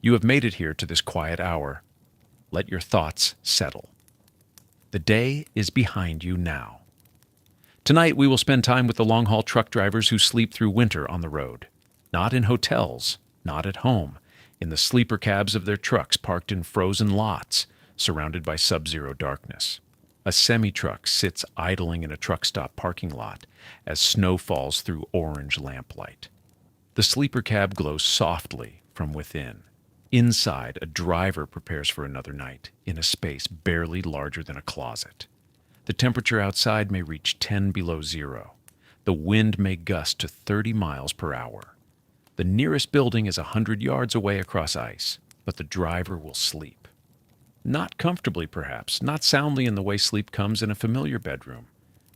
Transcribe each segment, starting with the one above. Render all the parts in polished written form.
You have made it here to this quiet hour. Let your thoughts settle. The day is behind you now. Tonight we will spend time with the long-haul truck drivers who sleep through winter on the road. Not in hotels, not at home, in the sleeper cabs of their trucks parked in frozen lots, surrounded by subzero darkness. A semi-truck sits idling in a truck stop parking lot as snow falls through orange lamplight. The sleeper cab glows softly from within. Inside, a driver prepares for another night in a space barely larger than a closet. The temperature outside may reach 10 below zero. The wind may gust to 30 miles per hour. The nearest building is 100 yards away across ice, but the driver will sleep. Not comfortably, perhaps, not soundly in the way sleep comes in a familiar bedroom,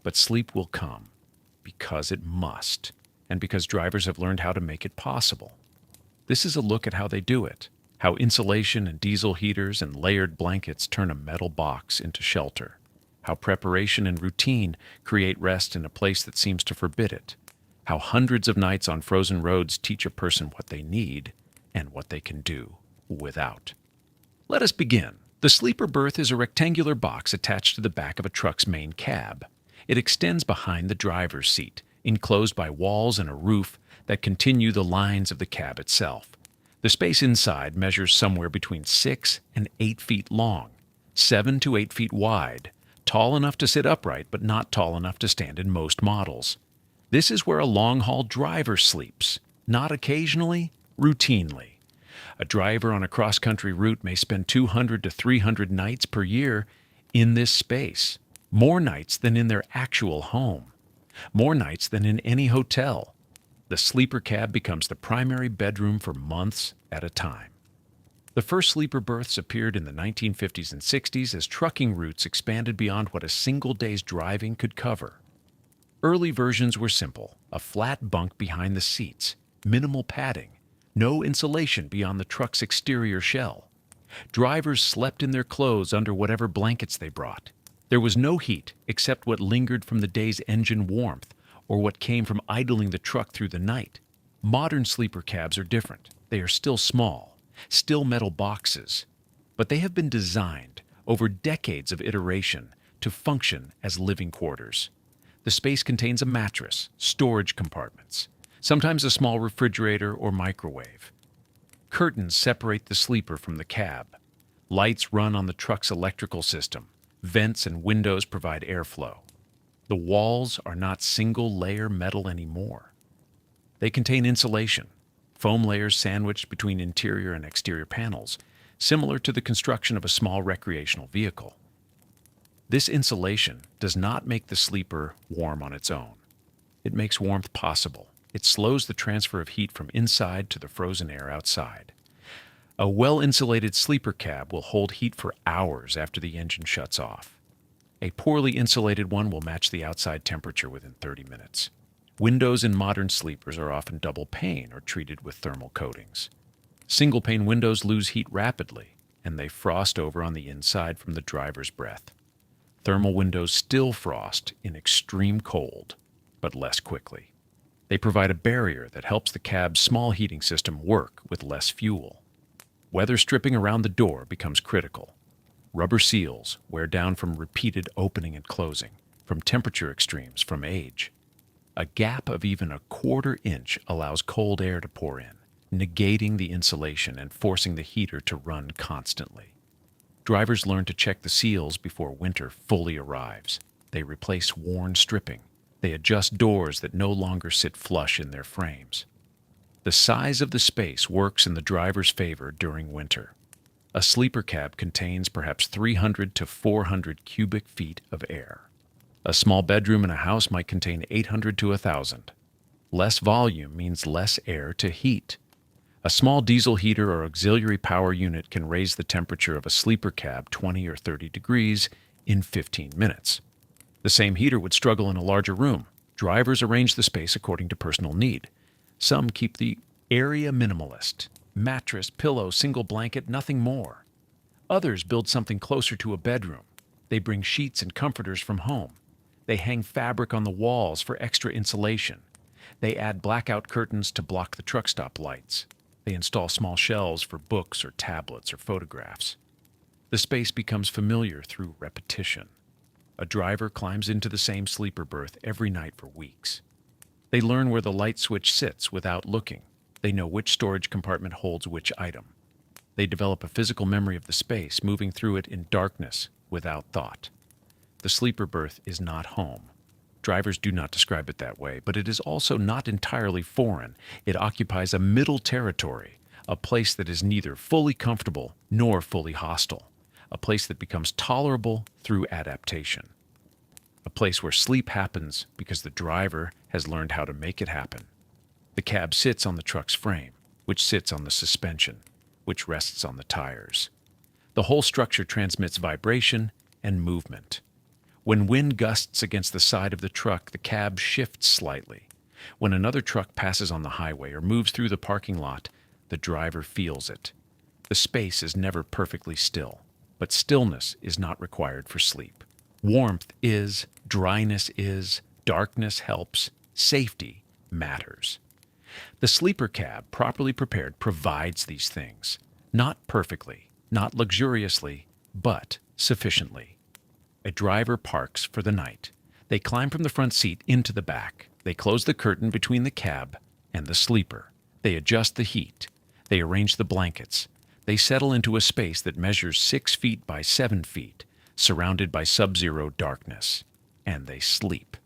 but sleep will come because it must, and because drivers have learned how to make it possible. This is a look at how they do it, how insulation and diesel heaters and layered blankets turn a metal box into shelter, how preparation and routine create rest in a place that seems to forbid it, how hundreds of nights on frozen roads teach a person what they need and what they can do without. Let us begin. The sleeper berth is a rectangular box attached to the back of a truck's main cab. It extends behind the driver's seat, enclosed by walls and a roof that continue the lines of the cab itself. The space inside measures somewhere between 6 and 8 feet long, 7 to 8 feet wide, tall enough to sit upright but not tall enough to stand in most models. This is where a long-haul driver sleeps, not occasionally, routinely. A driver on a cross-country route may spend 200 to 300 nights per year in this space, more nights than in their actual home, more nights than in any hotel. The sleeper cab becomes the primary bedroom for months at a time. The first sleeper berths appeared in the 1950s and 60s as trucking routes expanded beyond what a single day's driving could cover. Early versions were simple: a flat bunk behind the seats, minimal padding, no insulation beyond the truck's exterior shell. Drivers slept in their clothes under whatever blankets they brought. There was no heat except what lingered from the day's engine warmth or what came from idling the truck through the night. Modern sleeper cabs are different. They are still small, still metal boxes, but they have been designed over decades of iteration to function as living quarters. The space contains a mattress, storage compartments, sometimes a small refrigerator or microwave. Curtains separate the sleeper from the cab. Lights run on the truck's electrical system. Vents and windows provide airflow. The walls are not single-layer metal anymore. They contain insulation, foam layers sandwiched between interior and exterior panels, similar to the construction of a small recreational vehicle. This insulation does not make the sleeper warm on its own. It makes warmth possible. It slows the transfer of heat from inside to the frozen air outside. A well-insulated sleeper cab will hold heat for hours after the engine shuts off. A poorly insulated one will match the outside temperature within 30 minutes. Windows in modern sleepers are often double pane or treated with thermal coatings. Single pane windows lose heat rapidly, and they frost over on the inside from the driver's breath. Thermal windows still frost in extreme cold, but less quickly. They provide a barrier that helps the cab's small heating system work with less fuel. Weather stripping around the door becomes critical. Rubber seals wear down from repeated opening and closing, from temperature extremes, from age. A gap of even a quarter inch allows cold air to pour in, negating the insulation and forcing the heater to run constantly. Drivers learn to check the seals before winter fully arrives. They replace worn stripping. They adjust doors that no longer sit flush in their frames. The size of the space works in the driver's favor during winter. A sleeper cab contains perhaps 300 to 400 cubic feet of air. A small bedroom in a house might contain 800 to 1,000. Less volume means less air to heat. A small diesel heater or auxiliary power unit can raise the temperature of a sleeper cab 20 or 30 degrees in 15 minutes. The same heater would struggle in a larger room. Drivers arrange the space according to personal need. Some keep the area minimalist. Mattress, pillow, single blanket, nothing more. Others build something closer to a bedroom. They bring sheets and comforters from home. They hang fabric on the walls for extra insulation. They add blackout curtains to block the truck stop lights. They install small shelves for books or tablets or photographs. The space becomes familiar through repetition. A driver climbs into the same sleeper berth every night for weeks. They learn where the light switch sits without looking. They know which storage compartment holds which item. They develop a physical memory of the space, moving through it in darkness without thought. The sleeper berth is not home. Drivers do not describe it that way, but it is also not entirely foreign. It occupies a middle territory, a place that is neither fully comfortable nor fully hostile, a place that becomes tolerable through adaptation, a place where sleep happens because the driver has learned how to make it happen. The cab sits on the truck's frame, which sits on the suspension, which rests on the tires. The whole structure transmits vibration and movement. When wind gusts against the side of the truck, the cab shifts slightly. When another truck passes on the highway or moves through the parking lot, the driver feels it. The space is never perfectly still, but stillness is not required for sleep. Warmth is, dryness is, darkness helps, safety matters. The sleeper cab, properly prepared, provides these things. Not perfectly, not luxuriously, but sufficiently. A driver parks for the night. They climb from the front seat into the back. They close the curtain between the cab and the sleeper. They adjust the heat. They arrange the blankets. They settle into a space that measures 6 feet by 7 feet, surrounded by subzero darkness. And they sleep.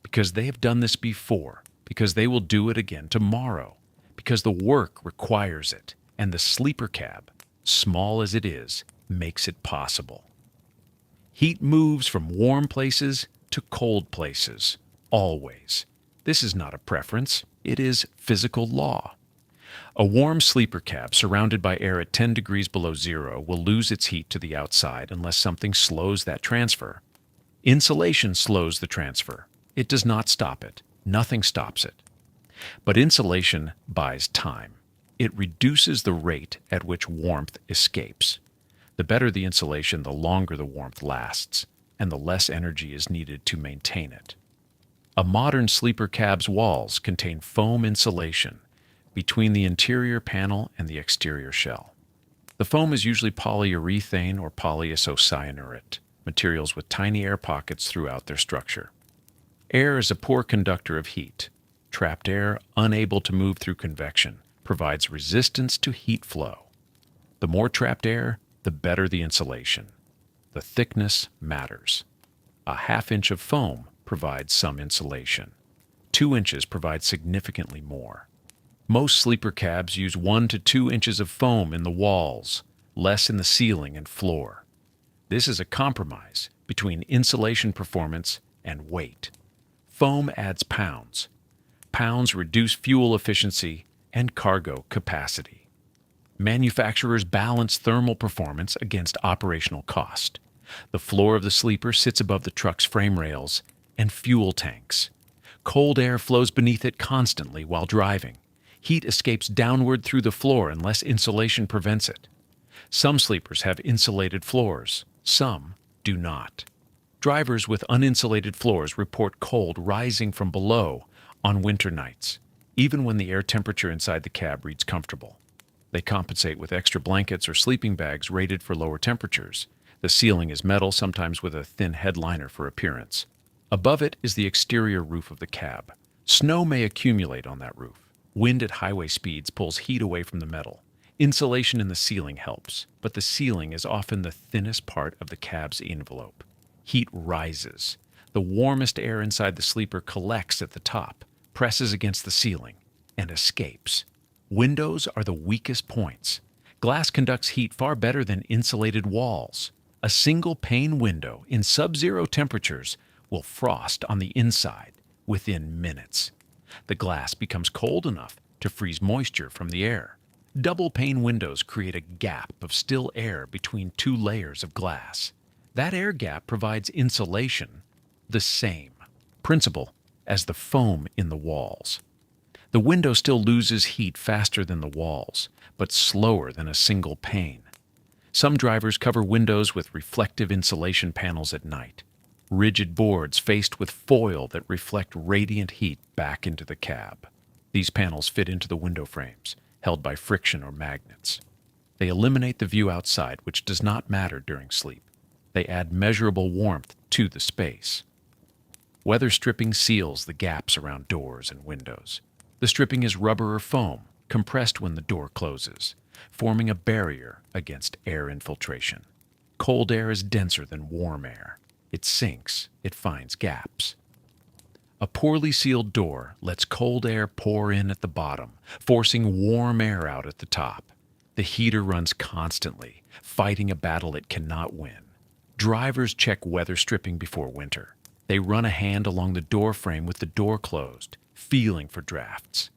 Because they have done this before. Because they will do it again tomorrow. Because the work requires it. And the sleeper cab, small as it is, makes it possible. Heat moves from warm places to cold places, always. This is not a preference, it is physical law. A warm sleeper cab surrounded by air at 10 degrees below zero will lose its heat to the outside unless something slows that transfer. Insulation slows the transfer. It does not stop it. Nothing stops it. But insulation buys time. It reduces the rate at which warmth escapes. The better the insulation, the longer the warmth lasts, and the less energy is needed to maintain it. A modern sleeper cab's walls contain foam insulation between the interior panel and the exterior shell. The foam is usually polyurethane or polyisocyanurate, materials with tiny air pockets throughout their structure. Air is a poor conductor of heat. Trapped air, unable to move through convection, provides resistance to heat flow. The more trapped air, the better the insulation. The thickness matters. A ½ inch of foam provides some insulation. 2 inches provides significantly more. Most sleeper cabs use 1 to 2 inches of foam in the walls, less in the ceiling and floor. This is a compromise between insulation performance and weight. Foam adds pounds. Pounds reduce fuel efficiency and cargo capacity. Manufacturers balance thermal performance against operational cost. The floor of the sleeper sits above the truck's frame rails and fuel tanks. Cold air flows beneath it constantly while driving. Heat escapes downward through the floor unless insulation prevents it. Some sleepers have insulated floors. Some do not. Drivers with uninsulated floors report cold rising from below on winter nights, even when the air temperature inside the cab reads comfortable. They compensate with extra blankets or sleeping bags rated for lower temperatures. The ceiling is metal, sometimes with a thin headliner for appearance. Above it is the exterior roof of the cab. Snow may accumulate on that roof. Wind at highway speeds pulls heat away from the metal. Insulation in the ceiling helps, but the ceiling is often the thinnest part of the cab's envelope. Heat rises. The warmest air inside the sleeper collects at the top, presses against the ceiling, and escapes. Windows are the weakest points. Glass conducts heat far better than insulated walls. A single pane window in sub-zero temperatures will frost on the inside within minutes. The glass becomes cold enough to freeze moisture from the air. Double pane windows create a gap of still air between 2 layers of glass. That air gap provides insulation, the same principle as the foam in the walls. The window still loses heat faster than the walls, but slower than a single pane. Some drivers cover windows with reflective insulation panels at night, rigid boards faced with foil that reflect radiant heat back into the cab. These panels fit into the window frames, held by friction or magnets. They eliminate the view outside, which does not matter during sleep. They add measurable warmth to the space. Weather stripping seals the gaps around doors and windows. The stripping is rubber or foam, compressed when the door closes, forming a barrier against air infiltration. Cold air is denser than warm air. It sinks, it finds gaps. A poorly sealed door lets cold air pour in at the bottom, forcing warm air out at the top. The heater runs constantly, fighting a battle it cannot win. Drivers check weather stripping before winter. They run a hand along the door frame with the door closed, feeling for drafts.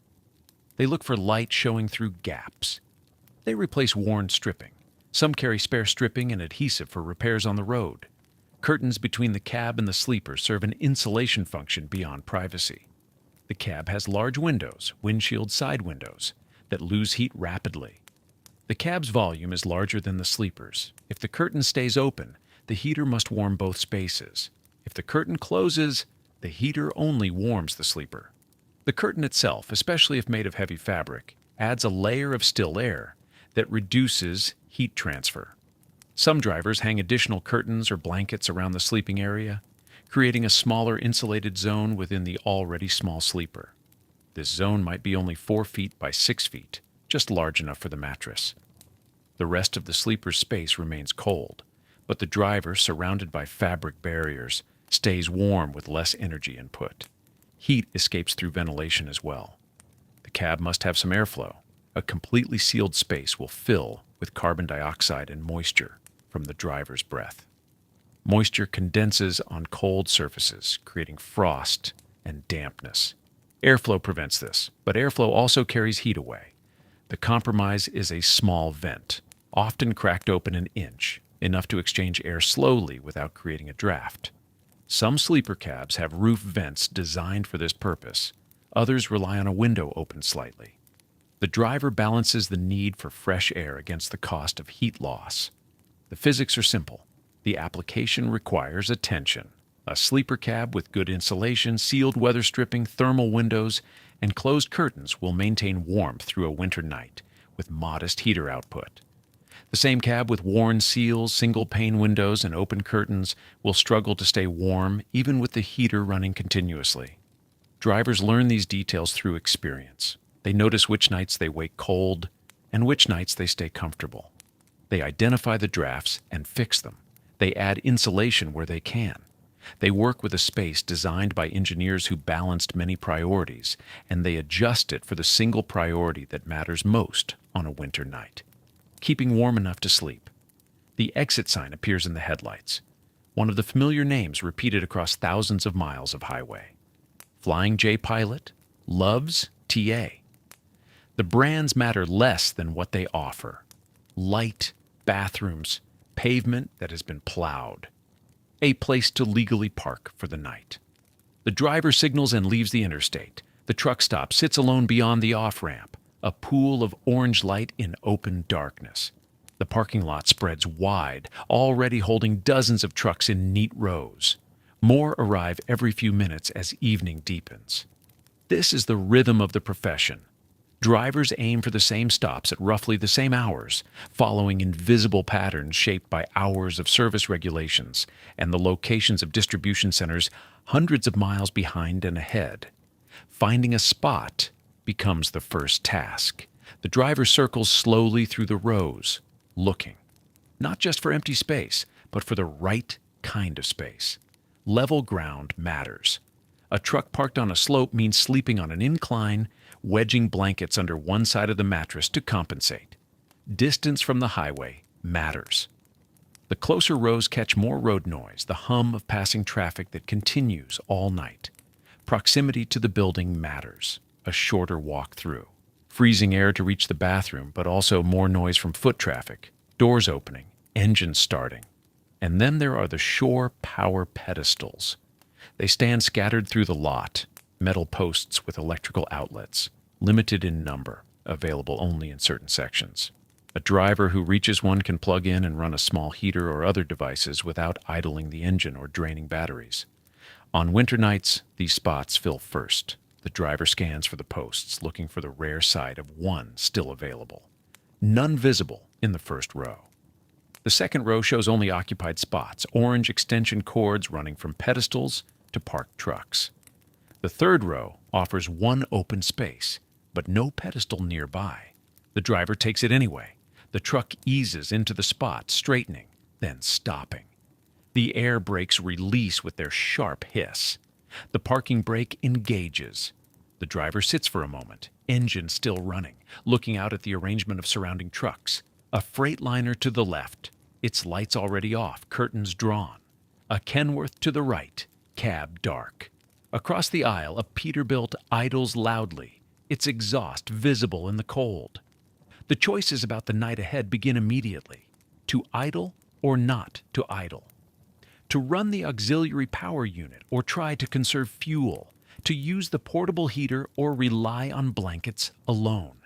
They look for light showing through gaps. They replace worn stripping. Some carry spare stripping and adhesive for repairs on the road. Curtains between the cab and the sleeper serve an insulation function beyond privacy. The cab has large windows, windshield side windows, that lose heat rapidly. The cab's volume is larger than the sleeper's. If the curtain stays open, the heater must warm both spaces. If the curtain closes, the heater only warms the sleeper. The curtain itself, especially if made of heavy fabric, adds a layer of still air that reduces heat transfer. Some drivers hang additional curtains or blankets around the sleeping area, creating a smaller insulated zone within the already small sleeper. This zone might be only 4 feet by 6 feet, just large enough for the mattress. The rest of the sleeper's space remains cold, but the driver, surrounded by fabric barriers, stays warm with less energy input. Heat escapes through ventilation as well. The cab must have some airflow. A completely sealed space will fill with carbon dioxide and moisture from the driver's breath. Moisture condenses on cold surfaces, creating frost and dampness. Airflow prevents this, but airflow also carries heat away. The compromise is a small vent, often cracked open an inch, enough to exchange air slowly without creating a draft. Some sleeper cabs have roof vents designed for this purpose. Others rely on a window opened slightly. The driver balances the need for fresh air against the cost of heat loss. The physics are simple. The application requires attention. A sleeper cab with good insulation, sealed weather stripping, thermal windows, and closed curtains will maintain warmth through a winter night with modest heater output. The same cab with worn seals, single-pane windows, and open curtains will struggle to stay warm even with the heater running continuously. Drivers learn these details through experience. They notice which nights they wake cold and which nights they stay comfortable. They identify the drafts and fix them. They add insulation where they can. They work with a space designed by engineers who balanced many priorities, and they adjust it for the single priority that matters most on a winter night: keeping warm enough to sleep. The exit sign appears in the headlights, one of the familiar names repeated across thousands of miles of highway. Flying J Pilot loves TA. The brands matter less than what they offer: light, bathrooms, pavement that has been plowed, a place to legally park for the night. The driver signals and leaves the interstate. The truck stop sits alone beyond the off-ramp, a pool of orange light in open darkness. The parking lot spreads wide, already holding dozens of trucks in neat rows. More arrive every few minutes as evening deepens. This is the rhythm of the profession. Drivers aim for the same stops at roughly the same hours, following invisible patterns shaped by hours of service regulations and the locations of distribution centers hundreds of miles behind and ahead. Finding a spot becomes the first task. The driver circles slowly through the rows, looking, not just for empty space, but for the right kind of space. Level ground matters. A truck parked on a slope means sleeping on an incline, wedging blankets under one side of the mattress to compensate. Distance from the highway matters. The closer rows catch more road noise, the hum of passing traffic that continues all night. Proximity to the building matters. A shorter walk through. Freezing air to reach the bathroom, but also more noise from foot traffic, doors opening, engines starting. And then there are the shore power pedestals. They stand scattered through the lot, metal posts with electrical outlets, limited in number, available only in certain sections. A driver who reaches one can plug in and run a small heater or other devices without idling the engine or draining batteries. On winter nights, these spots fill first. The driver scans for the posts, looking for the rare sight of one still available. None visible in the first row. The second row shows only occupied spots, orange extension cords running from pedestals to parked trucks. The third row offers one open space, but no pedestal nearby. The driver takes it anyway. The truck eases into the spot, straightening, then stopping. The air brakes release with their sharp hiss. The parking brake engages. The driver sits for a moment, engine still running, looking out at the arrangement of surrounding trucks. A Freightliner to the left, its lights already off, curtains drawn. A Kenworth to the right, cab dark. Across the aisle, a Peterbilt idles loudly, its exhaust visible in the cold. The choices about the night ahead begin immediately. To idle or not to idle. To run the auxiliary power unit or try to conserve fuel. To use the portable heater or rely on blankets alone.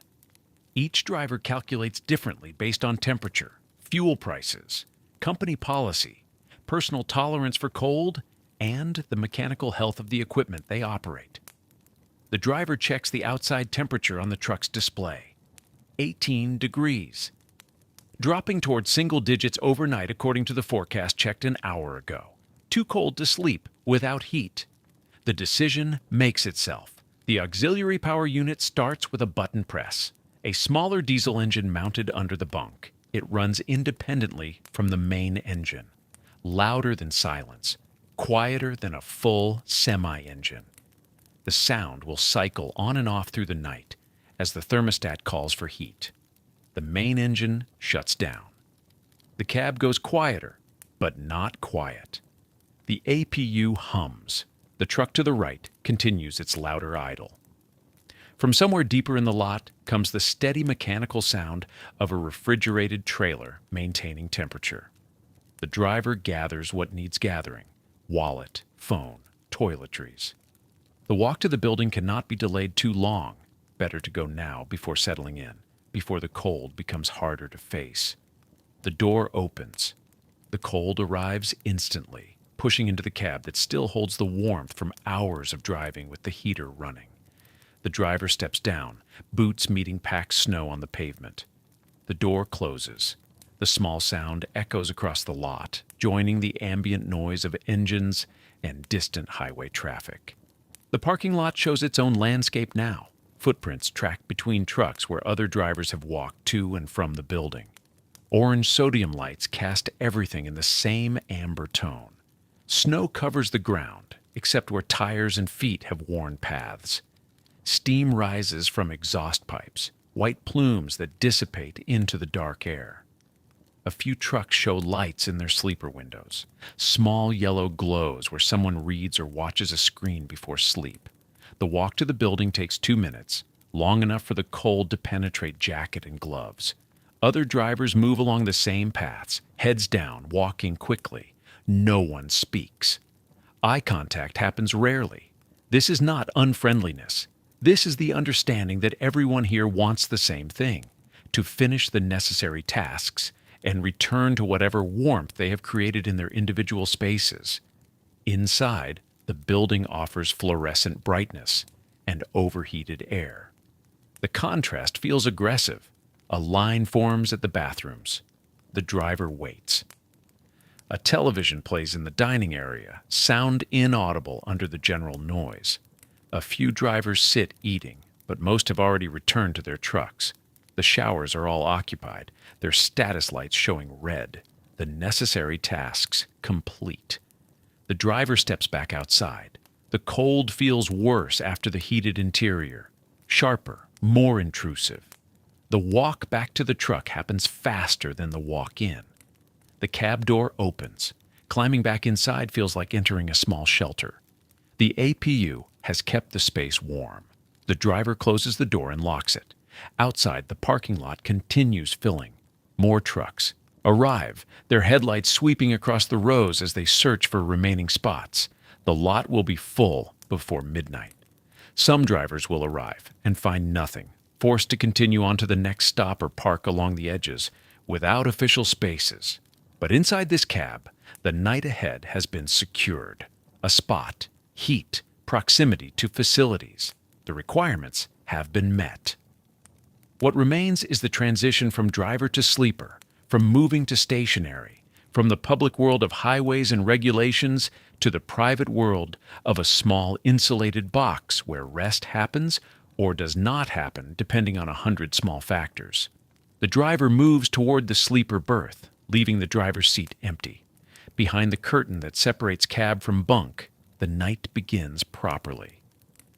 Each driver calculates differently based on temperature, fuel prices, company policy, personal tolerance for cold, and the mechanical health of the equipment they operate. The driver checks the outside temperature on the truck's display. 18 degrees. Dropping toward single digits overnight according to the forecast checked an hour ago. Too cold to sleep without heat. The decision makes itself. The auxiliary power unit starts with a button press. A smaller diesel engine mounted under the bunk. It runs independently from the main engine. Louder than silence. Quieter than a full semi-engine. The sound will cycle on and off through the night as the thermostat calls for heat. The main engine shuts down. The cab goes quieter, but not quiet. The APU hums. The truck to the right continues its louder idle. From somewhere deeper in the lot comes the steady mechanical sound of a refrigerated trailer maintaining temperature. The driver gathers what needs gathering: wallet, phone, toiletries. The walk to the building cannot be delayed too long. Better to go now before settling in, before the cold becomes harder to face. The door opens. The cold arrives instantly, pushing into the cab that still holds the warmth from hours of driving with the heater running. The driver steps down, boots meeting packed snow on the pavement. The door closes. The small sound echoes across the lot, joining the ambient noise of engines and distant highway traffic. The parking lot shows its own landscape now. Footprints track between trucks where other drivers have walked to and from the building. Orange sodium lights cast everything in the same amber tone. Snow covers the ground, except where tires and feet have worn paths. Steam rises from exhaust pipes, white plumes that dissipate into the dark air. A few trucks show lights in their sleeper windows, small yellow glows where someone reads or watches a screen before sleep. The walk to the building takes 2 minutes, long enough for the cold to penetrate jacket and gloves. Other drivers move along the same paths, heads down, walking quickly. No one speaks. Eye contact happens rarely. This is not unfriendliness. This is the understanding that everyone here wants the same thing: to finish the necessary tasks and return to whatever warmth they have created in their individual spaces. Inside, the building offers fluorescent brightness and overheated air. The contrast feels aggressive. A line forms at the bathrooms. The driver waits. A television plays in the dining area, sound inaudible under the general noise. A few drivers sit eating, but most have already returned to their trucks. The showers are all occupied, their status lights showing red, the necessary tasks complete. The driver steps back outside. The cold feels worse after the heated interior, sharper, more intrusive. The walk back to the truck happens faster than the walk in. The cab door opens. Climbing back inside feels like entering a small shelter. The APU has kept the space warm. The driver closes the door and locks it. Outside, the parking lot continues filling. More trucks arrive, their headlights sweeping across the rows as they search for remaining spots. The lot will be full before midnight. Some drivers will arrive and find nothing, forced to continue on to the next stop or park along the edges, without official spaces. But inside this cab, the night ahead has been secured. A spot, heat, proximity to facilities. The requirements have been met. What remains is the transition from driver to sleeper, from moving to stationary, from the public world of highways and regulations to the private world of a small insulated box where rest happens or does not happen depending on 100 small factors. The driver moves toward the sleeper berth, leaving the driver's seat empty. Behind the curtain that separates cab from bunk, the night begins properly.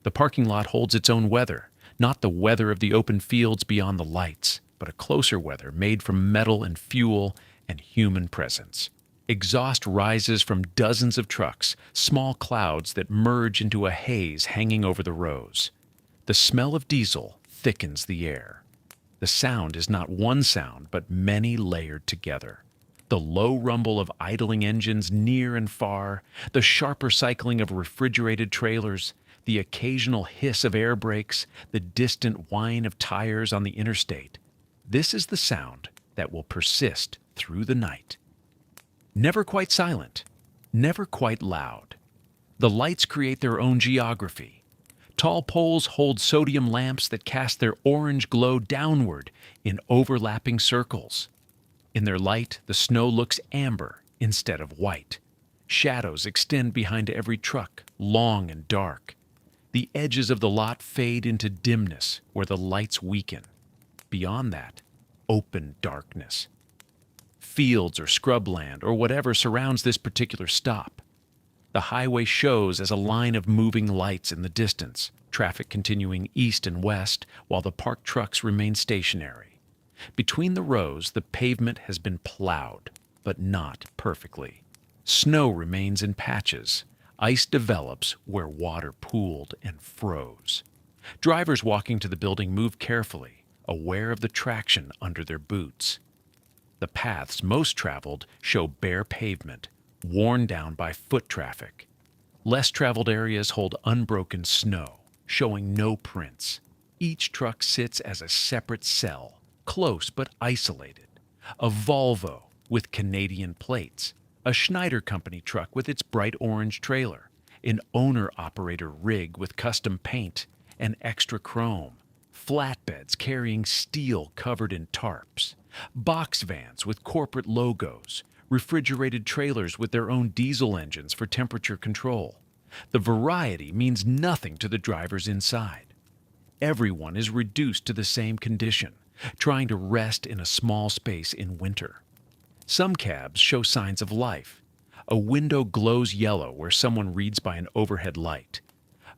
The parking lot holds its own weather, not the weather of the open fields beyond the lights, but a closer weather made from metal and fuel and human presence. Exhaust rises from dozens of trucks, small clouds that merge into a haze hanging over the rows. The smell of diesel thickens the air. The sound is not one sound, but many layered together. The low rumble of idling engines near and far, the sharper cycling of refrigerated trailers, the occasional hiss of air brakes, the distant whine of tires on the interstate. This is the sound that will persist through the night. Never quite silent, never quite loud. The lights create their own geography. Tall poles hold sodium lamps that cast their orange glow downward in overlapping circles. In their light, the snow looks amber instead of white. Shadows extend behind every truck, long and dark. The edges of the lot fade into dimness where the lights weaken. Beyond that, open darkness. Fields or scrubland or whatever surrounds this particular stop. The highway shows as a line of moving lights in the distance, traffic continuing east and west while the parked trucks remain stationary. Between the rows, the pavement has been plowed, but not perfectly. Snow remains in patches. Ice develops where water pooled and froze. Drivers walking to the building move carefully, aware of the traction under their boots. The paths most traveled show bare pavement, worn down by foot traffic. Less traveled areas hold unbroken snow, showing no prints. Each truck sits as a separate cell, close but isolated. A Volvo with Canadian plates, a Schneider Company truck with its bright orange trailer, an owner-operator rig with custom paint and extra chrome, flatbeds carrying steel covered in tarps, box vans with corporate logos, refrigerated trailers with their own diesel engines for temperature control. The variety means nothing to the drivers inside. Everyone is reduced to the same condition, trying to rest in a small space in winter. Some cabs show signs of life. A window glows yellow where someone reads by an overhead light.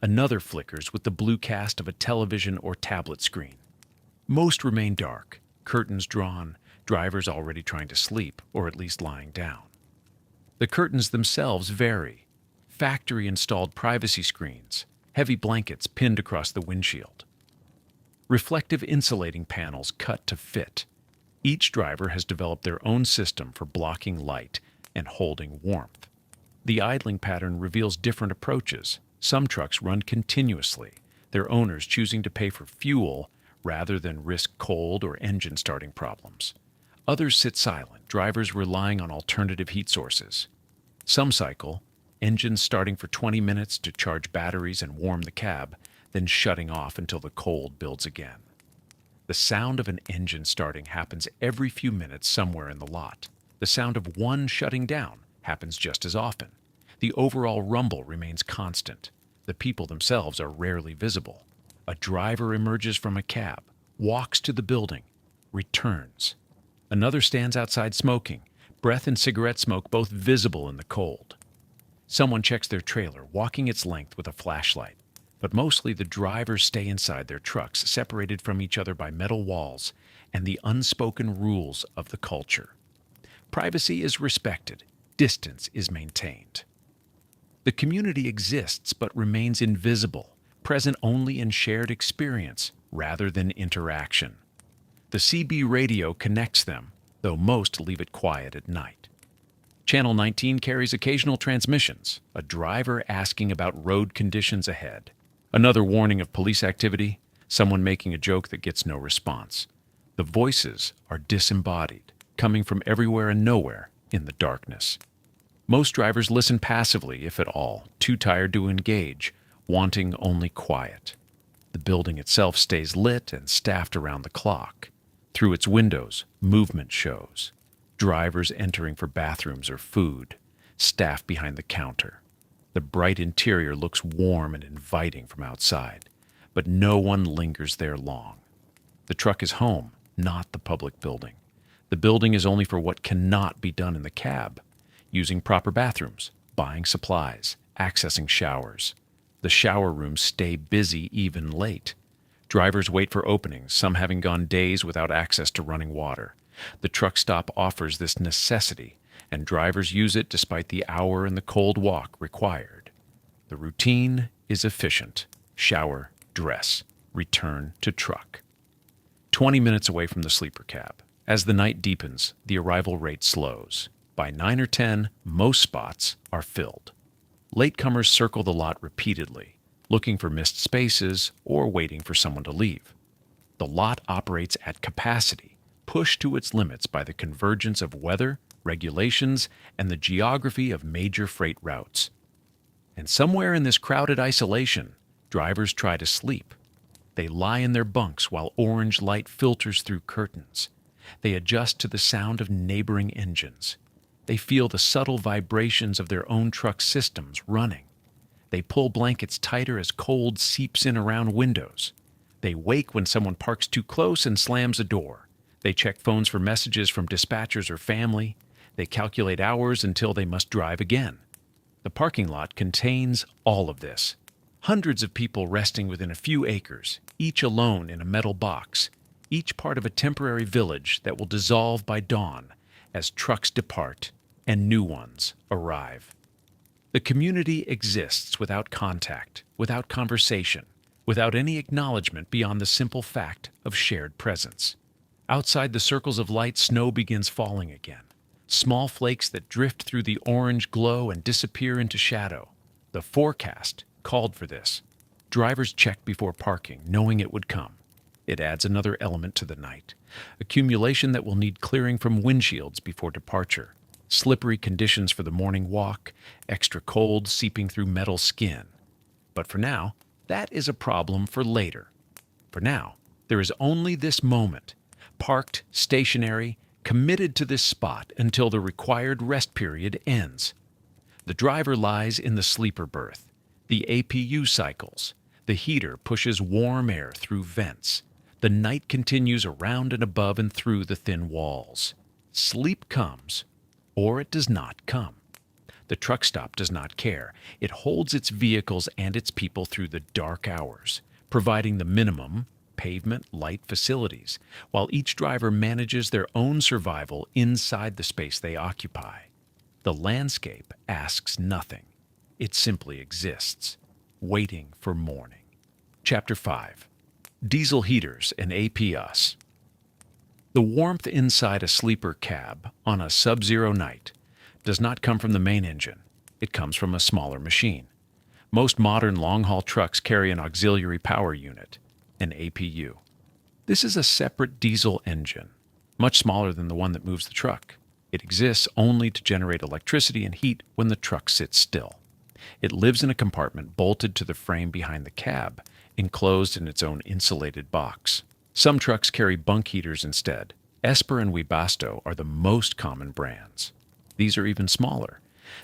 Another flickers with the blue cast of a television or tablet screen. Most remain dark, curtains drawn, drivers already trying to sleep or at least lying down. The curtains themselves vary. Factory-installed privacy screens, heavy blankets pinned across the windshield. Reflective insulating panels cut to fit. Each driver has developed their own system for blocking light and holding warmth. The idling pattern reveals different approaches. Some trucks run continuously, their owners choosing to pay for fuel rather than risk cold or engine starting problems. Others sit silent, drivers relying on alternative heat sources. Some cycle, engines starting for 20 minutes to charge batteries and warm the cab, then shutting off until the cold builds again. The sound of an engine starting happens every few minutes somewhere in the lot. The sound of one shutting down happens just as often. The overall rumble remains constant. The people themselves are rarely visible. A driver emerges from a cab, walks to the building, returns. Another stands outside smoking, breath and cigarette smoke both visible in the cold. Someone checks their trailer, walking its length with a flashlight. But mostly the drivers stay inside their trucks, separated from each other by metal walls and the unspoken rules of the culture. Privacy is respected, distance is maintained. The community exists but remains invisible, present only in shared experience rather than interaction. The CB radio connects them, though most leave it quiet at night. Channel 19 carries occasional transmissions, a driver asking about road conditions ahead. Another warning of police activity, someone making a joke that gets no response. The voices are disembodied, coming from everywhere and nowhere in the darkness. Most drivers listen passively, if at all, too tired to engage, wanting only quiet. The building itself stays lit and staffed around the clock. Through its windows, movement shows. Drivers entering for bathrooms or food, staff behind the counter. The bright interior looks warm and inviting from outside, but no one lingers there long. The truck is home, not the public building. The building is only for what cannot be done in the cab: using proper bathrooms, buying supplies, accessing showers. The shower rooms stay busy even late. Drivers wait for openings, some having gone days without access to running water. The truck stop offers this necessity, and drivers use it despite the hour and the cold walk required. The routine is efficient: shower, dress, return to truck. 20 minutes away from the sleeper cab. As the night deepens, the arrival rate slows. By 9 or 10, most spots are filled. Latecomers circle the lot repeatedly, looking for missed spaces or waiting for someone to leave. The lot operates at capacity, pushed to its limits by the convergence of weather, regulations, and the geography of major freight routes. And somewhere in this crowded isolation, drivers try to sleep. They lie in their bunks while orange light filters through curtains. They adjust to the sound of neighboring engines. They feel the subtle vibrations of their own truck systems running. They pull blankets tighter as cold seeps in around windows. They wake when someone parks too close and slams a door. They check phones for messages from dispatchers or family. They calculate hours until they must drive again. The parking lot contains all of this. Hundreds of people resting within a few acres, each alone in a metal box, each part of a temporary village that will dissolve by dawn as trucks depart and new ones arrive. The community exists without contact, without conversation, without any acknowledgement beyond the simple fact of shared presence. Outside the circles of light, snow begins falling again. Small flakes that drift through the orange glow and disappear into shadow. The forecast called for this. Drivers check before parking, knowing it would come. It adds another element to the night. Accumulation that will need clearing from windshields before departure. Slippery conditions for the morning walk, extra cold seeping through metal skin. But for now, that is a problem for later. For now, there is only this moment, parked, stationary, committed to this spot until the required rest period ends. The driver lies in the sleeper berth. The APU cycles. The heater pushes warm air through vents. The night continues around and above and through the thin walls. Sleep comes, or it does not come. The truck stop does not care. It holds its vehicles and its people through the dark hours, providing the minimum pavement light facilities, while each driver manages their own survival inside the space they occupy. The landscape asks nothing. It simply exists, waiting for morning. Chapter 5. Diesel Heaters and APUs. The warmth inside a sleeper cab on a subzero night does not come from the main engine. It comes from a smaller machine. Most modern long-haul trucks carry an auxiliary power unit, an APU. This is a separate diesel engine, much smaller than the one that moves the truck. It exists only to generate electricity and heat when the truck sits still. It lives in a compartment bolted to the frame behind the cab, enclosed in its own insulated box. Some trucks carry bunk heaters instead. Esper and Webasto are the most common brands. These are even smaller.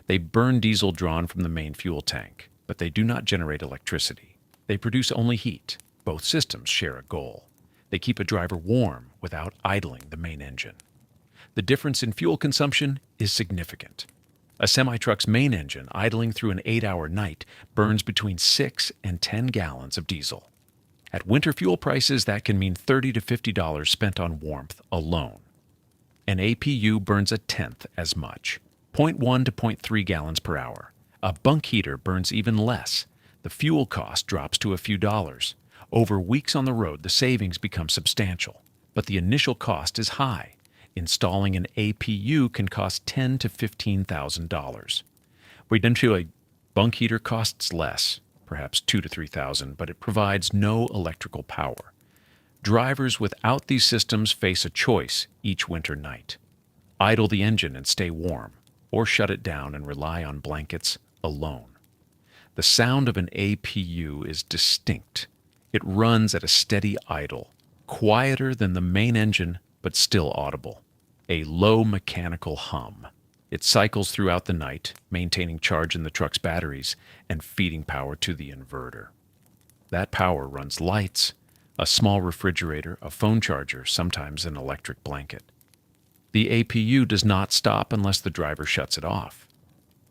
They burn diesel drawn from the main fuel tank, but they do not generate electricity. They produce only heat. Both systems share a goal. They keep a driver warm without idling the main engine. The difference in fuel consumption is significant. A semi-truck's main engine, idling through an 8-hour night, burns between 6 and 10 gallons of diesel. At winter fuel prices, that can mean $30 to $50 spent on warmth alone. An APU burns a tenth as much, 0.1 to 0.3 gallons per hour. A bunk heater burns even less. The fuel cost drops to a few dollars. Over weeks on the road, the savings become substantial, but the initial cost is high. Installing an APU can cost $10,000 to $15,000. Eventually, a bunk heater costs less, perhaps $2,000 to $3,000, but it provides no electrical power. Drivers without these systems face a choice each winter night: idle the engine and stay warm, or shut it down and rely on blankets alone. The sound of an APU is distinct. It runs at a steady idle, quieter than the main engine but still audible. A low mechanical hum. It cycles throughout the night, maintaining charge in the truck's batteries and feeding power to the inverter. That power runs lights, a small refrigerator, a phone charger, sometimes an electric blanket. The APU does not stop unless the driver shuts it off.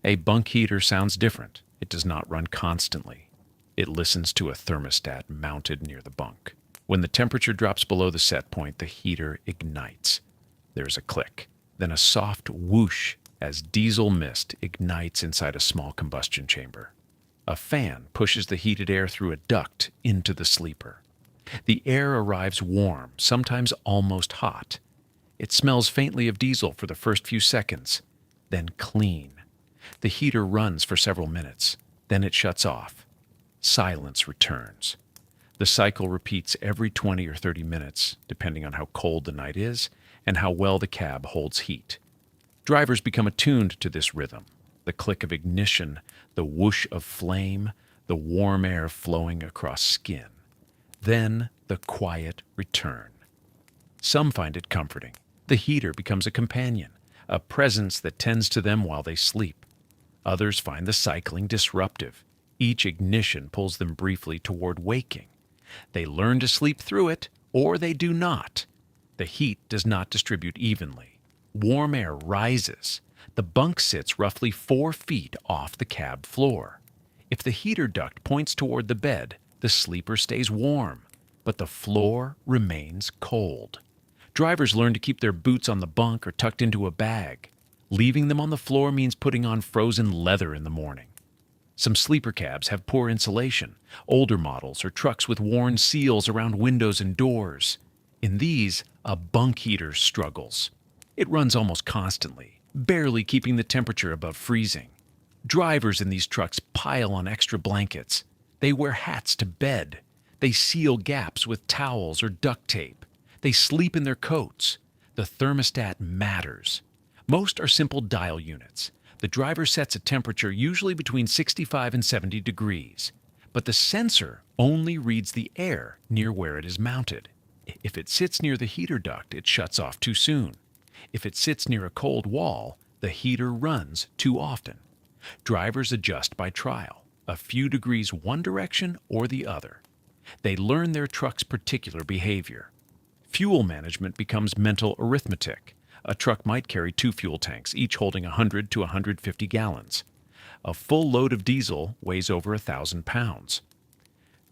A bunk heater sounds different. It does not run constantly. It listens to a thermostat mounted near the bunk. When the temperature drops below the set point, the heater ignites. There's a click, then a soft whoosh as diesel mist ignites inside a small combustion chamber. A fan pushes the heated air through a duct into the sleeper. The air arrives warm, sometimes almost hot. It smells faintly of diesel for the first few seconds, then clean. The heater runs for several minutes, then it shuts off. Silence returns. The cycle repeats every 20 or 30 minutes, depending on how cold the night is and how well the cab holds heat. Drivers become attuned to this rhythm, the click of ignition, the whoosh of flame, the warm air flowing across skin. Then the quiet return. Some find it comforting. The heater becomes a companion, a presence that tends to them while they sleep. Others find the cycling disruptive. Each ignition pulls them briefly toward waking. They learn to sleep through it, or they do not. The heat does not distribute evenly. Warm air rises. The bunk sits roughly 4 feet off the cab floor. If the heater duct points toward the bed, the sleeper stays warm, but the floor remains cold. Drivers learn to keep their boots on the bunk or tucked into a bag. Leaving them on the floor means putting on frozen leather in the morning. Some sleeper cabs have poor insulation, older models or trucks with worn seals around windows and doors. In these, a bunk heater struggles. It runs almost constantly, barely keeping the temperature above freezing. Drivers in these trucks pile on extra blankets. They wear hats to bed. They seal gaps with towels or duct tape. They sleep in their coats. The thermostat matters. Most are simple dial units. The driver sets a temperature usually between 65 and 70 degrees, but the sensor only reads the air near where it is mounted. If it sits near the heater duct, it shuts off too soon. If it sits near a cold wall, the heater runs too often. Drivers adjust by trial, a few degrees one direction or the other. They learn their truck's particular behavior. Fuel management becomes mental arithmetic. A truck might carry 2 fuel tanks, each holding 100 to 150 gallons. A full load of diesel weighs over 1,000 pounds.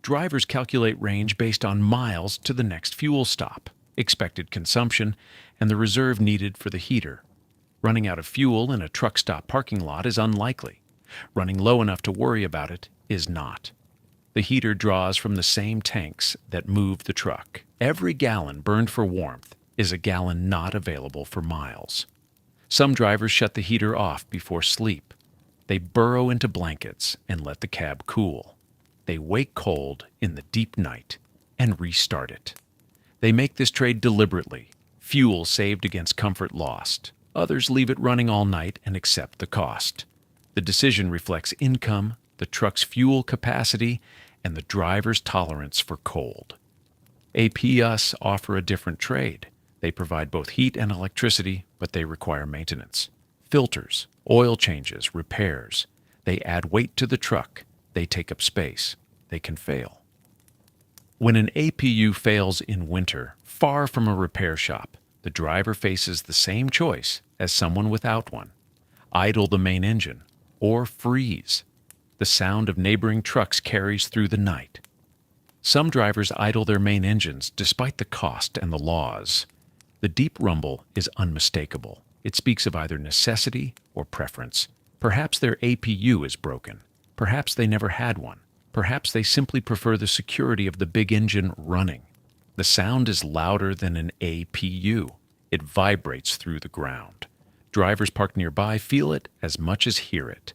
Drivers calculate range based on miles to the next fuel stop, expected consumption, and the reserve needed for the heater. Running out of fuel in a truck stop parking lot is unlikely. Running low enough to worry about it is not. The heater draws from the same tanks that move the truck. Every gallon burned for warmth is a gallon not available for miles. Some drivers shut the heater off before sleep. They burrow into blankets and let the cab cool. They wake cold in the deep night and restart it. They make this trade deliberately, fuel saved against comfort lost. Others leave it running all night and accept the cost. The decision reflects income, the truck's fuel capacity, and the driver's tolerance for cold. APUs offer a different trade. They provide both heat and electricity, but they require maintenance. Filters, oil changes, repairs. They add weight to the truck. They take up space. They can fail. When an APU fails in winter, far from a repair shop, the driver faces the same choice as someone without one: idle the main engine or freeze. The sound of neighboring trucks carries through the night. Some drivers idle their main engines despite the cost and the laws. The deep rumble is unmistakable. It speaks of either necessity or preference. Perhaps their APU is broken. Perhaps they never had one. Perhaps they simply prefer the security of the big engine running. The sound is louder than an APU. It vibrates through the ground. Drivers parked nearby feel it as much as hear it.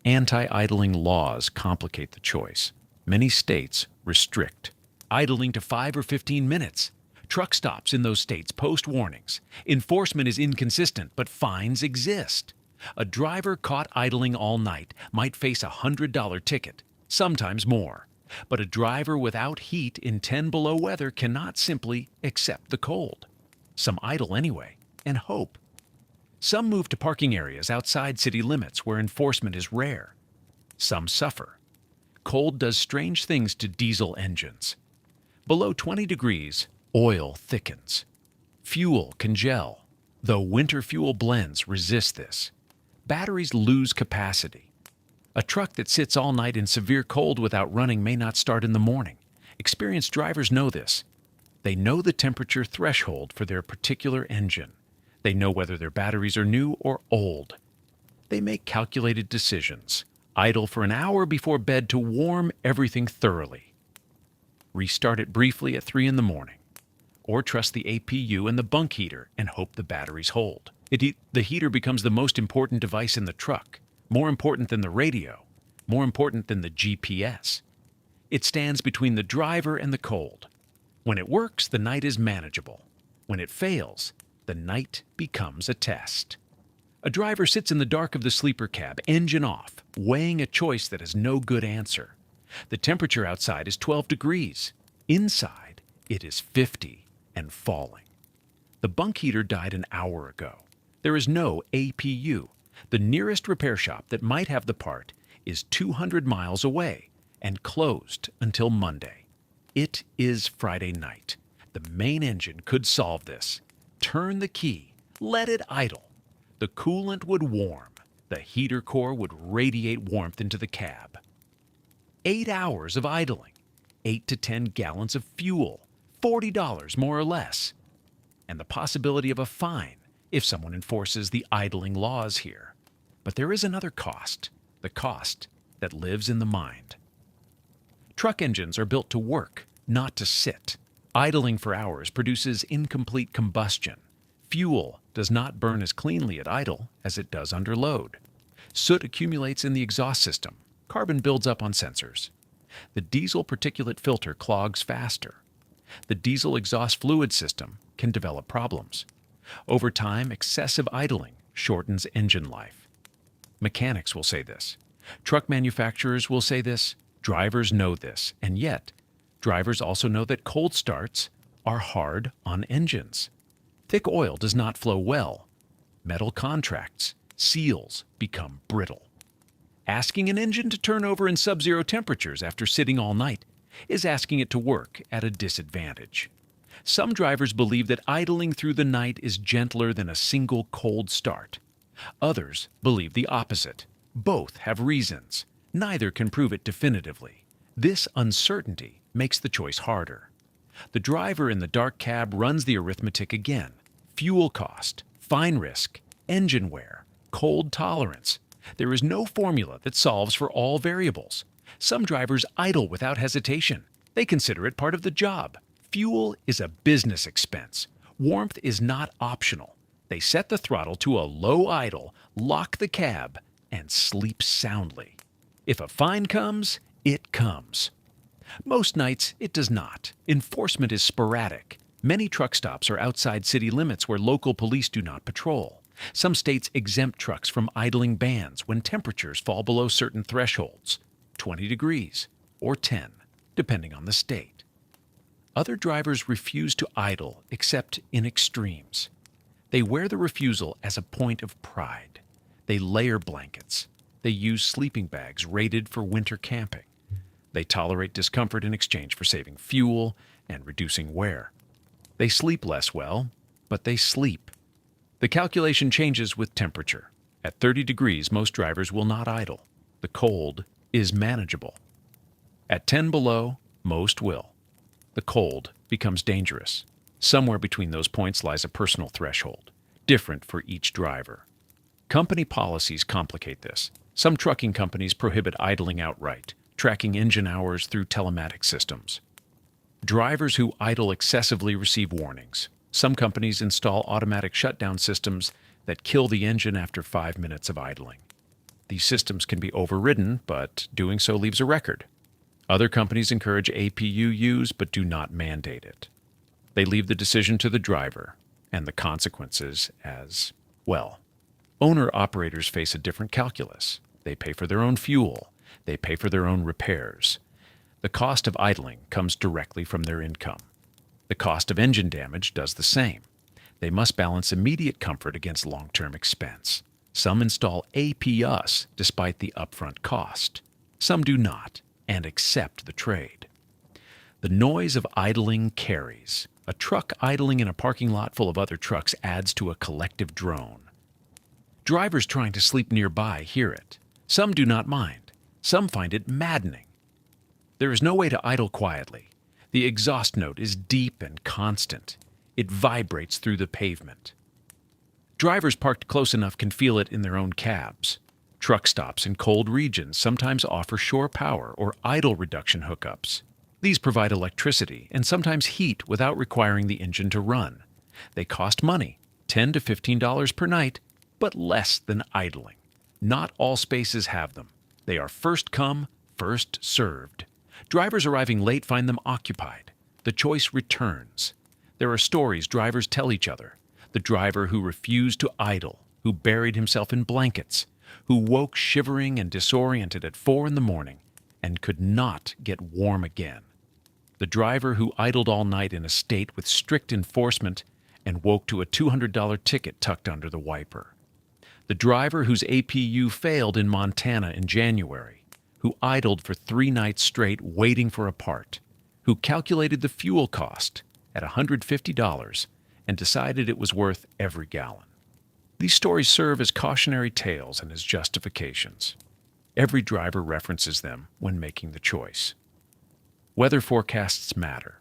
Anti-idling laws complicate the choice. Many states restrict idling to 5 or 15 minutes. Truck stops in those states post warnings. Enforcement is inconsistent, but fines exist. A driver caught idling all night might face a $100 ticket, sometimes more. But a driver without heat in 10 below weather cannot simply accept the cold. Some idle anyway, and hope. Some move to parking areas outside city limits where enforcement is rare. Some suffer. Cold does strange things to diesel engines. Below 20 degrees, oil thickens. Fuel can gel, though winter fuel blends resist this. Batteries lose capacity. A truck that sits all night in severe cold without running may not start in the morning. Experienced drivers know this. They know the temperature threshold for their particular engine. They know whether their batteries are new or old. They make calculated decisions. Idle for an hour before bed to warm everything thoroughly. Restart it briefly at 3 in the morning. Or trust the APU and the bunk heater and hope the batteries hold. The heater becomes the most important device in the truck, more important than the radio, more important than the GPS. It stands between the driver and the cold. When it works, the night is manageable. When it fails, the night becomes a test. A driver sits in the dark of the sleeper cab, engine off, weighing a choice that has no good answer. The temperature outside is 12 degrees. Inside, it is 50 and falling. The bunk heater died an hour ago. There is no APU. The nearest repair shop that might have the part is 200 miles away and closed until Monday. It is Friday night. The main engine could solve this. Turn the key. Let it idle. The coolant would warm. The heater core would radiate warmth into the cab. 8 hours of idling. 8 to 10 gallons of fuel. $40 more or less. And the possibility of a fine if someone enforces the idling laws here. But there is another cost. The cost that lives in the mind. Truck engines are built to work, not to sit. Idling for hours produces incomplete combustion. Fuel does not burn as cleanly at idle as it does under load. Soot accumulates in the exhaust system. Carbon builds up on sensors. The diesel particulate filter clogs faster. The diesel exhaust fluid system can develop problems. Over time, excessive idling shortens engine life. Mechanics will say this. Truck manufacturers will say this. Drivers know this. And yet, drivers also know that cold starts are hard on engines. Thick oil does not flow well. Metal contracts. Seals become brittle. Asking an engine to turn over in subzero temperatures after sitting all night is asking it to work at a disadvantage. Some drivers believe that idling through the night is gentler than a single cold start. Others believe the opposite. Both have reasons. Neither can prove it definitively. This uncertainty makes the choice harder. The driver in the dark cab runs the arithmetic again. Fuel cost, fine risk, engine wear, cold tolerance. There is no formula that solves for all variables. Some drivers idle without hesitation. They consider it part of the job. Fuel is a business expense. Warmth is not optional. They set the throttle to a low idle, lock the cab, and sleep soundly. If a fine comes, it comes. Most nights, it does not. Enforcement is sporadic. Many truck stops are outside city limits where local police do not patrol. Some states exempt trucks from idling bans when temperatures fall below certain thresholds, 20 degrees or 10, depending on the state. Other drivers refuse to idle except in extremes. They wear the refusal as a point of pride. They layer blankets. They use sleeping bags rated for winter camping. They tolerate discomfort in exchange for saving fuel and reducing wear. They sleep less well, but they sleep. The calculation changes with temperature. At 30 degrees, most drivers will not idle. The cold is manageable. At 10 below, most will. The cold becomes dangerous. Somewhere between those points lies a personal threshold, different for each driver. Company policies complicate this. Some trucking companies prohibit idling outright, tracking engine hours through telematic systems. Drivers who idle excessively receive warnings. Some companies install automatic shutdown systems that kill the engine after 5 minutes of idling. These systems can be overridden, but doing so leaves a record. Other companies encourage APU use but do not mandate it. They leave the decision to the driver and the consequences as well. Owner-operators face a different calculus. They pay for their own fuel. They pay for their own repairs. The cost of idling comes directly from their income. The cost of engine damage does the same. They must balance immediate comfort against long-term expense. Some install APUS despite the upfront cost. Some do not and accept the trade. The noise of idling carries. A truck idling in a parking lot full of other trucks adds to a collective drone. Drivers trying to sleep nearby hear it. Some do not mind. Some find it maddening. There is no way to idle quietly. The exhaust note is deep and constant. It vibrates through the pavement. Drivers parked close enough can feel it in their own cabs. Truck stops in cold regions sometimes offer shore power or idle reduction hookups. These provide electricity and sometimes heat without requiring the engine to run. They cost money, $10 to $15 per night, but less than idling. Not all spaces have them. They are first come, first served. Drivers arriving late find them occupied. The choice returns. There are stories drivers tell each other. The driver who refused to idle, who buried himself in blankets, who woke shivering and disoriented at 4 a.m. and could not get warm again. The driver who idled all night in a state with strict enforcement and woke to a $200 ticket tucked under the wiper. The driver whose APU failed in Montana in January, who idled for 3 nights straight waiting for a part, who calculated the fuel cost at $150 and decided it was worth every gallon. These stories serve as cautionary tales and as justifications. Every driver references them when making the choice. Weather forecasts matter.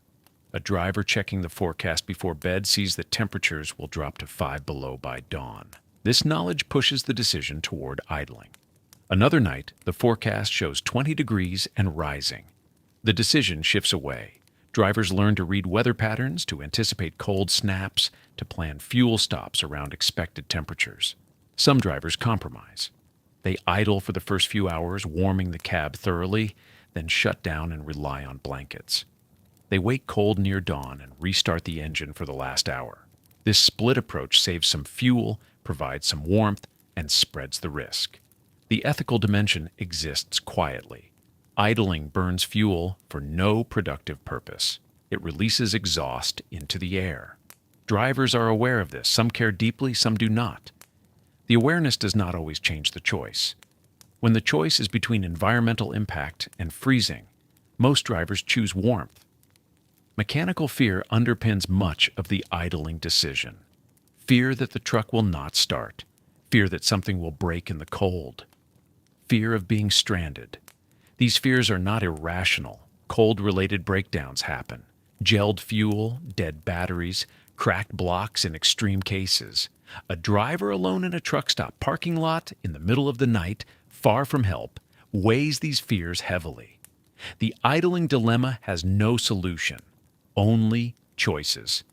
A driver checking the forecast before bed sees that temperatures will drop to 5 below by dawn. This knowledge pushes the decision toward idling. Another night, the forecast shows 20 degrees and rising. The decision shifts away. Drivers learn to read weather patterns, to anticipate cold snaps, to plan fuel stops around expected temperatures. Some drivers compromise. They idle for the first few hours, warming the cab thoroughly, then shut down and rely on blankets. They wait cold near dawn and restart the engine for the last hour. This split approach saves some fuel, provides some warmth, and spreads the risk. The ethical dimension exists quietly. Idling burns fuel for no productive purpose. It releases exhaust into the air. Drivers are aware of this. Some care deeply, some do not. The awareness does not always change the choice. When the choice is between environmental impact and freezing, most drivers choose warmth. Mechanical fear underpins much of the idling decision. Fear that the truck will not start. Fear that something will break in the cold. Fear of being stranded. These fears are not irrational. Cold-related breakdowns happen. Gelled fuel, dead batteries, cracked blocks in extreme cases. A driver alone in a truck stop parking lot in the middle of the night, far from help, weighs these fears heavily. The idling dilemma has no solution, only choices.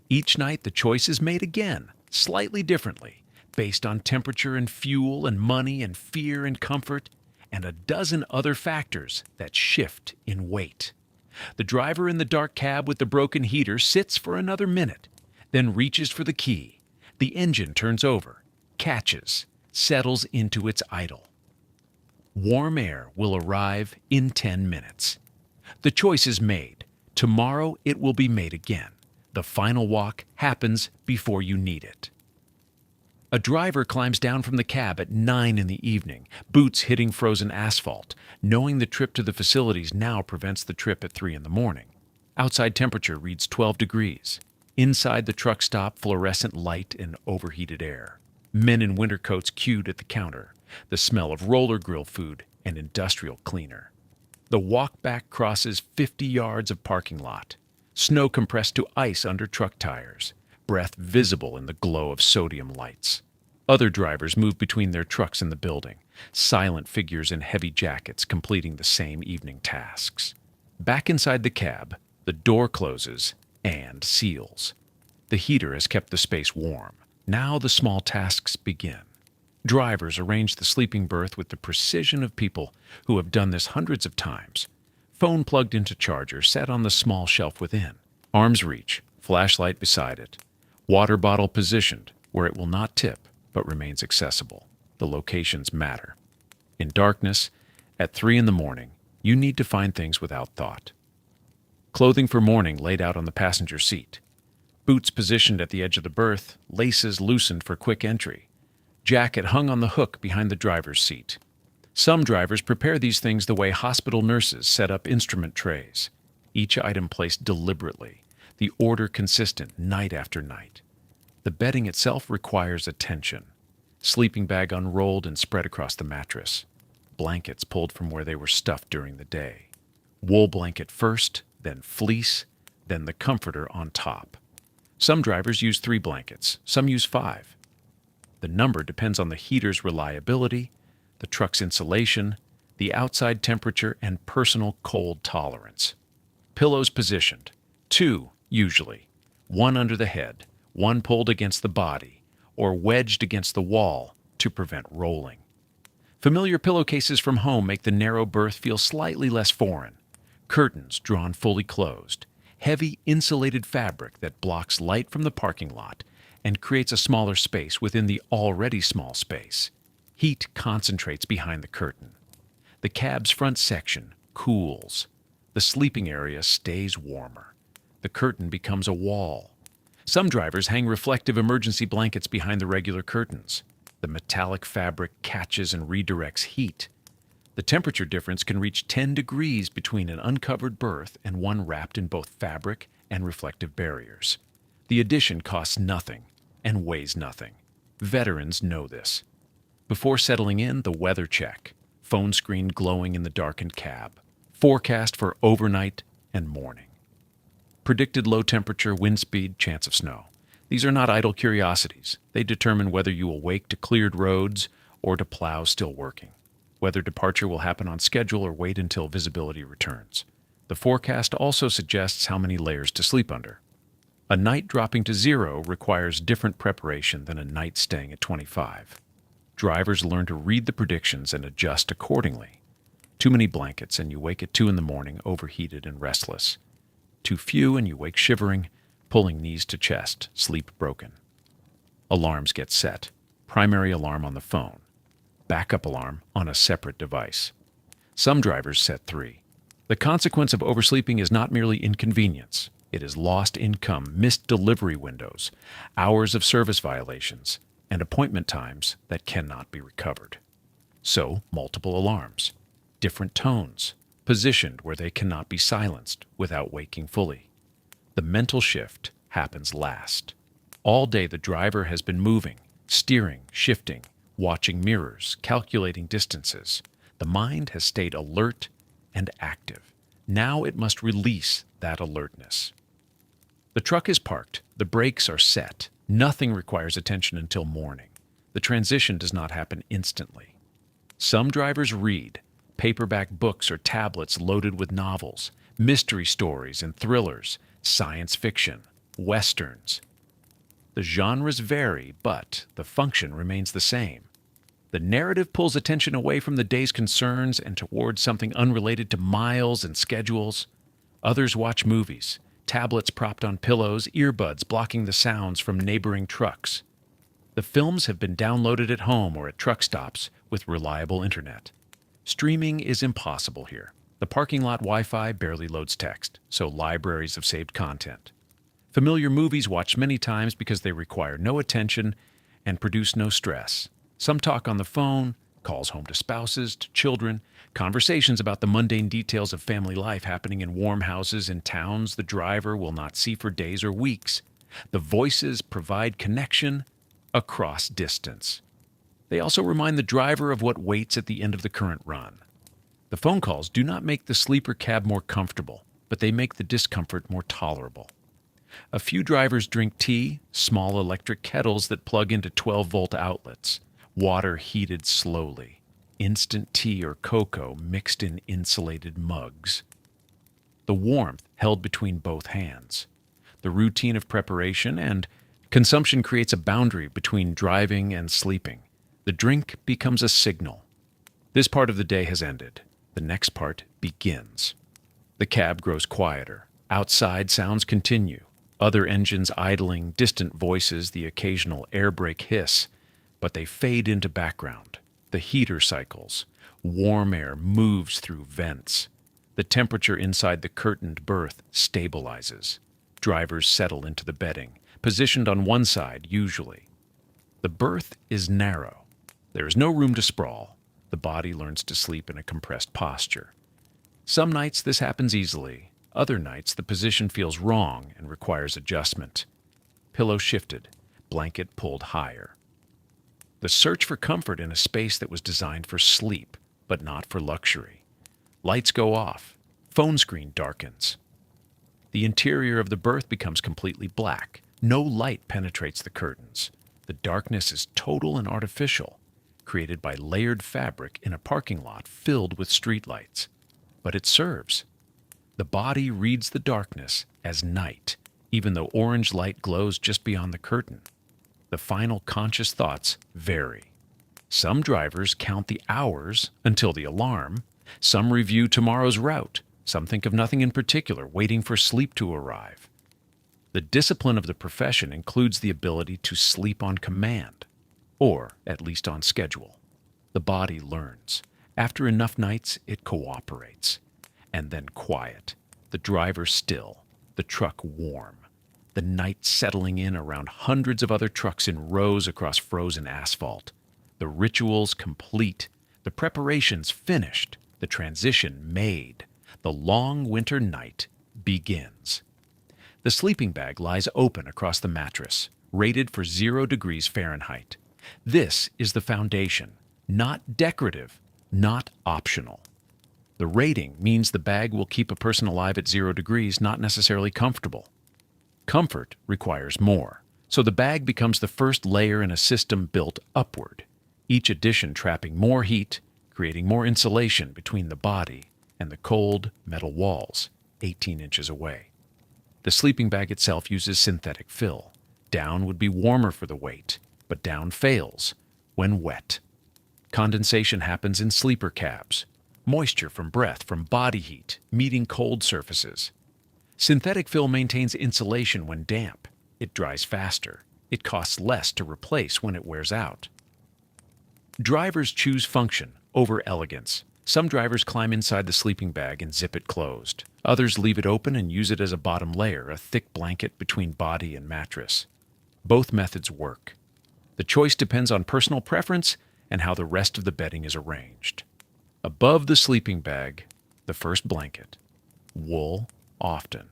Each night the choice is made again, slightly differently, based on temperature and fuel and money and fear and comfort, and a dozen other factors that shift in weight. The driver in the dark cab with the broken heater sits for another minute, then reaches for the key. The engine turns over, catches, settles into its idle. Warm air will arrive in 10 minutes. The choice is made. Tomorrow it will be made again. The final walk happens before you need it. A driver climbs down from the cab at 9 in the evening, boots hitting frozen asphalt, knowing the trip to the facilities now prevents the trip at 3 in the morning. Outside temperature reads 12 degrees. Inside the truck stop, fluorescent light and overheated air. Men in winter coats queued at the counter, the smell of roller grill food and industrial cleaner. The walk back crosses 50 yards of parking lot, snow compressed to ice under truck tires, breath visible in the glow of sodium lights. Other drivers move between their trucks in the building, silent figures in heavy jackets completing the same evening tasks. Back inside the cab, the door closes and seals. The heater has kept the space warm. Now the small tasks begin. Drivers arrange the sleeping berth with the precision of people who have done this hundreds of times. Phone plugged into charger set on the small shelf within. Arm's reach, flashlight beside it. Water bottle positioned where it will not tip but remains accessible. The locations matter. In darkness, at 3 in the morning, You need to find things without thought. Clothing for morning laid out on the passenger seat. Boots positioned at the edge of the berth, laces loosened for quick entry. Jacket hung on the hook behind the driver's seat. Some drivers prepare these things the way hospital nurses set up instrument trays. Each item placed deliberately, the order consistent night after night. The bedding itself requires attention. Sleeping bag unrolled and spread across the mattress. Blankets pulled from where they were stuffed during the day. Wool blanket first, then fleece, then the comforter on top. Some drivers use 3 blankets, some use 5. The number depends on the heater's reliability, the truck's insulation, the outside temperature, and personal cold tolerance. Pillows positioned. 2, usually. 1 under the head, 1 pulled against the body, or wedged against the wall to prevent rolling. Familiar pillowcases from home make the narrow berth feel slightly less foreign. Curtains drawn fully closed. Heavy insulated fabric that blocks light from the parking lot and creates a smaller space within the already small space. Heat concentrates behind the curtain. The cab's front section cools. The sleeping area stays warmer. The curtain becomes a wall. Some drivers hang reflective emergency blankets behind the regular curtains. The metallic fabric catches and redirects heat. The temperature difference can reach 10 degrees between an uncovered berth and one wrapped in both fabric and reflective barriers. The addition costs nothing and weighs nothing. Veterans know this. Before settling in, the weather check. Phone screen glowing in the darkened cab. Forecast for overnight and morning. Predicted low temperature, wind speed, chance of snow. These are not idle curiosities. They determine whether you will wake to cleared roads or to plows still working. Whether departure will happen on schedule or wait until visibility returns. The forecast also suggests how many layers to sleep under. A night dropping to 0 requires different preparation than a night staying at 25. Drivers learn to read the predictions and adjust accordingly. Too many blankets and you wake at 2 in the morning overheated and restless. Too few and you wake shivering, pulling knees to chest, sleep broken. Alarms get set. Primary alarm on the phone. Backup alarm on a separate device. Some drivers set 3. The consequence of oversleeping is not merely inconvenience. It is lost income, missed delivery windows, hours of service violations, and appointment times that cannot be recovered. So, multiple alarms. Different tones, positioned where they cannot be silenced without waking fully. The mental shift happens last. All day the driver has been moving, steering, shifting, watching mirrors, calculating distances. The mind has stayed alert and active. Now it must release that alertness. The truck is parked. The brakes are set. Nothing requires attention until morning. The transition does not happen instantly. Some drivers read paperback books or tablets loaded with novels, mystery stories and thrillers, science fiction, westerns. The genres vary, but the function remains the same. The narrative pulls attention away from the day's concerns and towards something unrelated to miles and schedules. Others watch movies, tablets propped on pillows, earbuds blocking the sounds from neighboring trucks. The films have been downloaded at home or at truck stops with reliable internet. Streaming is impossible here. The parking lot Wi-Fi barely loads text, so libraries have saved content. Familiar movies watched many times because they require no attention and produce no stress. Some talk on the phone, calls home to spouses, to children, conversations about the mundane details of family life happening in warm houses in towns the driver will not see for days or weeks. The voices provide connection across distance. They also remind the driver of what waits at the end of the current run. The phone calls do not make the sleeper cab more comfortable, but they make the discomfort more tolerable. A few drivers drink tea, small electric kettles that plug into 12-volt outlets, water heated slowly, instant tea or cocoa mixed in insulated mugs. The warmth held between both hands. The routine of preparation and consumption creates a boundary between driving and sleeping. The drink becomes a signal. This part of the day has ended. The next part begins. The cab grows quieter. Outside sounds continue. Other engines idling, distant voices, the occasional air brake hiss, but they fade into background. The heater cycles. Warm air moves through vents. The temperature inside the curtained berth stabilizes. Drivers settle into the bedding, positioned on one side usually. The berth is narrow. There is no room to sprawl. The body learns to sleep in a compressed posture. Some nights this happens easily. Other nights the position feels wrong and requires adjustment. Pillow shifted, blanket pulled higher. The search for comfort in a space that was designed for sleep, but not for luxury. Lights go off. Phone screen darkens. The interior of the berth becomes completely black. No light penetrates the curtains. The darkness is total and artificial, created by layered fabric in a parking lot filled with streetlights. But it serves. The body reads the darkness as night, even though orange light glows just beyond the curtain. The final conscious thoughts vary. Some drivers count the hours until the alarm. Some review tomorrow's route. Some think of nothing in particular, waiting for sleep to arrive. The discipline of the profession includes the ability to sleep on command, or at least on schedule. The body learns. After enough nights, it cooperates. And then quiet. The driver still. The truck warm. The night settling in around hundreds of other trucks in rows across frozen asphalt. The rituals complete. The preparations finished. The transition made. The long winter night begins. The sleeping bag lies open across the mattress, rated for 0 degrees Fahrenheit. This is the foundation, not decorative, not optional. The rating means the bag will keep a person alive at 0 degrees, not necessarily comfortable. Comfort requires more, so the bag becomes the first layer in a system built upward, each addition trapping more heat, creating more insulation between the body and the cold metal walls, 18 inches away. The sleeping bag itself uses synthetic fill. Down would be warmer for the weight, but down fails when wet. Condensation happens in sleeper cabs. Moisture from breath, from body heat, meeting cold surfaces. Synthetic fill maintains insulation when damp. It dries faster. It costs less to replace when it wears out. Drivers choose function over elegance. Some drivers climb inside the sleeping bag and zip it closed. Others leave it open and use it as a bottom layer, a thick blanket between body and mattress. Both methods work. The choice depends on personal preference and how the rest of the bedding is arranged. Above the sleeping bag, the first blanket. Wool, often.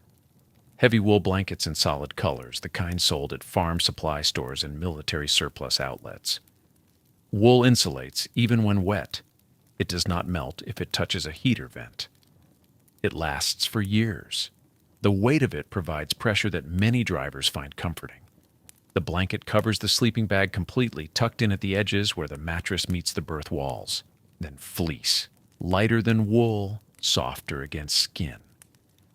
Heavy wool blankets in solid colors, the kind sold at farm supply stores and military surplus outlets. Wool insulates even when wet. It does not melt if it touches a heater vent. It lasts for years. The weight of it provides pressure that many drivers find comforting. The blanket covers the sleeping bag completely, tucked in at the edges where the mattress meets the berth walls. Then fleece, lighter than wool, softer against skin.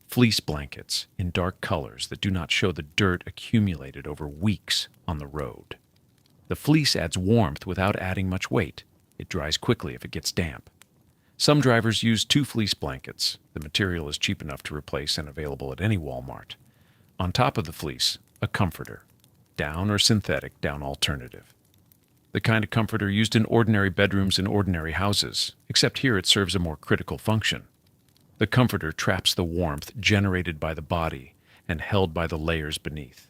Fleece blankets in dark colors that do not show the dirt accumulated over weeks on the road. The fleece adds warmth without adding much weight. It dries quickly if it gets damp. Some drivers use 2 fleece blankets. The material is cheap enough to replace and available at any Walmart. On top of the fleece, a comforter. Down or synthetic, down alternative. The kind of comforter used in ordinary bedrooms in ordinary houses, except here it serves a more critical function. The comforter traps the warmth generated by the body and held by the layers beneath.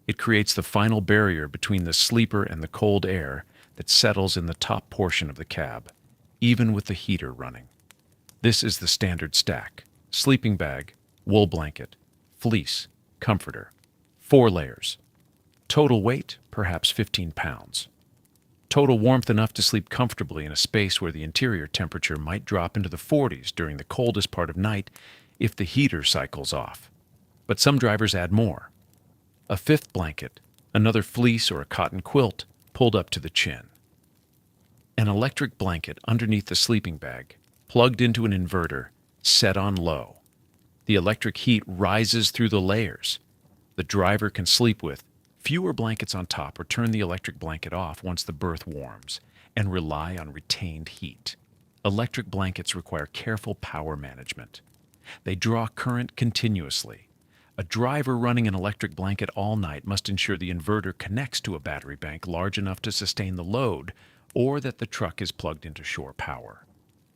It creates the final barrier between the sleeper and the cold air that settles in the top portion of the cab, even with the heater running. This is the standard stack: sleeping bag, wool blanket, fleece, comforter. 4 layers. Total weight, perhaps 15 pounds. Total warmth enough to sleep comfortably in a space where the interior temperature might drop into the 40s during the coldest part of night if the heater cycles off. But some drivers add more. A 5th blanket, another fleece or a cotton quilt pulled up to the chin. An electric blanket underneath the sleeping bag, plugged into an inverter, set on low. The electric heat rises through the layers. The driver can sleep with fewer blankets on top or turn the electric blanket off once the berth warms and rely on retained heat. Electric blankets require careful power management. They draw current continuously. A driver running an electric blanket all night must ensure the inverter connects to a battery bank large enough to sustain the load, or that the truck is plugged into shore power.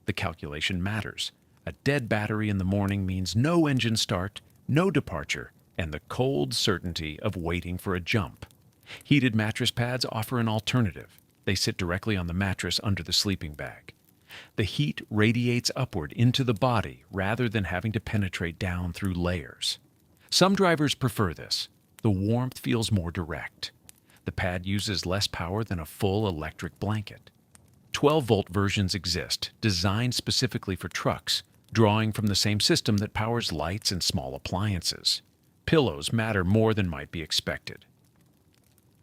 The calculation matters. A dead battery in the morning means no engine start, no departure, and the cold certainty of waiting for a jump. Heated mattress pads offer an alternative. They sit directly on the mattress under the sleeping bag. The heat radiates upward into the body rather than having to penetrate down through layers. Some drivers prefer this. The warmth feels more direct. The pad uses less power than a full electric blanket. 12-volt versions exist, designed specifically for trucks, drawing from the same system that powers lights and small appliances. Pillows matter more than might be expected.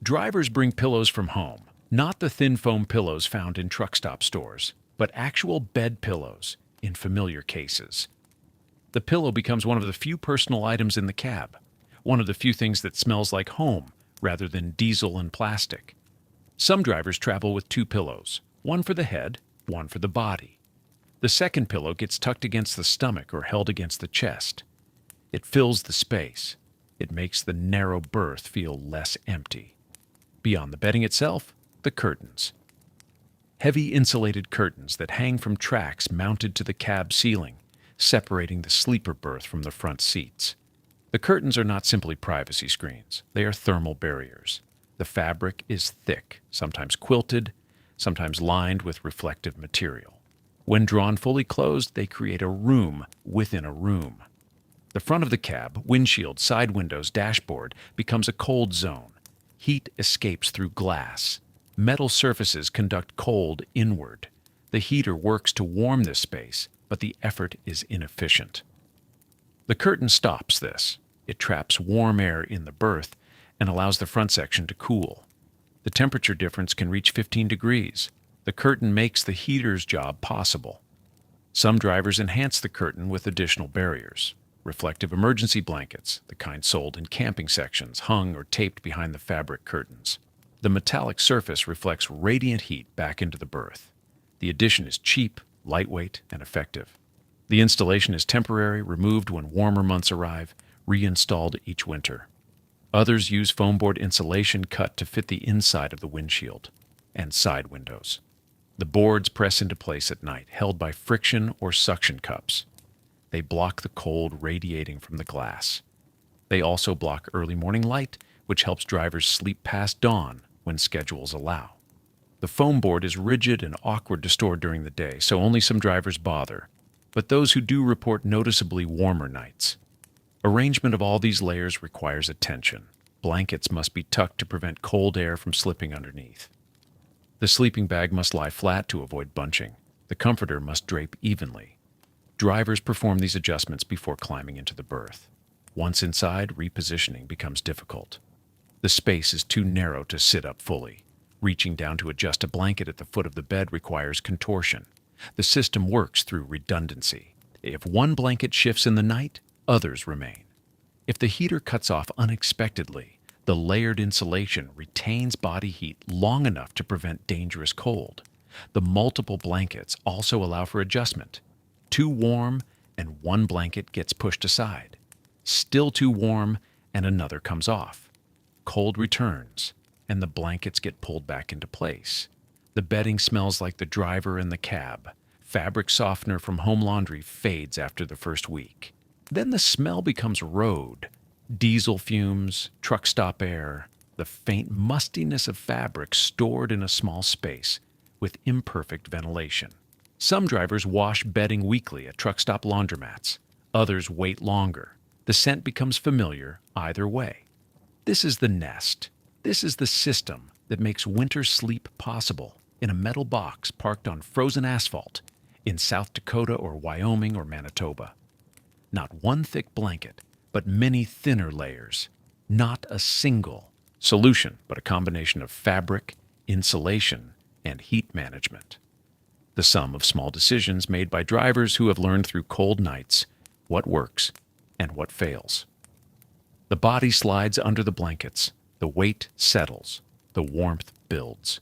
Drivers bring pillows from home, not the thin foam pillows found in truck stop stores, but actual bed pillows in familiar cases. The pillow becomes one of the few personal items in the cab, one of the few things that smells like home rather than diesel and plastic. Some drivers travel with 2 pillows, one for the head, one for the body. The second pillow gets tucked against the stomach or held against the chest. It fills the space. It makes the narrow berth feel less empty. Beyond the bedding itself, the curtains. Heavy insulated curtains that hang from tracks mounted to the cab ceiling, separating the sleeper berth from the front seats. The curtains are not simply privacy screens. They are thermal barriers. The fabric is thick, sometimes quilted, sometimes lined with reflective material. When drawn fully closed, they create a room within a room. The front of the cab, windshield, side windows, dashboard, becomes a cold zone. Heat escapes through glass. Metal surfaces conduct cold inward. The heater works to warm this space, but the effort is inefficient. The curtain stops this. It traps warm air in the berth and allows the front section to cool. The temperature difference can reach 15 degrees. The curtain makes the heater's job possible. Some drivers enhance the curtain with additional barriers. Reflective emergency blankets, the kind sold in camping sections, hung or taped behind the fabric curtains. The metallic surface reflects radiant heat back into the berth. The addition is cheap, lightweight, and effective. The installation is temporary, removed when warmer months arrive, reinstalled each winter. Others use foam board insulation cut to fit the inside of the windshield and side windows. The boards press into place at night, held by friction or suction cups. They block the cold radiating from the glass. They also block early morning light, which helps drivers sleep past dawn when schedules allow. The foam board is rigid and awkward to store during the day, so only some drivers bother, but those who do report noticeably warmer nights. Arrangement of all these layers requires attention. Blankets must be tucked to prevent cold air from slipping underneath. The sleeping bag must lie flat to avoid bunching. The comforter must drape evenly. Drivers perform these adjustments before climbing into the berth. Once inside, repositioning becomes difficult. The space is too narrow to sit up fully. Reaching down to adjust a blanket at the foot of the bed requires contortion. The system works through redundancy. If one blanket shifts in the night, others remain. If the heater cuts off unexpectedly, the layered insulation retains body heat long enough to prevent dangerous cold. The multiple blankets also allow for adjustment. Too warm, and one blanket gets pushed aside. Still too warm, and another comes off. Cold returns, and the blankets get pulled back into place. The bedding smells like the driver in the cab. Fabric softener from home laundry fades after the first week. Then the smell becomes road. Diesel fumes, truck stop air, the faint mustiness of fabric stored in a small space with imperfect ventilation. Some drivers wash bedding weekly at truck stop laundromats. Others wait longer. The scent becomes familiar either way. This is the nest. This is the system that makes winter sleep possible in a metal box parked on frozen asphalt in South Dakota or Wyoming or Manitoba. Not one thick blanket, but many thinner layers. Not a single solution, but a combination of fabric, insulation, and heat management. The sum of small decisions made by drivers who have learned through cold nights what works and what fails. The body slides under the blankets. The weight settles. The warmth builds.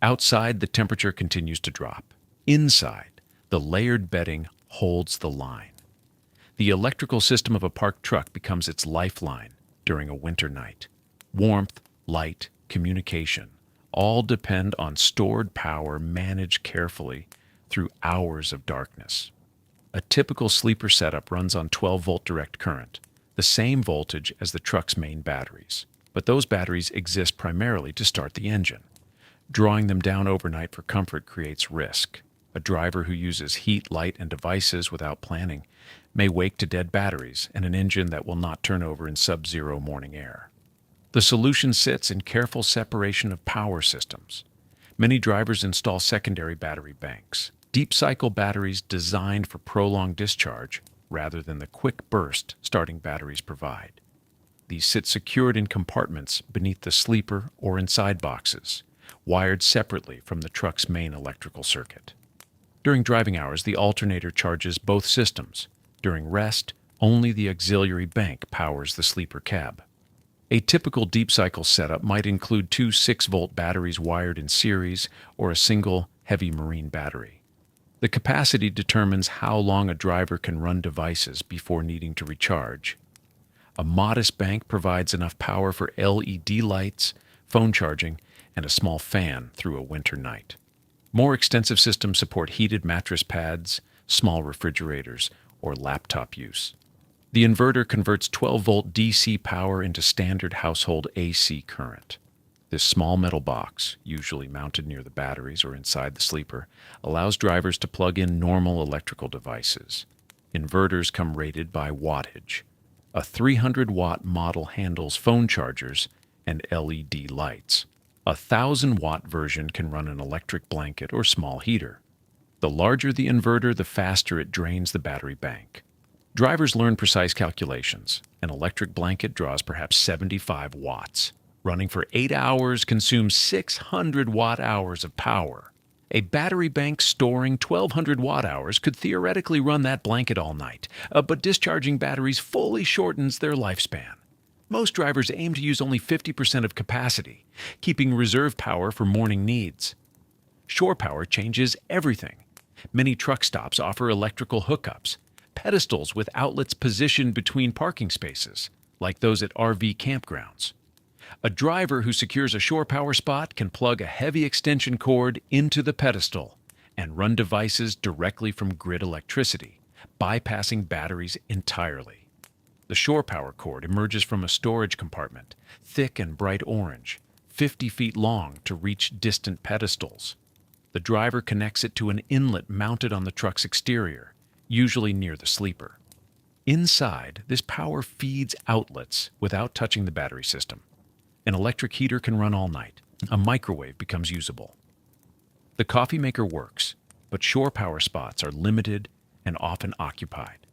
Outside, the temperature continues to drop. Inside, the layered bedding holds the line. The electrical system of a parked truck becomes its lifeline during a winter night. Warmth, light, communication all depend on stored power managed carefully through hours of darkness. A typical sleeper setup runs on 12-volt direct current, the same voltage as the truck's main batteries. But those batteries exist primarily to start the engine. Drawing them down overnight for comfort creates risk. A driver who uses heat, light, and devices without planning may wake to dead batteries and an engine that will not turn over in sub-zero morning air. The solution sits in careful separation of power systems. Many drivers install secondary battery banks, deep cycle batteries designed for prolonged discharge rather than the quick burst starting batteries provide. These sit secured in compartments beneath the sleeper or inside boxes, wired separately from the truck's main electrical circuit. During driving hours, the alternator charges both systems. During rest, only the auxiliary bank powers the sleeper cab. A typical deep cycle setup might include two 6-volt batteries wired in series or a single heavy marine battery. The capacity determines how long a driver can run devices before needing to recharge. A modest bank provides enough power for LED lights, phone charging, and a small fan through a winter night. More extensive systems support heated mattress pads, small refrigerators, or laptop use. The inverter converts 12-volt DC power into standard household AC current. This small metal box, usually mounted near the batteries or inside the sleeper, allows drivers to plug in normal electrical devices. Inverters come rated by wattage. A 300-watt model handles phone chargers and LED lights. A 1,000-watt version can run an electric blanket or small heater. The larger the inverter, the faster it drains the battery bank. Drivers learn precise calculations. An electric blanket draws perhaps 75 watts. Running for 8 hours consumes 600 watt-hours of power. A battery bank storing 1,200 watt-hours could theoretically run that blanket all night, but discharging batteries fully shortens their lifespan. Most drivers aim to use only 50% of capacity, keeping reserve power for morning needs. Shore power changes everything. Many truck stops offer electrical hookups, pedestals with outlets positioned between parking spaces, like those at RV campgrounds. A driver who secures a shore power spot can plug a heavy extension cord into the pedestal and run devices directly from grid electricity, bypassing batteries entirely. The shore power cord emerges from a storage compartment, thick and bright orange, 50 feet long to reach distant pedestals. The driver connects it to an inlet mounted on the truck's exterior, usually near the sleeper. Inside, this power feeds outlets without touching the battery system. An electric heater can run all night. A microwave becomes usable. The coffee maker works, but shore power spots are limited and often occupied.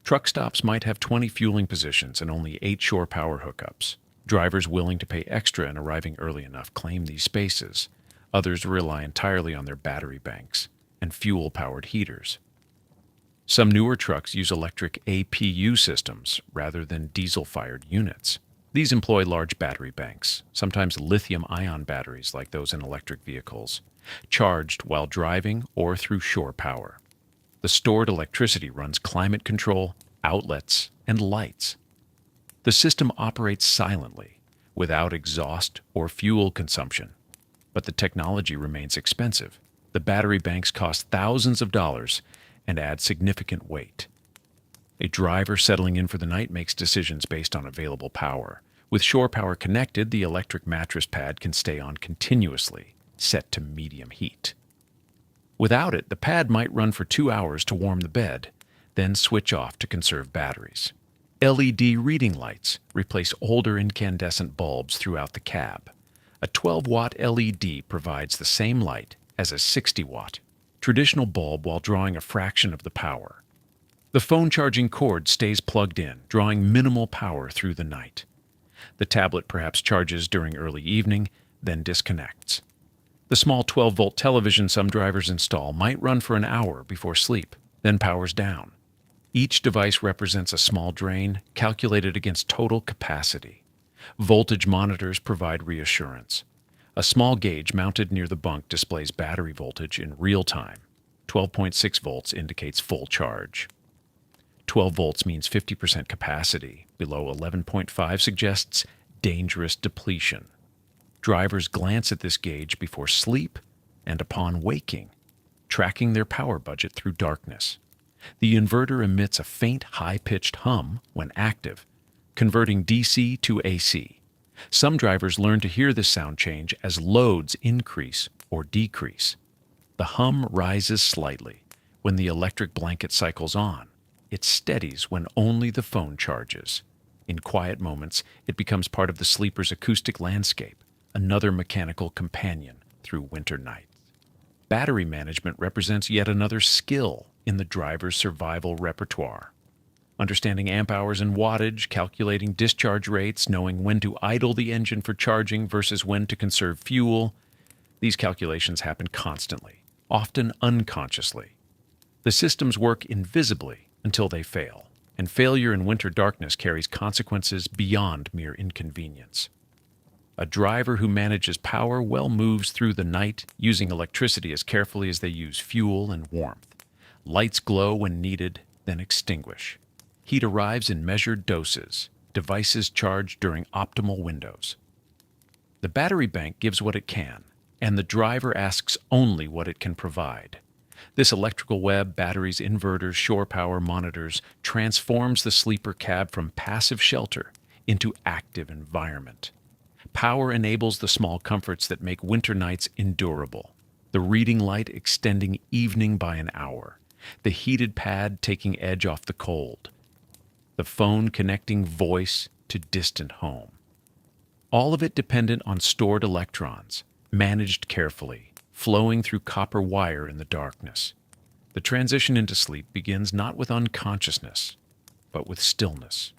Truck stops might have 20 fueling positions and only 8 shore power hookups. Drivers willing to pay extra and arriving early enough claim these spaces. Others rely entirely on their battery banks and fuel-powered heaters. Some newer trucks use electric APU systems rather than diesel-fired units. These employ large battery banks, sometimes lithium-ion batteries like those in electric vehicles, charged while driving or through shore power. The stored electricity runs climate control, outlets, and lights. The system operates silently, without exhaust or fuel consumption. But the technology remains expensive. The battery banks cost thousands of dollars and add significant weight. A driver settling in for the night makes decisions based on available power. With shore power connected, the electric mattress pad can stay on continuously, set to medium heat. Without it, the pad might run for 2 hours to warm the bed, then switch off to conserve batteries. LED reading lights replace older incandescent bulbs throughout the cab. A 12-watt LED provides the same light as a 60-watt traditional bulb while drawing a fraction of the power. The phone charging cord stays plugged in, drawing minimal power through the night. The tablet perhaps charges during early evening, then disconnects. The small 12-volt television some drivers install might run for an hour before sleep, then powers down. Each device represents a small drain calculated against total capacity. Voltage monitors provide reassurance. A small gauge mounted near the bunk displays battery voltage in real time. 12.6 volts indicates full charge. 12 volts means 50% capacity. Below 11.5 suggests dangerous depletion. Drivers glance at this gauge before sleep and upon waking, tracking their power budget through darkness. The inverter emits a faint, high-pitched hum when active, converting DC to AC. Some drivers learn to hear this sound change as loads increase or decrease. The hum rises slightly when the electric blanket cycles on. It steadies when only the phone charges. In quiet moments, it becomes part of the sleeper's acoustic landscape, another mechanical companion through winter nights. Battery management represents yet another skill in the driver's survival repertoire. Understanding amp hours and wattage, calculating discharge rates, knowing when to idle the engine for charging versus when to conserve fuel, these calculations happen constantly, often unconsciously. The systems work invisibly until they fail, and failure in winter darkness carries consequences beyond mere inconvenience. A driver who manages power well moves through the night, using electricity as carefully as they use fuel and warmth. Lights glow when needed, then extinguish. Heat arrives in measured doses, devices charged during optimal windows. The battery bank gives what it can, and the driver asks only what it can provide. This electrical web, batteries, inverters, shore power monitors, transforms the sleeper cab from passive shelter into active environment. Power enables the small comforts that make winter nights endurable. The reading light extending evening by an hour. The heated pad taking edge off the cold. The phone connecting voice to distant home. All of it dependent on stored electrons, managed carefully, flowing through copper wire in the darkness. The transition into sleep begins not with unconsciousness, but with stillness.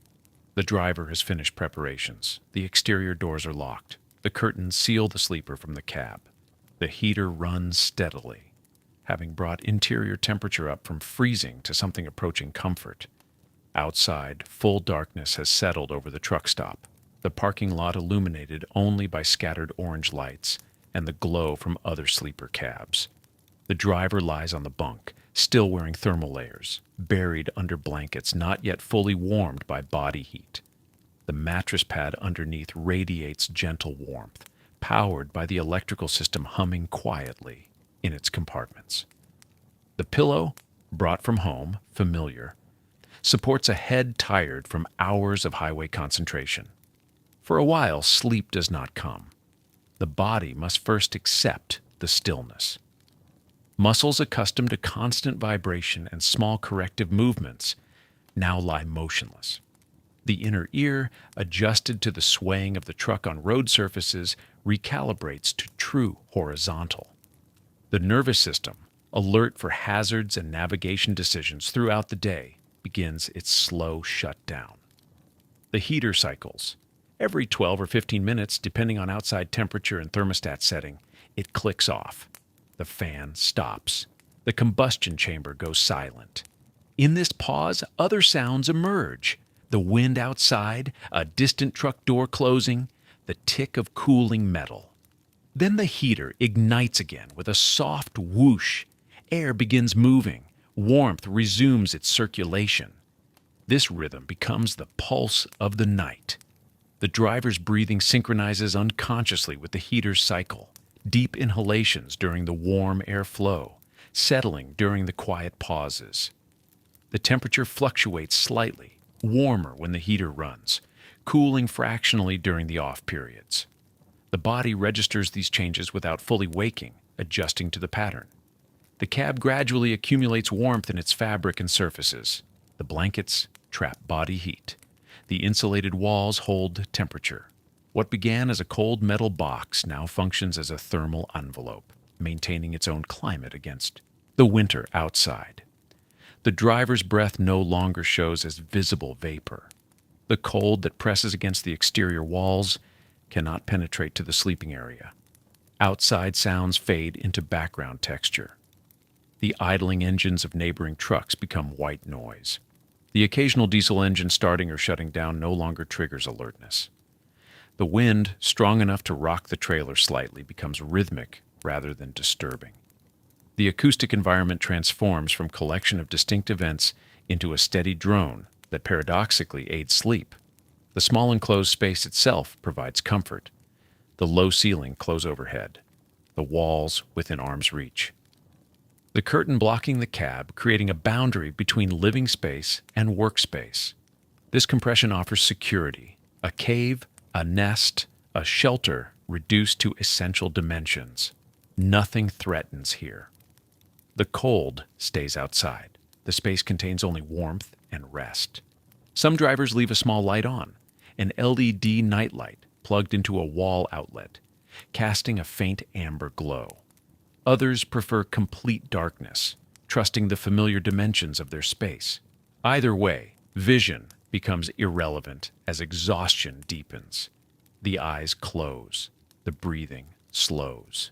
The driver has finished preparations. The exterior doors are locked. The curtains seal the sleeper from the cab. The heater runs steadily, having brought interior temperature up from freezing to something approaching comfort. Outside, full darkness has settled over the truck stop, the parking lot illuminated only by scattered orange lights and the glow from other sleeper cabs. The driver lies on the bunk, still wearing thermal layers, buried under blankets not yet fully warmed by body heat. The mattress pad underneath radiates gentle warmth, powered by the electrical system humming quietly in its compartments. The pillow, brought from home, familiar, supports a head tired from hours of highway concentration. For a while, sleep does not come. The body must first accept the stillness. Muscles accustomed to constant vibration and small corrective movements now lie motionless. The inner ear, adjusted to the swaying of the truck on road surfaces, recalibrates to true horizontal. The nervous system, alert for hazards and navigation decisions throughout the day, begins its slow shutdown. The heater cycles. Every 12 or 15 minutes, depending on outside temperature and thermostat setting, it clicks off. The fan stops. The combustion chamber goes silent. In this pause, other sounds emerge. The wind outside, a distant truck door closing, the tick of cooling metal. Then the heater ignites again with a soft whoosh. Air begins moving. Warmth resumes its circulation. This rhythm becomes the pulse of the night. The driver's breathing synchronizes unconsciously with the heater's cycle. Deep inhalations during the warm air flow, settling during the quiet pauses. The temperature fluctuates slightly, warmer when the heater runs, cooling fractionally during the off periods. The body registers these changes without fully waking, adjusting to the pattern. The cab gradually accumulates warmth in its fabric and surfaces. The blankets trap body heat. The insulated walls hold temperature. What began as a cold metal box now functions as a thermal envelope, maintaining its own climate against the winter outside. The driver's breath no longer shows as visible vapor. The cold that presses against the exterior walls cannot penetrate to the sleeping area. Outside sounds fade into background texture. The idling engines of neighboring trucks become white noise. The occasional diesel engine starting or shutting down no longer triggers alertness. The wind, strong enough to rock the trailer slightly, becomes rhythmic rather than disturbing. The acoustic environment transforms from collection of distinct events into a steady drone that paradoxically aids sleep. The small enclosed space itself provides comfort. The low ceiling close overhead. The walls within arm's reach. the curtain blocking the cab, creating a boundary between living space and workspace. This compression offers security, a cave, a nest, a shelter reduced to essential dimensions. Nothing threatens here. The cold stays outside. The space contains only warmth and rest. Some drivers leave a small light on, an LED nightlight plugged into a wall outlet, casting a faint amber glow. Others prefer complete darkness, trusting the familiar dimensions of their space. Either way, vision becomes irrelevant as exhaustion deepens. The eyes close, the breathing slows.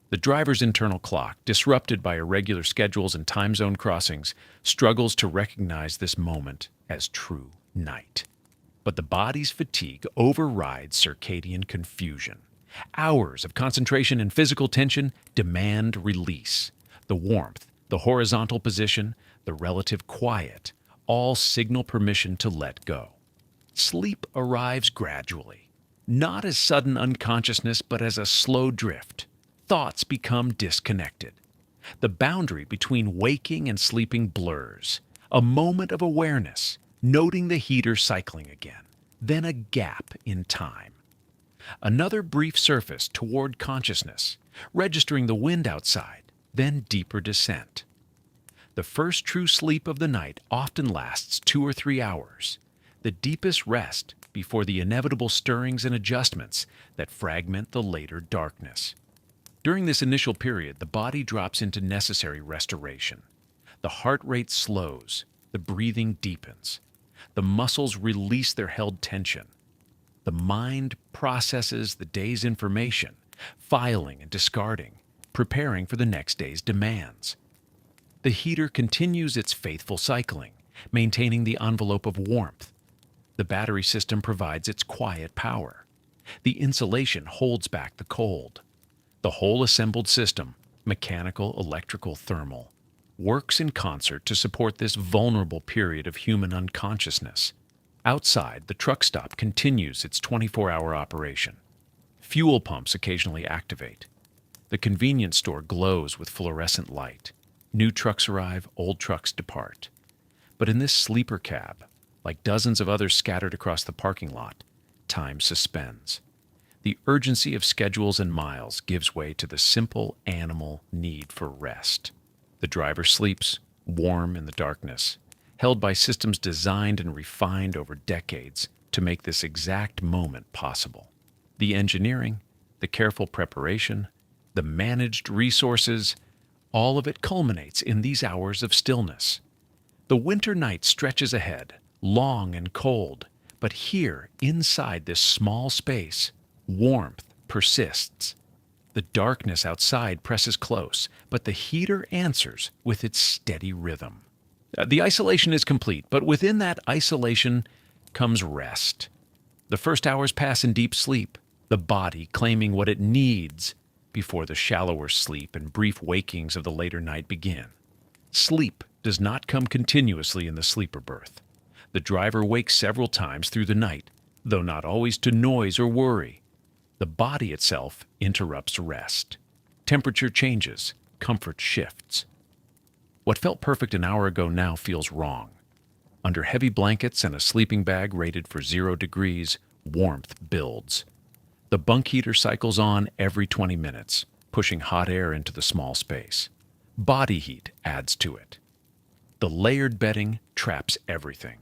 The driver's internal clock, disrupted by irregular schedules and time zone crossings, struggles to recognize this moment as true night. But the body's fatigue overrides circadian confusion. Hours of concentration and physical tension demand release. The warmth, the horizontal position, the relative quiet, all signal permission to let go. Sleep arrives gradually, not as sudden unconsciousness, but as a slow drift. Thoughts become disconnected. The boundary between waking and sleeping blurs. A moment of awareness, noting the heater cycling again, then a gap in time. Another brief surface toward consciousness, registering the wind outside, then deeper descent. The first true sleep of the night often lasts 2 or 3 hours, the deepest rest before the inevitable stirrings and adjustments that fragment the later darkness. During this initial period, the body drops into necessary restoration. The heart rate slows, the breathing deepens, the muscles release their held tension. The mind processes the day's information, filing and discarding, preparing for the next day's demands. The heater continues its faithful cycling, maintaining the envelope of warmth. The battery system provides its quiet power. The insulation holds back the cold. The whole assembled system, mechanical, electrical, thermal, works in concert to support this vulnerable period of human unconsciousness. Outside, the truck stop continues its 24-hour operation. Fuel pumps occasionally activate. The convenience store glows with fluorescent light. New trucks arrive, old trucks depart. But in this sleeper cab, like dozens of others scattered across the parking lot, time suspends. The urgency of schedules and miles gives way to the simple animal need for rest. The driver sleeps, warm in the darkness, held by systems designed and refined over decades to make this exact moment possible. The engineering, the careful preparation, the managed resources, all of it culminates in these hours of stillness. The winter night stretches ahead, long and cold, but here, inside this small space, warmth persists. The darkness outside presses close, but the heater answers with its steady rhythm. The isolation is complete, but within that isolation comes rest. The first hours pass in deep sleep, the body claiming what it needs before the shallower sleep and brief wakings of the later night begin. Sleep does not come continuously in the sleeper berth. The driver wakes several times through the night, though not always to noise or worry. The body itself interrupts rest. Temperature changes, comfort shifts. What felt perfect an hour ago now feels wrong. Under heavy blankets and a sleeping bag rated for 0 degrees, warmth builds. The bunk heater cycles on every 20 minutes, pushing hot air into the small space. Body heat adds to it. The layered bedding traps everything.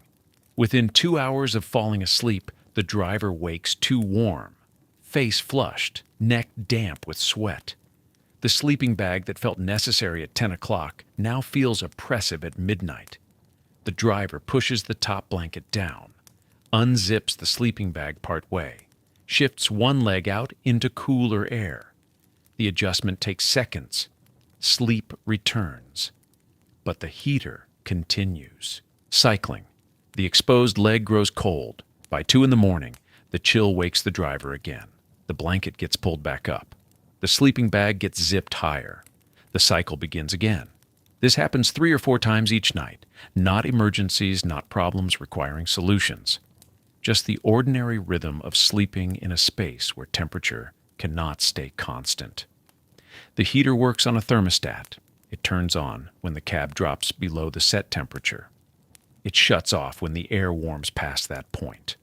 Within 2 hours of falling asleep, the driver wakes too warm, face flushed, neck damp with sweat. The sleeping bag that felt necessary at 10 o'clock now feels oppressive at midnight. The driver pushes the top blanket down, unzips the sleeping bag part way, shifts one leg out into cooler air. The adjustment takes seconds. Sleep returns. But the heater continues. Cycling. The exposed leg grows cold. By 2 in the morning, the chill wakes the driver again. The blanket gets pulled back up. The sleeping bag gets zipped higher. The cycle begins again. This happens 3 or 4 times each night. Not emergencies, not problems requiring solutions. Just the ordinary rhythm of sleeping in a space where temperature cannot stay constant. The heater works on a thermostat. It turns on when the cab drops below the set temperature. It shuts off when the air warms past that point.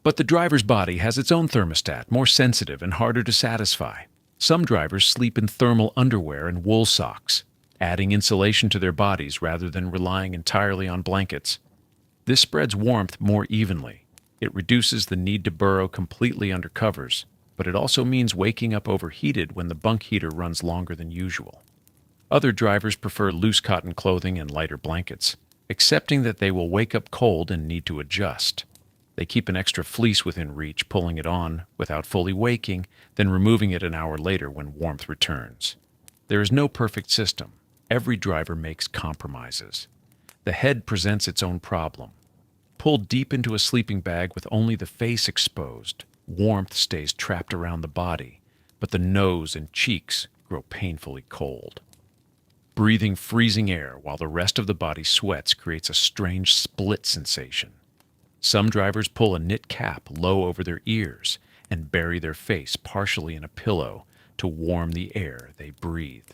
But the driver's body has its own thermostat, more sensitive and harder to satisfy. Some drivers sleep in thermal underwear and wool socks, adding insulation to their bodies rather than relying entirely on blankets. This spreads warmth more evenly. It reduces the need to burrow completely under covers, but it also means waking up overheated when the bunk heater runs longer than usual. Other drivers prefer loose cotton clothing and lighter blankets, accepting that they will wake up cold and need to adjust. They keep an extra fleece within reach, pulling it on without fully waking, then removing it an hour later when warmth returns. There is no perfect system. Every driver makes compromises. The head presents its own problem. Pulled deep into a sleeping bag with only the face exposed, warmth stays trapped around the body, but the nose and cheeks grow painfully cold. Breathing freezing air while the rest of the body sweats creates a strange split sensation. Some drivers pull a knit cap low over their ears and bury their face partially in a pillow to warm the air they breathe.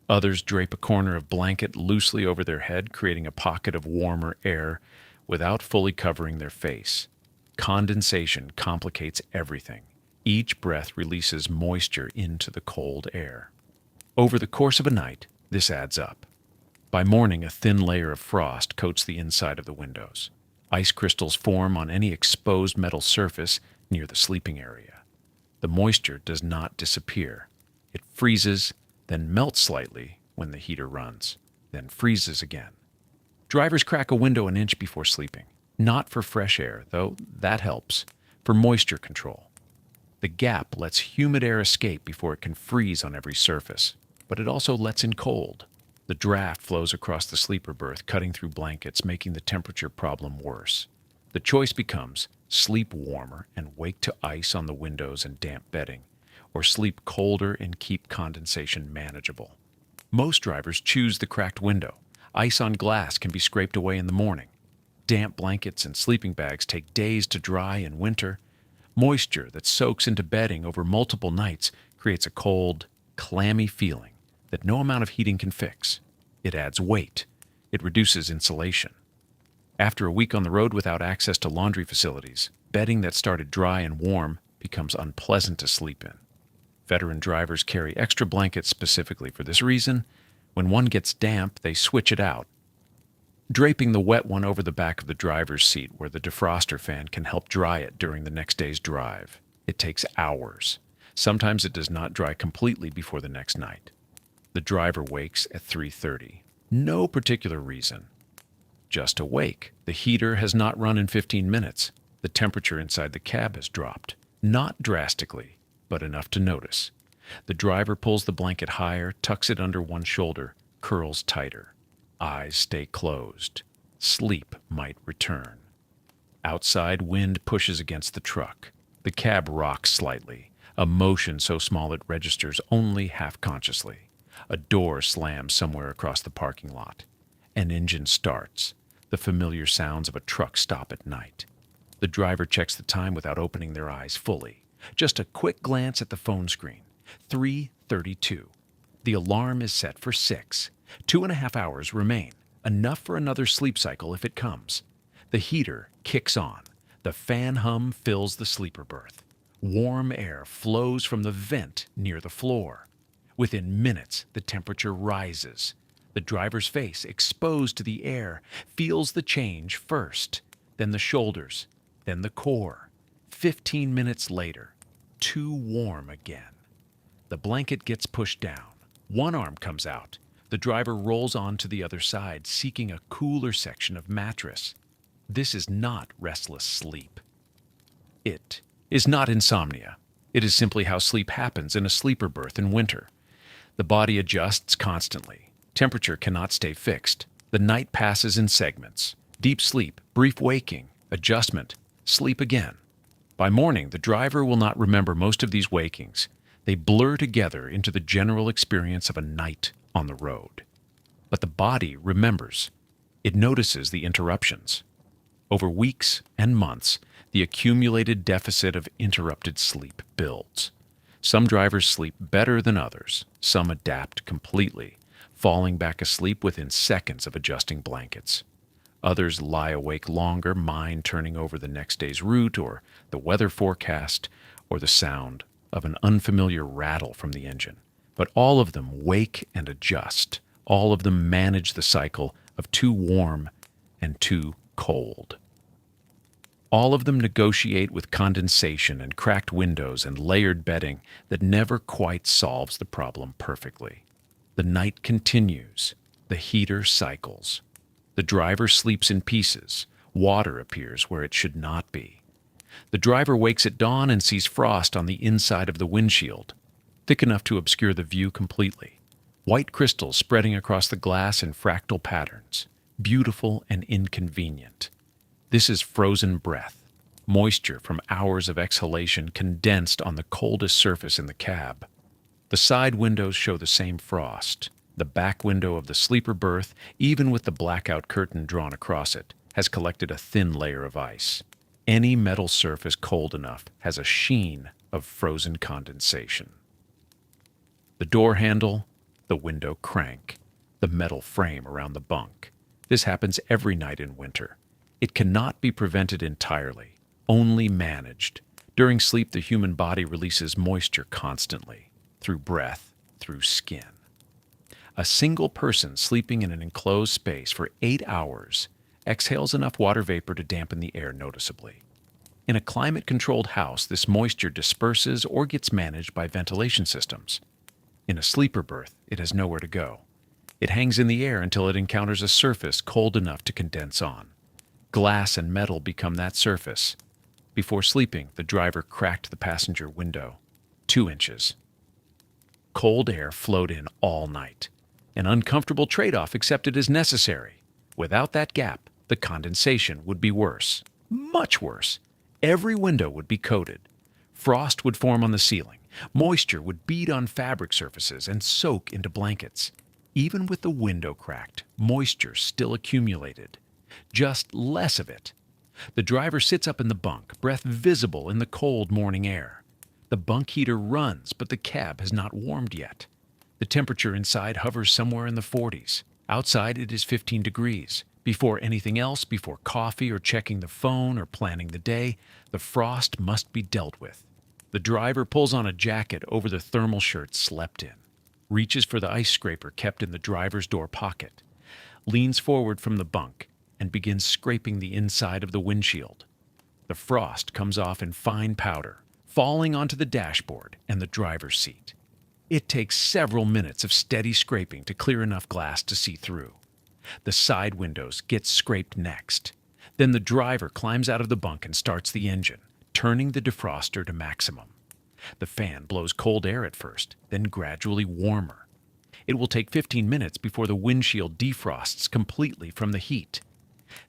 Others drape a corner of blanket loosely over their head, creating a pocket of warmer air without fully covering their face. Condensation complicates everything. Each breath releases moisture into the cold air. Over the course of a night, this adds up. By morning, a thin layer of frost coats the inside of the windows. Ice crystals form on any exposed metal surface near the sleeping area. The moisture does not disappear. It freezes, then melts slightly when the heater runs, then freezes again. Drivers crack a window an inch before sleeping, not for fresh air, though that helps, for moisture control. The gap lets humid air escape before it can freeze on every surface, but it also lets in cold. The draft flows across the sleeper berth, cutting through blankets, making the temperature problem worse. The choice becomes sleep warmer and wake to ice on the windows and damp bedding, or sleep colder and keep condensation manageable. Most drivers choose the cracked window. Ice on glass can be scraped away in the morning. Damp blankets and sleeping bags take days to dry in winter. Moisture that soaks into bedding over multiple nights creates a cold, clammy feeling that no amount of heating can fix. It adds weight. It reduces insulation. After a week on the road without access to laundry facilities, bedding that started dry and warm becomes unpleasant to sleep in. Veteran drivers carry extra blankets specifically for this reason. When one gets damp, they switch it out, draping the wet one over the back of the driver's seat where the defroster fan can help dry it during the next day's drive. It takes hours. Sometimes it does not dry completely before the next night. The driver wakes at 3:30. No particular reason. Just awake. The heater has not run in 15 minutes. The temperature inside the cab has dropped. Not drastically, but enough to notice. The driver pulls the blanket higher, tucks it under one shoulder, curls tighter. Eyes stay closed. Sleep might return. Outside, wind pushes against the truck. The cab rocks slightly, a motion so small it registers only half-consciously. A door slams somewhere across the parking lot. An engine starts. The familiar sounds of a truck stop at night. The driver checks the time without opening their eyes fully. Just a quick glance at the phone screen. 3:32. The alarm is set for 6. 2.5 hours remain, enough for another sleep cycle if it comes. The heater kicks on. The fan hum fills the sleeper berth. Warm air flows from the vent near the floor. Within minutes, the temperature rises. The driver's face, exposed to the air, feels the change first, then the shoulders, then the core. 15 minutes later, too warm again. The blanket gets pushed down. One arm comes out. The driver rolls on to the other side, seeking a cooler section of mattress. This is not restless sleep. It is not insomnia. It is simply how sleep happens in a sleeper berth in winter. The body adjusts constantly. Temperature cannot stay fixed. The night passes in segments. Deep sleep, brief waking, adjustment, sleep again. By morning, the driver will not remember most of these wakings. They blur together into the general experience of a night on the road. But the body remembers. It notices the interruptions. Over weeks and months, the accumulated deficit of interrupted sleep builds. Some drivers sleep better than others. Some adapt completely. falling back asleep within seconds of adjusting blankets. Others lie awake longer, mind turning over the next day's route or the weather forecast or the sound of an unfamiliar rattle from the engine. But all of them wake and adjust. All of them manage the cycle of too warm and too cold. All of them negotiate with condensation and cracked windows and layered bedding that never quite solves the problem perfectly. The night continues. The heater cycles. The driver sleeps in pieces. Water appears where it should not be. The driver wakes at dawn and sees frost on the inside of the windshield, thick enough to obscure the view completely. White crystals spreading across the glass in fractal patterns, beautiful and inconvenient. This is frozen breath, moisture from hours of exhalation condensed on the coldest surface in the cab. The side windows show the same frost. The back window of the sleeper berth, even with the blackout curtain drawn across it, has collected a thin layer of ice. Any metal surface cold enough has a sheen of frozen condensation. The door handle, the window crank, the metal frame around the bunk. This happens every night in winter. It cannot be prevented entirely, only managed. During sleep, the human body releases moisture constantly, through breath, through skin. A single person sleeping in an enclosed space for 8 hours exhales enough water vapor to dampen the air noticeably. In a climate-controlled house, this moisture disperses or gets managed by ventilation systems. In a sleeper berth, it has nowhere to go. It hangs in the air until it encounters a surface cold enough to condense on. Glass and metal become that surface. Before sleeping, the driver cracked the passenger window 2 inches. Cold air flowed in all night. An uncomfortable trade-off accepted as necessary. Without that gap, the condensation would be worse. Much worse. Every window would be coated. Frost would form on the ceiling. Moisture would bead on fabric surfaces and soak into blankets. Even with the window cracked, moisture still accumulated. Just less of it. The driver sits up in the bunk, breath visible in the cold morning air. The bunk heater runs, but the cab has not warmed yet. The temperature inside hovers somewhere in the 40s. Outside it is 15 degrees. Before anything else, before coffee or checking the phone or planning the day, the frost must be dealt with. The driver pulls on a jacket over the thermal shirt slept in, reaches for the ice scraper kept in the driver's door pocket, leans forward from the bunk, and begins scraping the inside of the windshield. The frost comes off in fine powder, falling onto the dashboard and the driver's seat. It takes several minutes of steady scraping to clear enough glass to see through. The side windows get scraped next. Then the driver climbs out of the bunk and starts the engine, turning the defroster to maximum. The fan blows cold air at first, then gradually warmer. It will take 15 minutes before the windshield defrosts completely from the heat.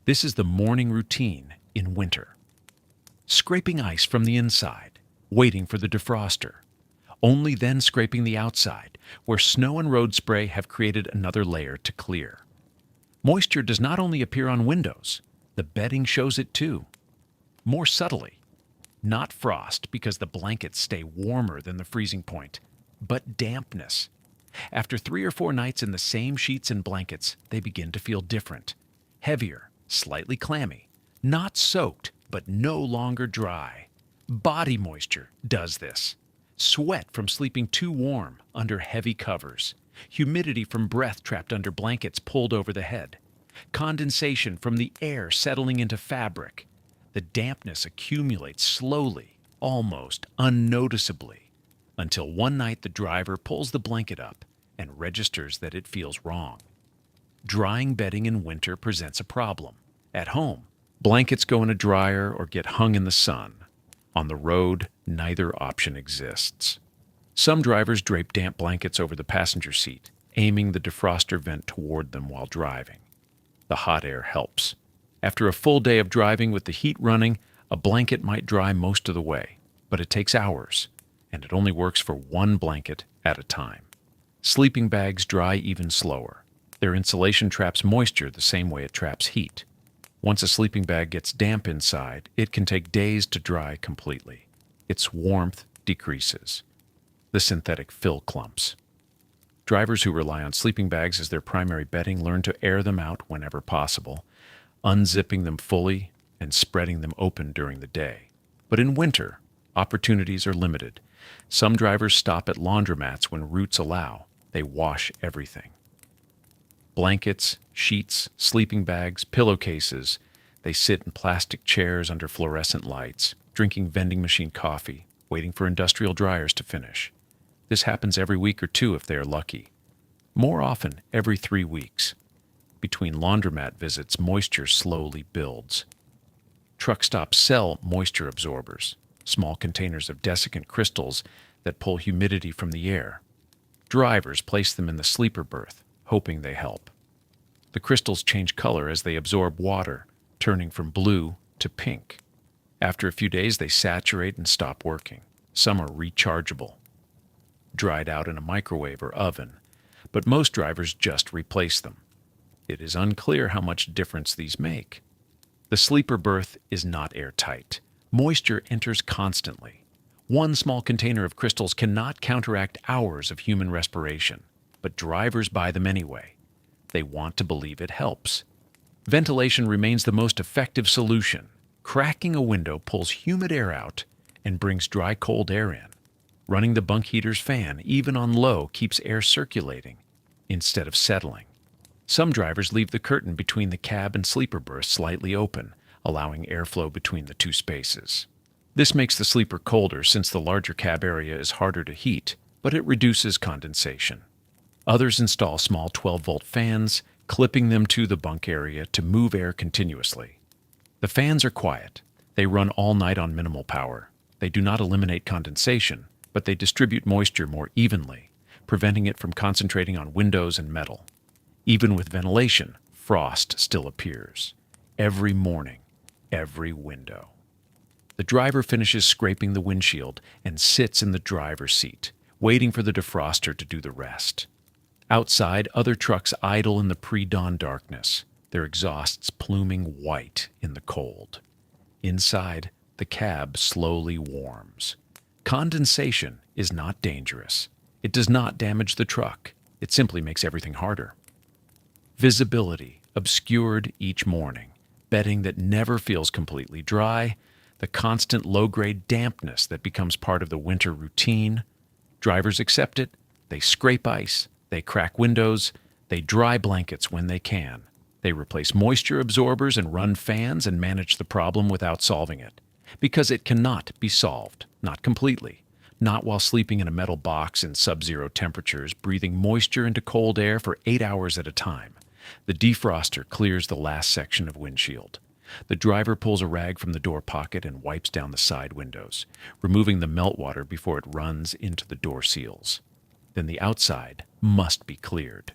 This is the morning routine in winter. Scraping ice from the inside, waiting for the defroster. Only then scraping the outside, where snow and road spray have created another layer to clear. Moisture does not only appear on windows, the bedding shows it too. More subtly. Not frost, because the blankets stay warmer than the freezing point, but dampness. After 3 or 4 nights in the same sheets and blankets, they begin to feel different. Heavier, slightly clammy, not soaked, but no longer dry. Body moisture does this. Sweat from sleeping too warm under heavy covers. Humidity from breath trapped under blankets pulled over the head. Condensation from the air settling into fabric. The dampness accumulates slowly, almost unnoticeably, until one night the driver pulls the blanket up and registers that it feels wrong. Drying bedding in winter presents a problem. At home, blankets go in a dryer or get hung in the sun. On the road, neither option exists. Some drivers drape damp blankets over the passenger seat, aiming the defroster vent toward them while driving. The hot air helps. After a full day of driving with the heat running, a blanket might dry most of the way, but it takes hours, and it only works for one blanket at a time. Sleeping bags dry even slower. Their insulation traps moisture the same way it traps heat. Once a sleeping bag gets damp inside, it can take days to dry completely. Its warmth decreases. The synthetic fill clumps. Drivers who rely on sleeping bags as their primary bedding learn to air them out whenever possible, unzipping them fully and spreading them open during the day. But in winter, opportunities are limited. Some drivers stop at laundromats when routes allow. They wash everything. Blankets, sheets, sleeping bags, pillowcases. They sit in plastic chairs under fluorescent lights, drinking vending machine coffee, waiting for industrial dryers to finish. This happens every week or two if they are lucky. More often, every 3 weeks. Between laundromat visits, moisture slowly builds. Truck stops sell moisture absorbers, small containers of desiccant crystals that pull humidity from the air. Drivers place them in the sleeper berth, hoping they help. The crystals change color as they absorb water, turning from blue to pink. After a few days, they saturate and stop working. Some are rechargeable, dried out in a microwave or oven, but most drivers just replace them. It is unclear how much difference these make. The sleeper berth is not airtight. Moisture enters constantly. One small container of crystals cannot counteract hours of human respiration, but drivers buy them anyway. They want to believe it helps. Ventilation remains the most effective solution. Cracking a window pulls humid air out and brings dry, cold air in. Running the bunk heater's fan, even on low, keeps air circulating instead of settling. Some drivers leave the curtain between the cab and sleeper berth slightly open, allowing airflow between the two spaces. This makes the sleeper colder since the larger cab area is harder to heat, but it reduces condensation. Others install small 12-volt fans, clipping them to the bunk area to move air continuously. The fans are quiet. They run all night on minimal power. They do not eliminate condensation, but they distribute moisture more evenly, preventing it from concentrating on windows and metal. Even with ventilation, frost still appears. Every morning, every window. The driver finishes scraping the windshield and sits in the driver's seat, waiting for the defroster to do the rest. Outside, other trucks idle in the pre-dawn darkness, their exhausts pluming white in the cold. Inside, the cab slowly warms. Condensation is not dangerous. It does not damage the truck. It simply makes everything harder. Visibility obscured each morning, bedding that never feels completely dry, the constant low-grade dampness that becomes part of the winter routine. Drivers accept it. They scrape ice. They crack windows. They dry blankets when they can. They replace moisture absorbers and run fans and manage the problem without solving it. Because it cannot be solved, not completely. Not while sleeping in a metal box in subzero temperatures, breathing moisture into cold air for 8 hours at a time. The defroster clears the last section of windshield. The driver pulls a rag from the door pocket and wipes down the side windows, removing the meltwater before it runs into the door seals. Then the outside must be cleared.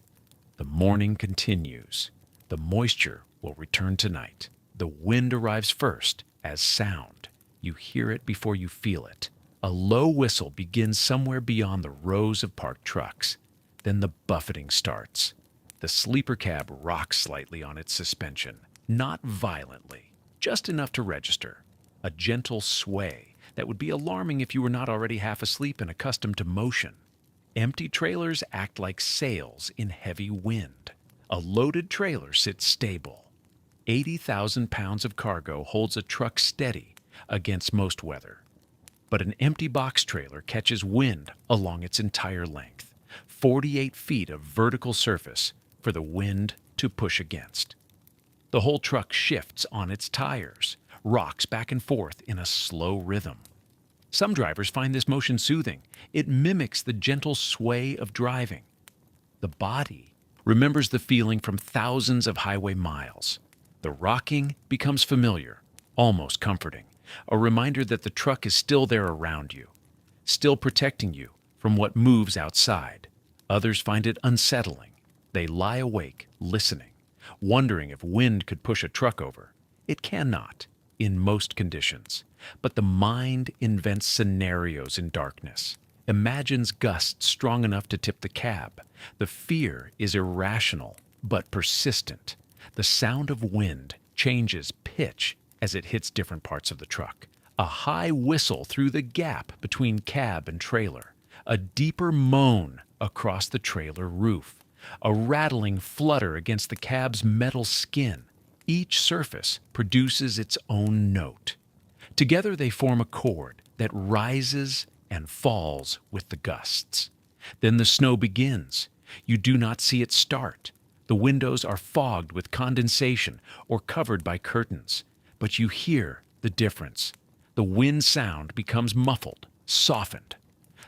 The morning continues. The moisture will return tonight. The wind arrives first as sound. You hear it before you feel it. A low whistle begins somewhere beyond the rows of parked trucks. Then the buffeting starts. The sleeper cab rocks slightly on its suspension, not violently, just enough to register. A gentle sway that would be alarming if you were not already half asleep and accustomed to motion. Empty trailers act like sails in heavy wind. A loaded trailer sits stable. 80,000 pounds of cargo holds a truck steady against most weather. But an empty box trailer catches wind along its entire length. 48 feet of vertical surface for the wind to push against. The whole truck shifts on its tires, rocks back and forth in a slow rhythm. Some drivers find this motion soothing. It mimics the gentle sway of driving. The body remembers the feeling from thousands of highway miles. The rocking becomes familiar, almost comforting, a reminder that the truck is still there around you, still protecting you from what moves outside. Others find it unsettling. They lie awake, listening, wondering if wind could push a truck over. It cannot, in most conditions. But the mind invents scenarios in darkness, imagines gusts strong enough to tip the cab. The fear is irrational, but persistent. The sound of wind changes pitch as it hits different parts of the truck. A high whistle through the gap between cab and trailer. A deeper moan across the trailer roof, a rattling flutter against the cab's metal skin. Each surface produces its own note. Together they form a chord that rises and falls with the gusts. Then the snow begins. You do not see it start. The windows are fogged with condensation or covered by curtains, but you hear the difference. The wind sound becomes muffled, softened.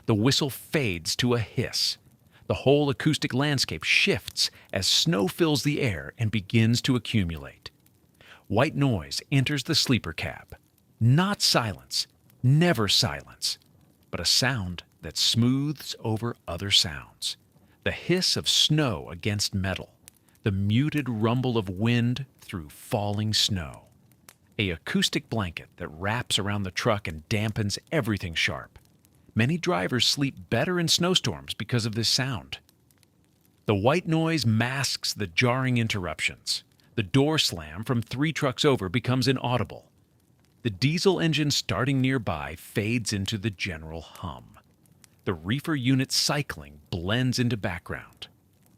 The whistle fades to a hiss. The whole acoustic landscape shifts as snow fills the air and begins to accumulate. White noise enters the sleeper cab. Not silence, never silence, but a sound that smooths over other sounds. The hiss of snow against metal, the muted rumble of wind through falling snow. A acoustic blanket that wraps around the truck and dampens everything sharp. Many drivers sleep better in snowstorms because of this sound. The white noise masks the jarring interruptions. The door slam from 3 trucks over becomes inaudible. The diesel engine starting nearby fades into the general hum. The reefer unit cycling blends into background.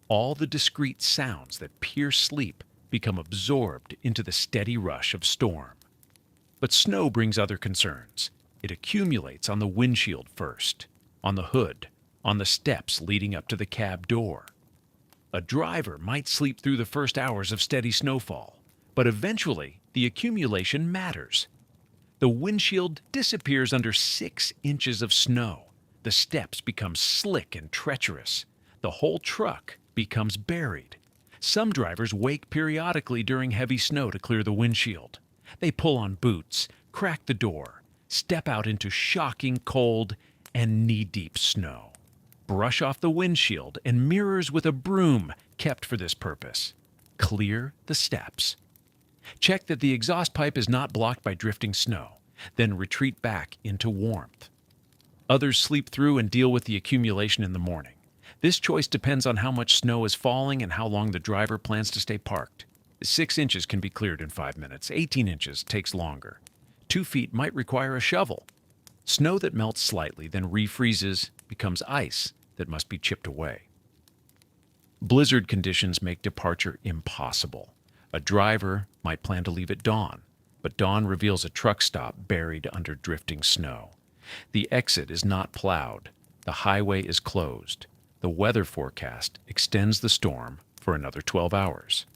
All the discrete sounds that pierce sleep become absorbed into the steady rush of storm. But snow brings other concerns. It accumulates on the windshield first, on the hood, on the steps leading up to the cab door. A driver might sleep through the first hours of steady snowfall, but eventually the accumulation matters. The windshield disappears under 6 inches of snow. The steps become slick and treacherous. The whole truck becomes buried. Some drivers wake periodically during heavy snow to clear the windshield. They pull on boots, crack the door, step out into shocking cold and knee-deep snow. Brush off the windshield and mirrors with a broom kept for this purpose. Clear the steps. Check that the exhaust pipe is not blocked by drifting snow, then retreat back into warmth. Others sleep through and deal with the accumulation in the morning. This choice depends on how much snow is falling and how long the driver plans to stay parked. 6 inches can be cleared in 5 minutes. 18 inches takes longer. 2 feet might require a shovel. Snow that melts slightly, then refreezes, becomes ice that must be chipped away. Blizzard conditions make departure impossible. A driver might plan to leave at dawn, but dawn reveals a truck stop buried under drifting snow. The exit is not plowed. The highway is closed. The weather forecast extends the storm for another 12 hours.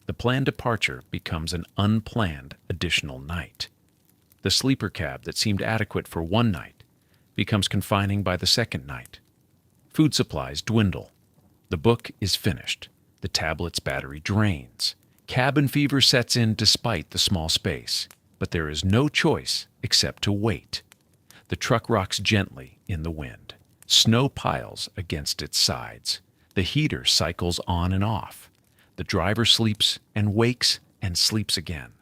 The planned departure becomes an unplanned additional night. The sleeper cab that seemed adequate for 1 night becomes confining by the 2nd night. Food supplies dwindle. The book is finished. The tablet's battery drains. Cabin fever sets in despite the small space, but there is no choice except to wait. The truck rocks gently in the wind. Snow piles against its sides. The heater cycles on and off. The driver sleeps and wakes and sleeps again.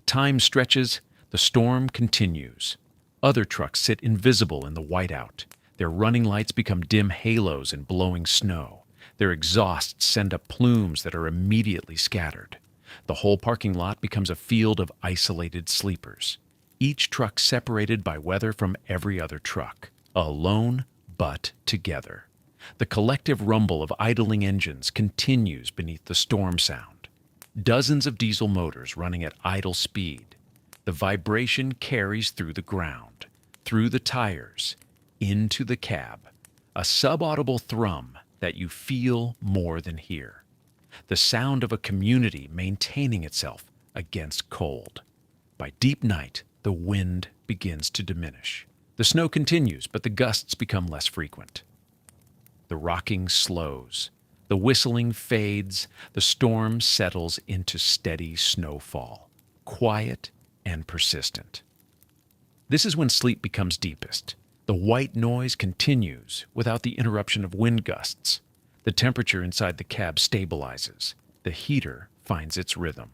Time stretches. The storm continues. Other trucks sit invisible in the whiteout. Their running lights become dim halos in blowing snow. Their exhausts send up plumes that are immediately scattered. The whole parking lot becomes a field of isolated sleepers. Each truck separated by weather from every other truck. Alone, but together. The collective rumble of idling engines continues beneath the storm sound. Dozens of diesel motors running at idle speed. The vibration carries through the ground, through the tires, into the cab, a subaudible thrum that you feel more than hear. The sound of a community maintaining itself against cold. By deep night, the wind begins to diminish. The snow continues, but the gusts become less frequent. The rocking slows. The whistling fades. The storm settles into steady snowfall, quiet and persistent. This is when sleep becomes deepest. The white noise continues without the interruption of wind gusts. The temperature inside the cab stabilizes. The heater finds its rhythm.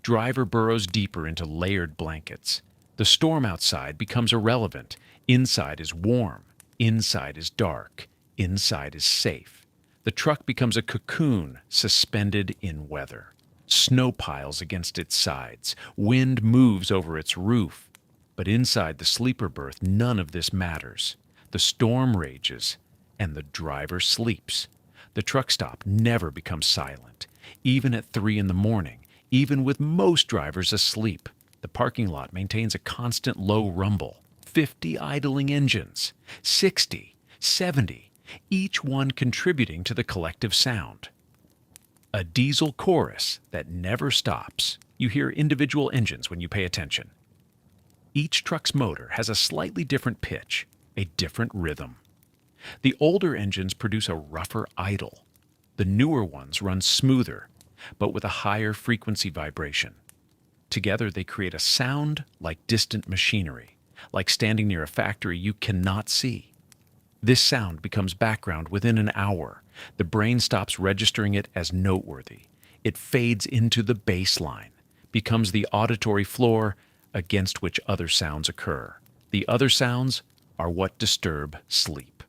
Driver burrows deeper into layered blankets. The storm outside becomes irrelevant. Inside is warm. Inside is dark. Inside is safe. The truck becomes a cocoon suspended in weather. Snow piles against its sides. Wind moves over its roof. But inside the sleeper berth, none of this matters. The storm rages, and the driver sleeps. The truck stop never becomes silent, even at 3 in the morning, even with most drivers asleep. The parking lot maintains a constant low rumble. 50 idling engines, 60, 70, each one contributing to the collective sound. A diesel chorus that never stops. You hear individual engines when you pay attention. Each truck's motor has a slightly different pitch, a different rhythm. The older engines produce a rougher idle. The newer ones run smoother, but with a higher frequency vibration. Together they create a sound like distant machinery, like standing near a factory you cannot see. This sound becomes background within an hour. The brain stops registering it as noteworthy. It fades into the baseline, becomes the auditory floor against which other sounds occur. The other sounds are what disturb sleep.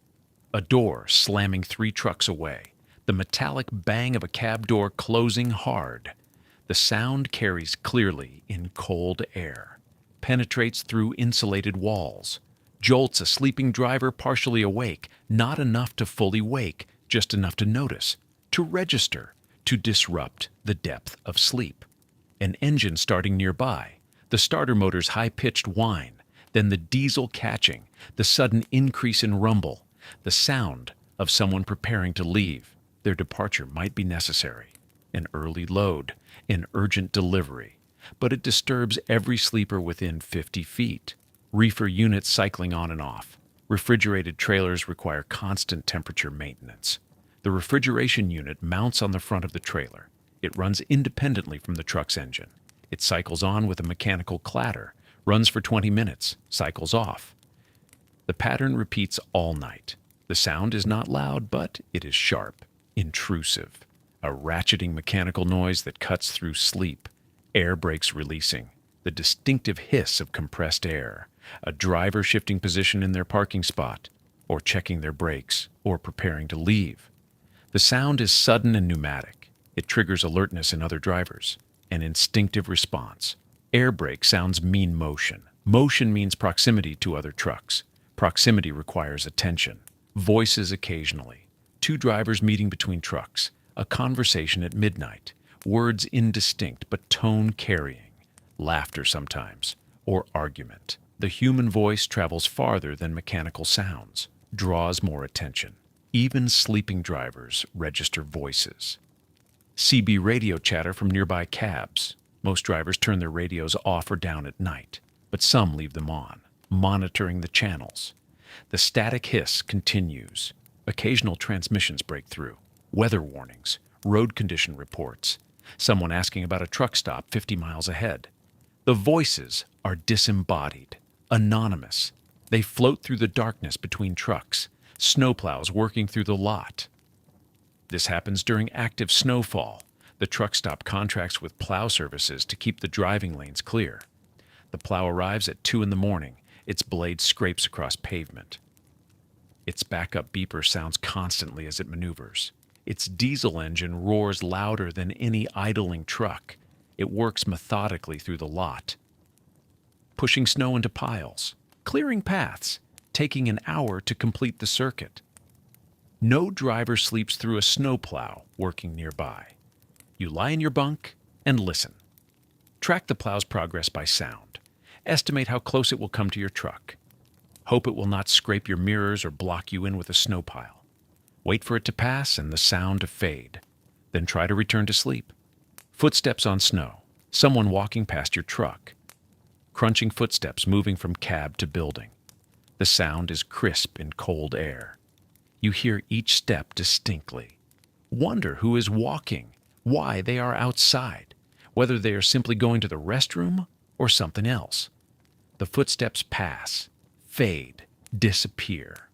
A door slamming 3 trucks away. The metallic bang of a cab door closing hard. The sound carries clearly in cold air, penetrates through insulated walls, jolts a sleeping driver partially awake, not enough to fully wake, just enough to notice, to register, to disrupt the depth of sleep. An engine starting nearby, the starter motor's high-pitched whine, then the diesel catching, the sudden increase in rumble, the sound of someone preparing to leave. Their departure might be necessary. An early load, an urgent delivery, but it disturbs every sleeper within 50 feet. Reefer units cycling on and off. Refrigerated trailers require constant temperature maintenance. The refrigeration unit mounts on the front of the trailer. It runs independently from the truck's engine. It cycles on with a mechanical clatter, runs for 20 minutes, cycles off. The pattern repeats all night. The sound is not loud, but it is sharp, intrusive. A ratcheting mechanical noise that cuts through sleep. Air brakes releasing. The distinctive hiss of compressed air. A driver shifting position in their parking spot, or checking their brakes, or preparing to leave. The sound is sudden and pneumatic. It triggers alertness in other drivers. An instinctive response. Air brake sounds mean motion. Motion means proximity to other trucks. Proximity requires attention. Voices occasionally. 2 drivers meeting between trucks. A conversation at midnight. Words indistinct but tone carrying. Laughter sometimes. Or argument. The human voice travels farther than mechanical sounds. Draws more attention. Even sleeping drivers register voices. CB radio chatter from nearby cabs. Most drivers turn their radios off or down at night, but some leave them on, monitoring the channels. The static hiss continues. Occasional transmissions break through. Weather warnings, road condition reports, someone asking about a truck stop 50 miles ahead. The voices are disembodied, anonymous. They float through the darkness between trucks, snowplows working through the lot. This happens during active snowfall. The truck stop contracts with plow services to keep the driving lanes clear. The plow arrives at 2 in the morning. Its blade scrapes across pavement. Its backup beeper sounds constantly as it maneuvers. Its diesel engine roars louder than any idling truck. It works methodically through the lot, pushing snow into piles, clearing paths, taking an hour to complete the circuit. No driver sleeps through a snowplow working nearby. You lie in your bunk and listen. Track the plow's progress by sound. Estimate how close it will come to your truck. Hope it will not scrape your mirrors or block you in with a snow pile. Wait for it to pass and the sound to fade. Then try to return to sleep. Footsteps on snow. Someone walking past your truck. Crunching footsteps moving from cab to building. The sound is crisp in cold air. You hear each step distinctly. Wonder who is walking, why they are outside, whether they are simply going to the restroom or something else. The footsteps pass, fade, disappear.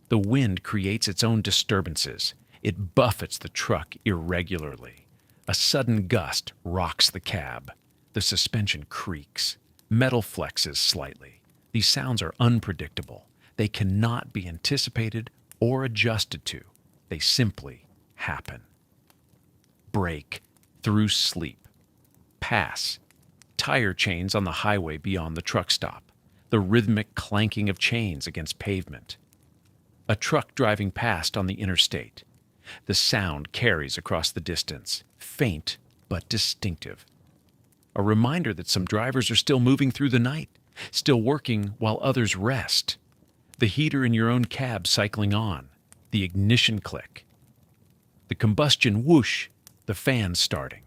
The wind creates its own disturbances. It buffets the truck irregularly. A sudden gust rocks the cab. The suspension creaks. Metal flexes slightly. These sounds are unpredictable. They cannot be anticipated or adjusted to. They simply happen. Break through sleep. Pass. Tire chains on the highway beyond the truck stop. The rhythmic clanking of chains against pavement. A truck driving past on the interstate. The sound carries across the distance, faint but distinctive. A reminder that some drivers are still moving through the night, still working while others rest. The heater in your own cab cycling on, the ignition click, the combustion whoosh, the fan starting.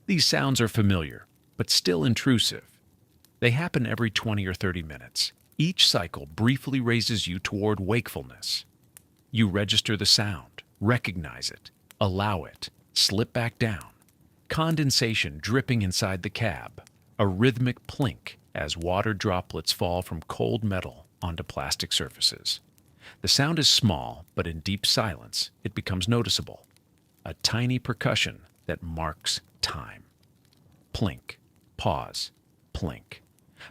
These sounds are familiar, but still intrusive. They happen every 20 or 30 minutes. Each cycle briefly raises you toward wakefulness. You register the sound, recognize it, allow it, slip back down. Condensation dripping inside the cab, a rhythmic plink as water droplets fall from cold metal onto plastic surfaces. The sound is small, but in deep silence, it becomes noticeable. A tiny percussion that marks time. Plink, pause, plink.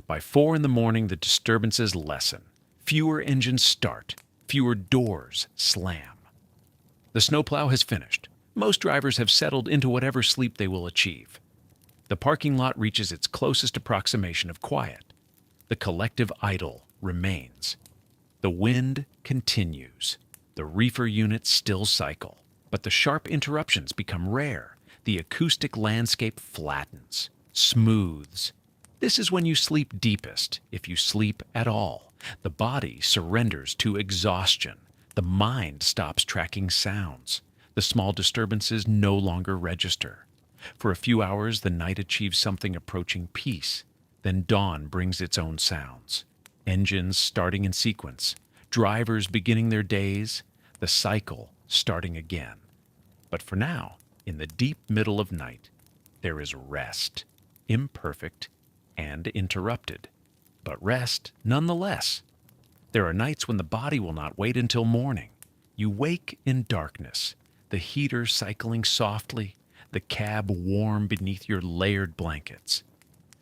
By 4 in the morning, the disturbances lessen. Fewer engines start, fewer doors slam. The snowplow has finished. Most drivers have settled into whatever sleep they will achieve. The parking lot reaches its closest approximation of quiet. The collective idle remains. The wind continues. The reefer units still cycle, but the sharp interruptions become rare. The acoustic landscape flattens, smooths. This is when you sleep deepest, if you sleep at all. The body surrenders to exhaustion. The mind stops tracking sounds. The small disturbances no longer register. For a few hours, the night achieves something approaching peace. Then dawn brings its own sounds. Engines starting in sequence, drivers beginning their days, the cycle starting again. But for now, in the deep middle of night, there is rest, imperfect and interrupted, but rest nonetheless. There are nights when the body will not wait until morning. You wake in darkness, the heater cycling softly, the cab warm beneath your layered blankets.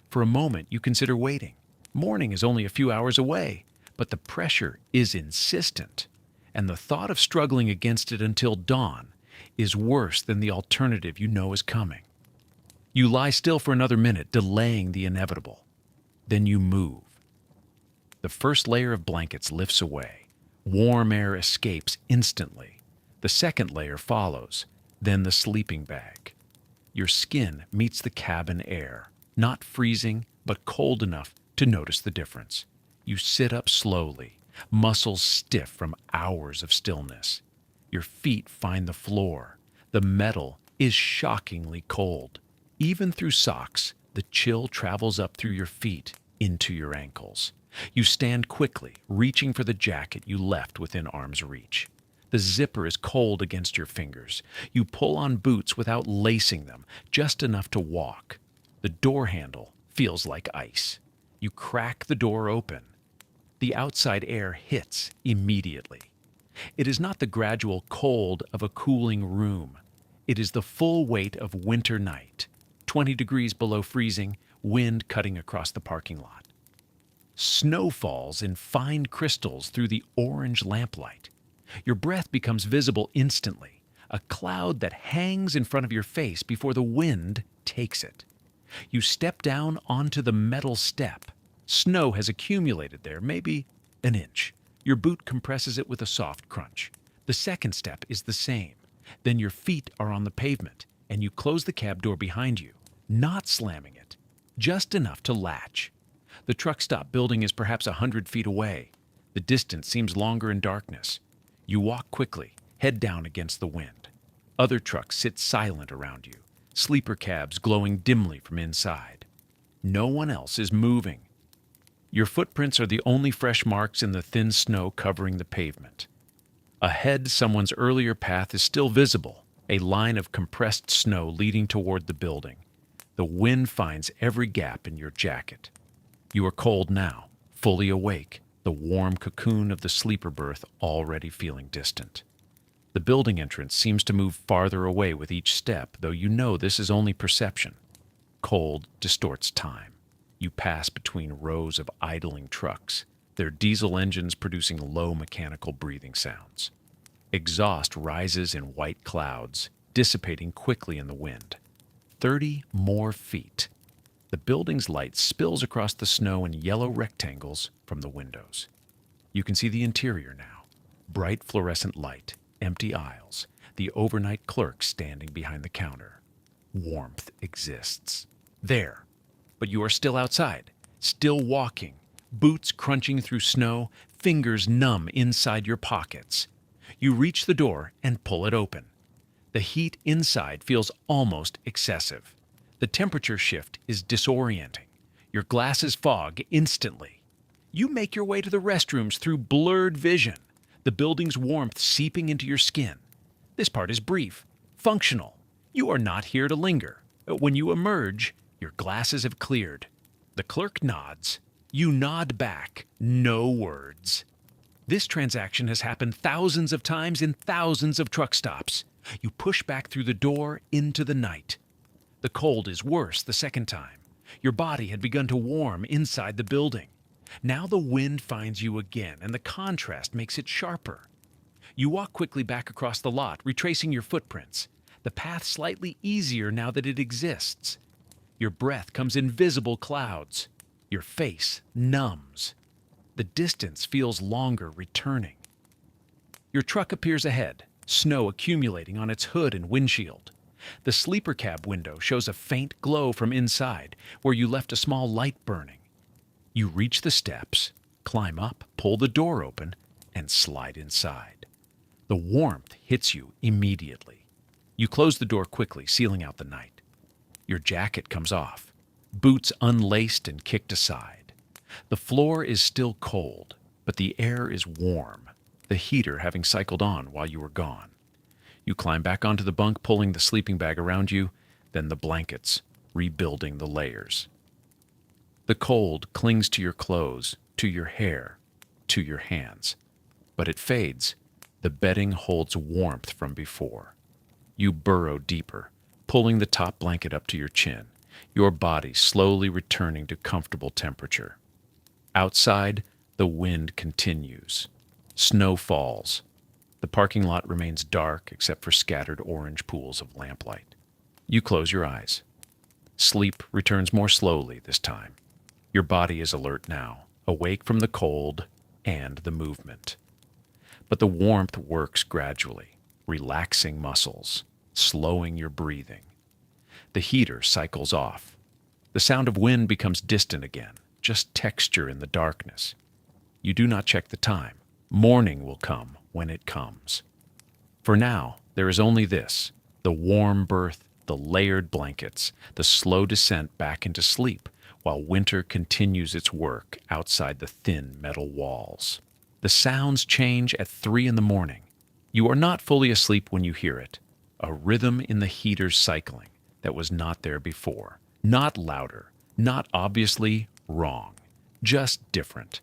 For a moment, you consider waiting. Morning is only a few hours away, but the pressure is insistent, and the thought of struggling against it until dawn is worse than the alternative you know is coming. You lie still for another minute, delaying the inevitable. Then you move. The first layer of blankets lifts away. Warm air escapes instantly. The second layer follows, then the sleeping bag. Your skin meets the cabin air, not freezing, but cold enough to notice the difference. You sit up slowly, muscles stiff from hours of stillness. Your feet find the floor. The metal is shockingly cold. Even through socks, the chill travels up through your feet into your ankles. You stand quickly, reaching for the jacket you left within arm's reach. The zipper is cold against your fingers. You pull on boots without lacing them, just enough to walk. The door handle feels like ice. You crack the door open. The outside air hits immediately. It is not the gradual cold of a cooling room. It is the full weight of winter night, 20 degrees below freezing, wind cutting across the parking lot. Snow falls in fine crystals through the orange lamplight. Your breath becomes visible instantly, a cloud that hangs in front of your face before the wind takes it. You step down onto the metal step. Snow has accumulated there, maybe an inch. Your boot compresses it with a soft crunch. The second step is the same. Then your feet are on the pavement, and you close the cab door behind you, not slamming it, just enough to latch. The truck stop building is perhaps 100 feet away. The distance seems longer in darkness. You walk quickly, head down against the wind. Other trucks sit silent around you, sleeper cabs glowing dimly from inside. No one else is moving. Your footprints are the only fresh marks in the thin snow covering the pavement. Ahead, someone's earlier path is still visible, a line of compressed snow leading toward the building. The wind finds every gap in your jacket. You are cold now, fully awake, the warm cocoon of the sleeper berth already feeling distant. The building entrance seems to move farther away with each step, though you know this is only perception. Cold distorts time. You pass between rows of idling trucks, their diesel engines producing low mechanical breathing sounds. Exhaust rises in white clouds, dissipating quickly in the wind. 30 more feet. The building's light spills across the snow in yellow rectangles from the windows. You can see the interior now. Bright fluorescent light, empty aisles, the overnight clerk standing behind the counter. Warmth exists. There. But you are still outside, still walking, boots crunching through snow, fingers numb inside your pockets. You reach the door and pull it open. The heat inside feels almost excessive. The temperature shift is disorienting. Your glasses fog instantly. You make your way to the restrooms through blurred vision, the building's warmth seeping into your skin. This part is brief, functional. You are not here to linger. When you emerge, your glasses have cleared. The clerk nods. You nod back. No words. This transaction has happened thousands of times in thousands of truck stops. You push back through the door into the night. The cold is worse the second time. Your body had begun to warm inside the building. Now the wind finds you again, and the contrast makes it sharper. You walk quickly back across the lot, retracing your footprints. The path slightly easier now that it exists. Your breath comes in visible clouds. Your face numbs. The distance feels longer returning. Your truck appears ahead, snow accumulating on its hood and windshield. The sleeper cab window shows a faint glow from inside, where you left a small light burning. You reach the steps, climb up, pull the door open, and slide inside. The warmth hits you immediately. You close the door quickly, sealing out the night. Your jacket comes off, boots unlaced and kicked aside. The floor is still cold, but the air is warm, the heater having cycled on while you were gone. You climb back onto the bunk, pulling the sleeping bag around you, then the blankets, rebuilding the layers. The cold clings to your clothes, to your hair, to your hands. But it fades. The bedding holds warmth from before. You burrow deeper, pulling the top blanket up to your chin, your body slowly returning to comfortable temperature. Outside, the wind continues. Snow falls. The parking lot remains dark except for scattered orange pools of lamplight. You close your eyes. Sleep returns more slowly this time. Your body is alert now, awake from the cold and the movement. But the warmth works gradually, relaxing muscles, slowing your breathing. The heater cycles off. The sound of wind becomes distant again, just texture in the darkness. You do not check the time. Morning will come when it comes. For now, there is only this, the warm berth, the layered blankets, the slow descent back into sleep, while winter continues its work outside the thin metal walls. The sounds change at 3 a.m. You are not fully asleep when you hear it. A rhythm in the heater's cycling that was not there before. Not louder, not obviously wrong, just different.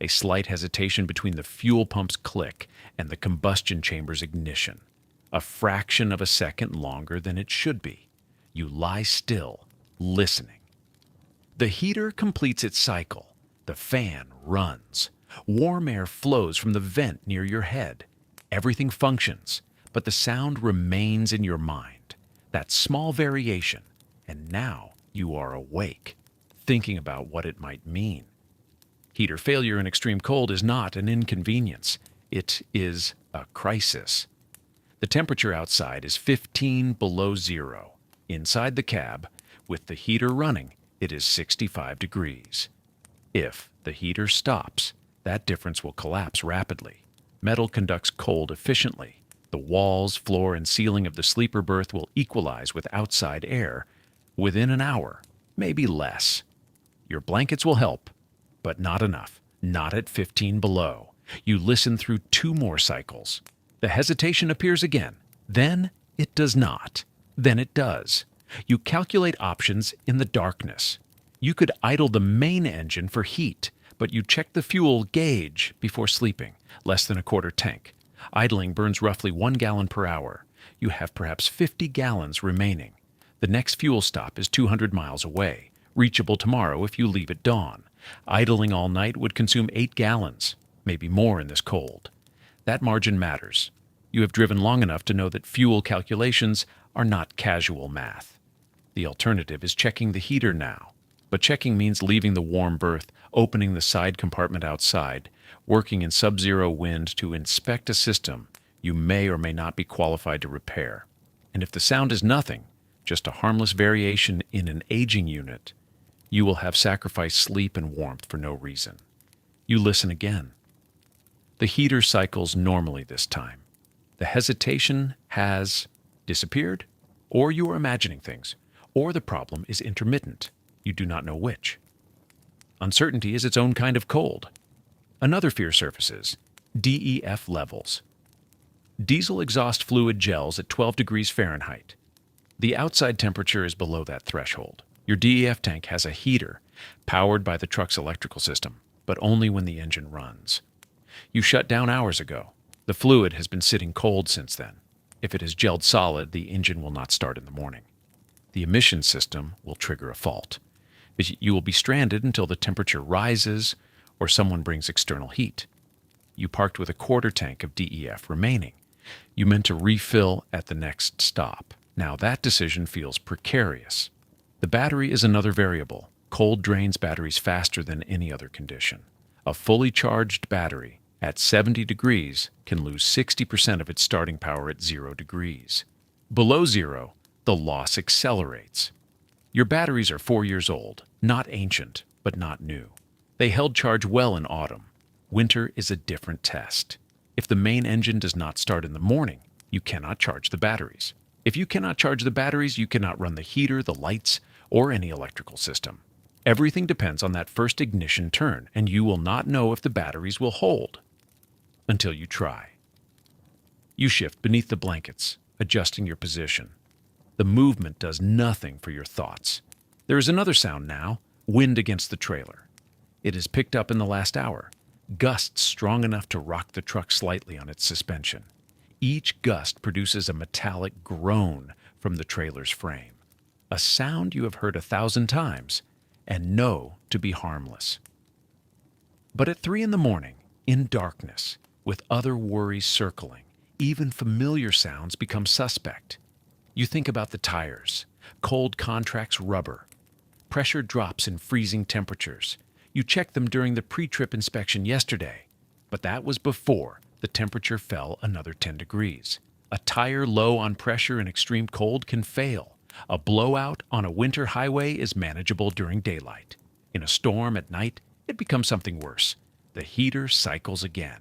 A slight hesitation between the fuel pump's click and the combustion chamber's ignition. A fraction of a second longer than it should be. You lie still, listening. The heater completes its cycle. The fan runs. Warm air flows from the vent near your head. Everything functions, but the sound remains in your mind. That small variation, and now you are awake, thinking about what it might mean. Heater failure in extreme cold is not an inconvenience. It is a crisis. The temperature outside is 15 below zero. Inside the cab, with the heater running, it is 65 degrees. If the heater stops, that difference will collapse rapidly. Metal conducts cold efficiently. The walls, floor, and ceiling of the sleeper berth will equalize with outside air within an hour, maybe less. Your blankets will help, but not enough. Not at 15 below. You listen through 2 more cycles. The hesitation appears again. Then it does not. Then it does. You calculate options in the darkness. You could idle the main engine for heat, but you check the fuel gauge before sleeping, less than a quarter tank. Idling burns roughly 1 gallon per hour. You have perhaps 50 gallons remaining. The next fuel stop is 200 miles away, reachable tomorrow if you leave at dawn. Idling all night would consume 8 gallons, maybe more in this cold. That margin matters. You have driven long enough to know that fuel calculations are not casual math. The alternative is checking the heater now, but checking means leaving the warm berth, opening the side compartment outside, working in subzero wind to inspect a system you may or may not be qualified to repair. And if the sound is nothing, just a harmless variation in an aging unit, you will have sacrificed sleep and warmth for no reason. You listen again. The heater cycles normally this time. The hesitation has disappeared, or you are imagining things, or the problem is intermittent. You do not know which. Uncertainty is its own kind of cold. Another fear surfaces: DEF levels. Diesel exhaust fluid gels at 12 degrees Fahrenheit. The outside temperature is below that threshold. Your DEF tank has a heater powered by the truck's electrical system, but only when the engine runs. You shut down hours ago. The fluid has been sitting cold since then. If it has gelled solid, the engine will not start in the morning. The emission system will trigger a fault. But you will be stranded until the temperature rises or someone brings external heat. You parked with a quarter tank of DEF remaining. You meant to refill at the next stop. Now that decision feels precarious. The battery is another variable. Cold drains batteries faster than any other condition. A fully charged battery at 70 degrees can lose 60% of its starting power at 0 degrees. Below zero, the loss accelerates. Your batteries are 4 years old, not ancient, but not new. They held charge well in autumn. Winter is a different test. If the main engine does not start in the morning, you cannot charge the batteries. If you cannot charge the batteries, you cannot run the heater, the lights, or any electrical system. Everything depends on that first ignition turn, and you will not know if the batteries will hold until you try. You shift beneath the blankets, adjusting your position. The movement does nothing for your thoughts. There is another sound now: wind against the trailer. It is picked up in the last hour. Gusts strong enough to rock the truck slightly on its suspension. Each gust produces a metallic groan from the trailer's frame, a sound you have heard 1,000 times and know to be harmless. But at 3 a.m, in darkness, with other worries circling, even familiar sounds become suspect. You think about the tires, cold contracts rubber, pressure drops in freezing temperatures. You checked them during the pre-trip inspection yesterday, but that was before the temperature fell another 10 degrees. A tire low on pressure in extreme cold can fail. A blowout on a winter highway is manageable during daylight. In a storm at night, it becomes something worse. The heater cycles again.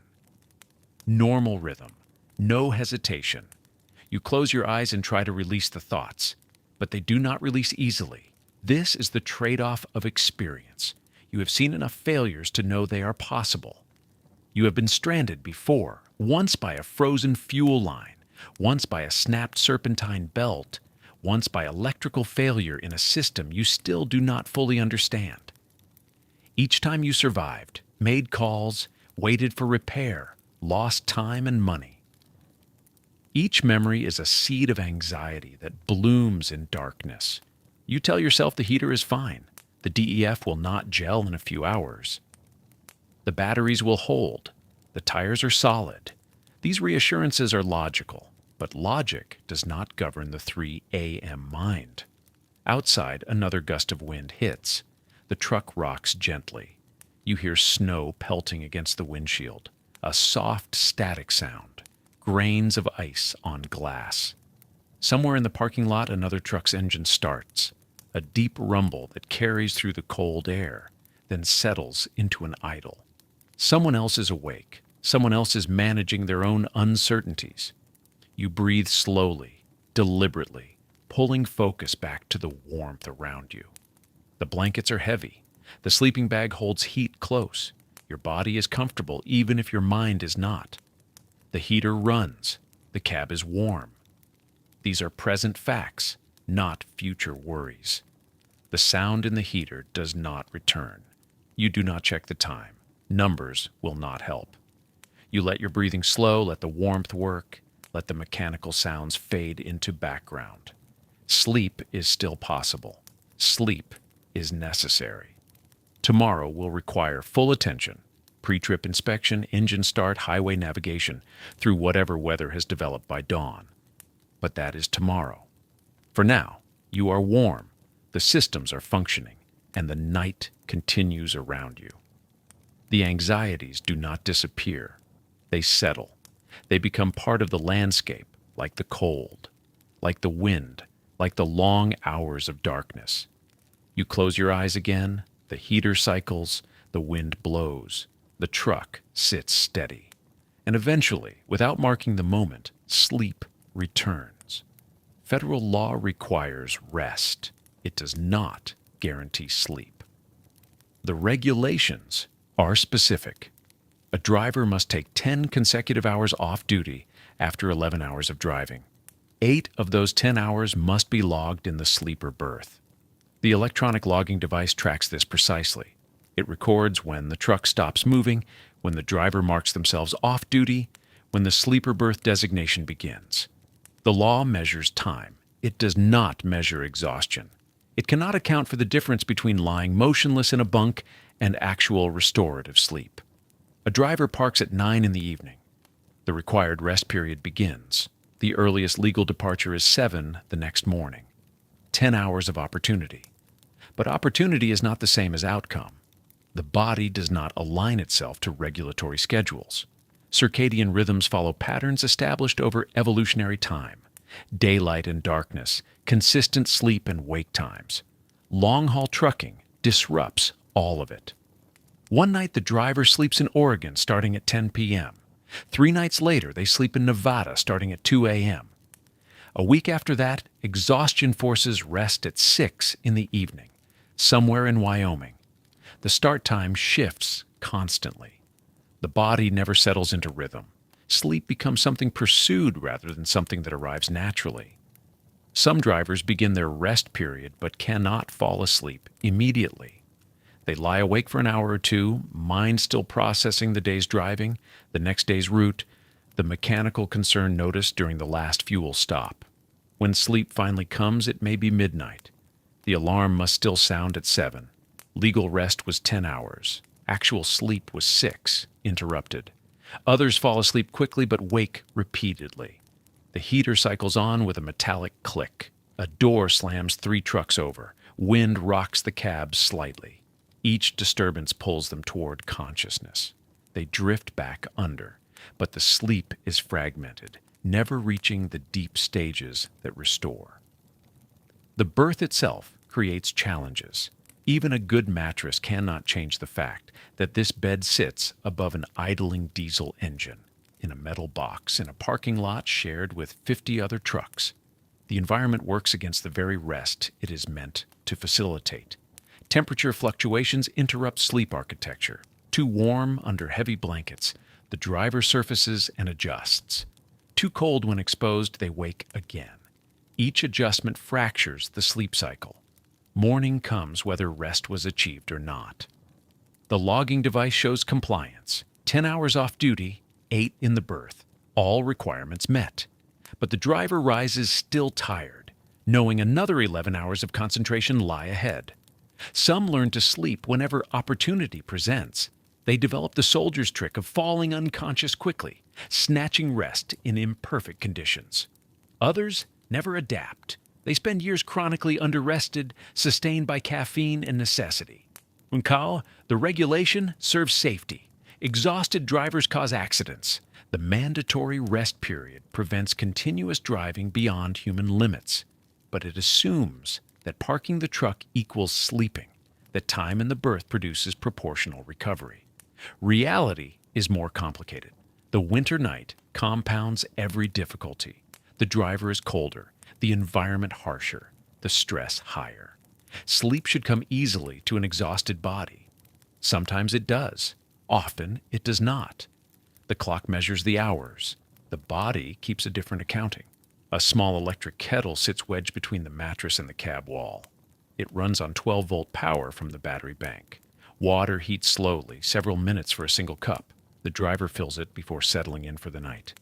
Normal rhythm, no hesitation. You close your eyes and try to release the thoughts, but they do not release easily. This is the trade-off of experience. You have seen enough failures to know they are possible. You have been stranded before, once by a frozen fuel line, once by a snapped serpentine belt, once by electrical failure in a system you still do not fully understand. Each time you survived, made calls, waited for repair, lost time and money. Each memory is a seed of anxiety that blooms in darkness. You tell yourself the heater is fine. The DEF will not gel in a few hours. The batteries will hold. The tires are solid. These reassurances are logical, but logic does not govern the 3 a.m. mind. Outside, another gust of wind hits. The truck rocks gently. You hear snow pelting against the windshield, a soft static sound, grains of ice on glass. Somewhere in the parking lot, another truck's engine starts, a deep rumble that carries through the cold air, then settles into an idle. Someone else is awake. Someone else is managing their own uncertainties. You breathe slowly, deliberately, pulling focus back to the warmth around you. The blankets are heavy. The sleeping bag holds heat close. Your body is comfortable even if your mind is not. The heater runs. The cab is warm. These are present facts, not future worries. The sound in the heater does not return. You do not check the time. Numbers will not help. You let your breathing slow, let the warmth work, let the mechanical sounds fade into background. Sleep is still possible. Sleep is necessary. Tomorrow will require full attention, pre-trip inspection, engine start, highway navigation, through whatever weather has developed by dawn. But that is tomorrow. For now, you are warm, the systems are functioning, and the night continues around you. The anxieties do not disappear. They settle. They become part of the landscape, like the cold, like the wind, like the long hours of darkness. You close your eyes again, the heater cycles, the wind blows, the truck sits steady. And eventually, without marking the moment, sleep returns. Federal law requires rest. It does not guarantee sleep. The regulations are specific. A driver must take 10 consecutive hours off duty after 11 hours of driving. 8 of those 10 hours must be logged in the sleeper berth. The electronic logging device tracks this precisely. It records when the truck stops moving, when the driver marks themselves off duty, when the sleeper berth designation begins. The law measures time. It does not measure exhaustion. It cannot account for the difference between lying motionless in a bunk and actual restorative sleep. A driver parks at 9 in the evening. The required rest period begins. The earliest legal departure is 7 the next morning. 10 hours of opportunity. But opportunity is not the same as outcome. The body does not align itself to regulatory schedules. Circadian rhythms follow patterns established over evolutionary time. Daylight and darkness, consistent sleep and wake times. Long-haul trucking disrupts all of it. One night the driver sleeps in Oregon starting at 10 p.m. 3 nights later they sleep in Nevada starting at 2 a.m. A week after that, exhaustion forces rest at 6 in the evening, somewhere in Wyoming. The start time shifts constantly. The body never settles into rhythm. Sleep becomes something pursued rather than something that arrives naturally. Some drivers begin their rest period but cannot fall asleep immediately. They lie awake for an hour or two, mind still processing the day's driving, the next day's route, the mechanical concern noticed during the last fuel stop. When sleep finally comes, it may be midnight. The alarm must still sound at 7. Legal rest was 10 hours. Actual sleep was 6, interrupted. Others fall asleep quickly but wake repeatedly. The heater cycles on with a metallic click. A door slams 3 trucks over. Wind rocks the cab slightly. Each disturbance pulls them toward consciousness. They drift back under, but the sleep is fragmented, never reaching the deep stages that restore. The berth itself creates challenges. Even a good mattress cannot change the fact that this bed sits above an idling diesel engine, in a metal box in a parking lot shared with 50 other trucks. The environment works against the very rest it is meant to facilitate. Temperature fluctuations interrupt sleep architecture. Too warm under heavy blankets, the driver surfaces and adjusts. Too cold when exposed, they wake again. Each adjustment fractures the sleep cycle. Morning comes whether rest was achieved or not. The logging device shows compliance. 10 hours off duty, 8 in the berth. All requirements met. But the driver rises still tired, knowing another 11 hours of concentration lie ahead. Some learn to sleep whenever opportunity presents. They develop the soldier's trick of falling unconscious quickly, snatching rest in imperfect conditions. Others never adapt. They spend years chronically underrested, sustained by caffeine and necessity. Unkao, the regulation serves safety. Exhausted drivers cause accidents. The mandatory rest period prevents continuous driving beyond human limits. But it assumes that parking the truck equals sleeping, that time in the berth produces proportional recovery. Reality is more complicated. The winter night compounds every difficulty. The driver is colder, the environment harsher, the stress higher. Sleep should come easily to an exhausted body. Sometimes it does. Often it does not. The clock measures the hours. The body keeps a different accounting. A small electric kettle sits wedged between the mattress and the cab wall. It runs on 12-volt power from the battery bank. Water heats slowly, several minutes for a single cup. The driver fills it before settling in for the night.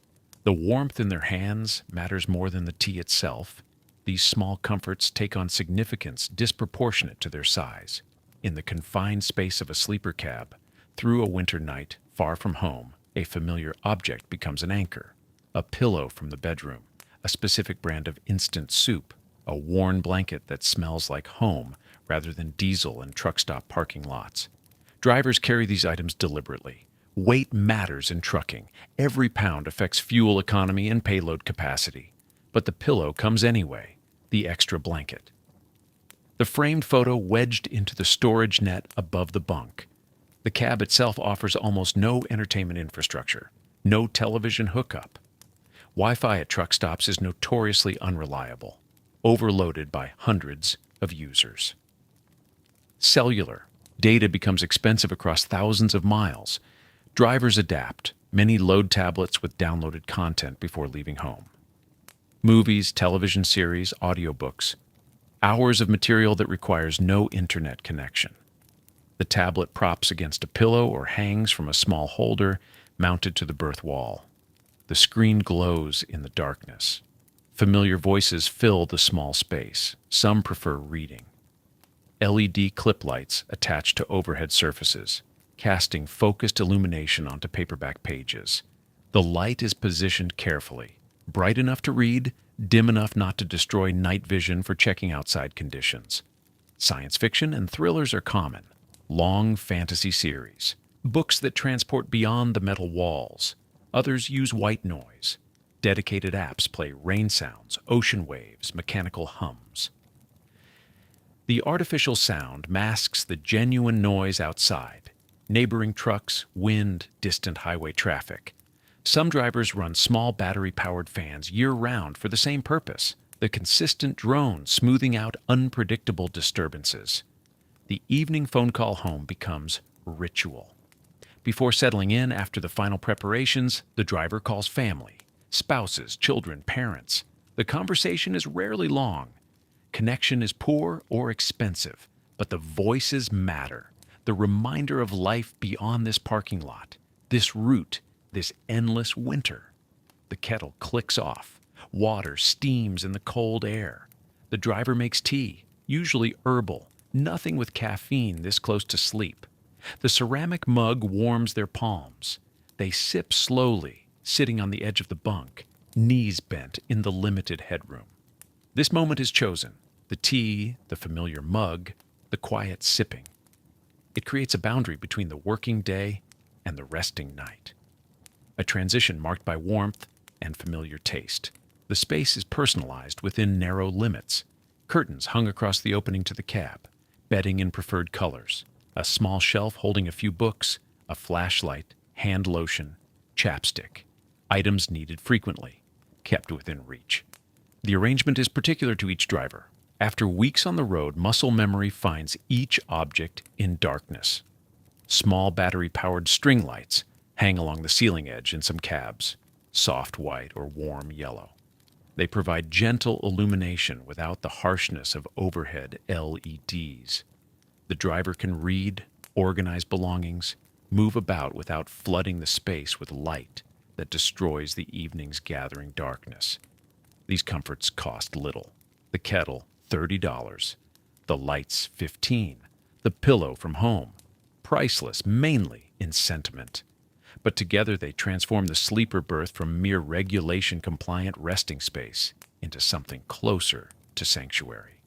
The warmth in their hands matters more than the tea itself. These small comforts take on significance disproportionate to their size. In the confined space of a sleeper cab, through a winter night, far from home, a familiar object becomes an anchor. A pillow from the bedroom, a specific brand of instant soup, a worn blanket that smells like home rather than diesel and truck stop parking lots. Drivers carry these items deliberately. Weight matters in trucking. Every pound affects fuel economy and payload capacity. But the pillow comes anyway, the extra blanket. The framed photo wedged into the storage net above the bunk. The cab itself offers almost no entertainment infrastructure, no television hookup. Wi-Fi at truck stops is notoriously unreliable, overloaded by hundreds of users. Cellular. Data becomes expensive across thousands of miles. Drivers adapt. Many load tablets with downloaded content before leaving home. Movies, television series, audiobooks. Hours of material that requires no internet connection. The tablet props against a pillow or hangs from a small holder mounted to the berth wall. The screen glows in the darkness. Familiar voices fill the small space. Some prefer reading. LED clip lights attached to overhead surfaces, casting focused illumination onto paperback pages. The light is positioned carefully, bright enough to read, dim enough not to destroy night vision for checking outside conditions. Science fiction and thrillers are common. Long fantasy series. Books that transport beyond the metal walls. Others use white noise. Dedicated apps play rain sounds, ocean waves, mechanical hums. The artificial sound masks the genuine noise outside. Neighboring trucks, wind, distant highway traffic. Some drivers run small battery-powered fans year-round for the same purpose, the consistent drone smoothing out unpredictable disturbances. The evening phone call home becomes ritual. Before settling in after the final preparations, the driver calls family, spouses, children, parents. The conversation is rarely long. Connection is poor or expensive, but the voices matter. The reminder of life beyond this parking lot, this route, this endless winter. The kettle clicks off. Water steams in the cold air. The driver makes tea, usually herbal, nothing with caffeine this close to sleep. The ceramic mug warms their palms. They sip slowly, sitting on the edge of the bunk, knees bent in the limited headroom. This moment is chosen. The tea, the familiar mug, the quiet sipping. It creates a boundary between the working day and the resting night. A transition marked by warmth and familiar taste. The space is personalized within narrow limits. Curtains hung across the opening to the cab, bedding in preferred colors, a small shelf holding a few books, a flashlight, hand lotion, chapstick, items needed frequently, kept within reach. The arrangement is particular to each driver. After weeks on the road, muscle memory finds each object in darkness. Small battery-powered string lights hang along the ceiling edge in some cabs, soft white or warm yellow. They provide gentle illumination without the harshness of overhead LEDs. The driver can read, organize belongings, move about without flooding the space with light that destroys the evening's gathering darkness. These comforts cost little. The kettle, $30. The lights, $15. The pillow from home, priceless mainly in sentiment. But together they transform the sleeper berth from mere regulation-compliant resting space into something closer to sanctuary.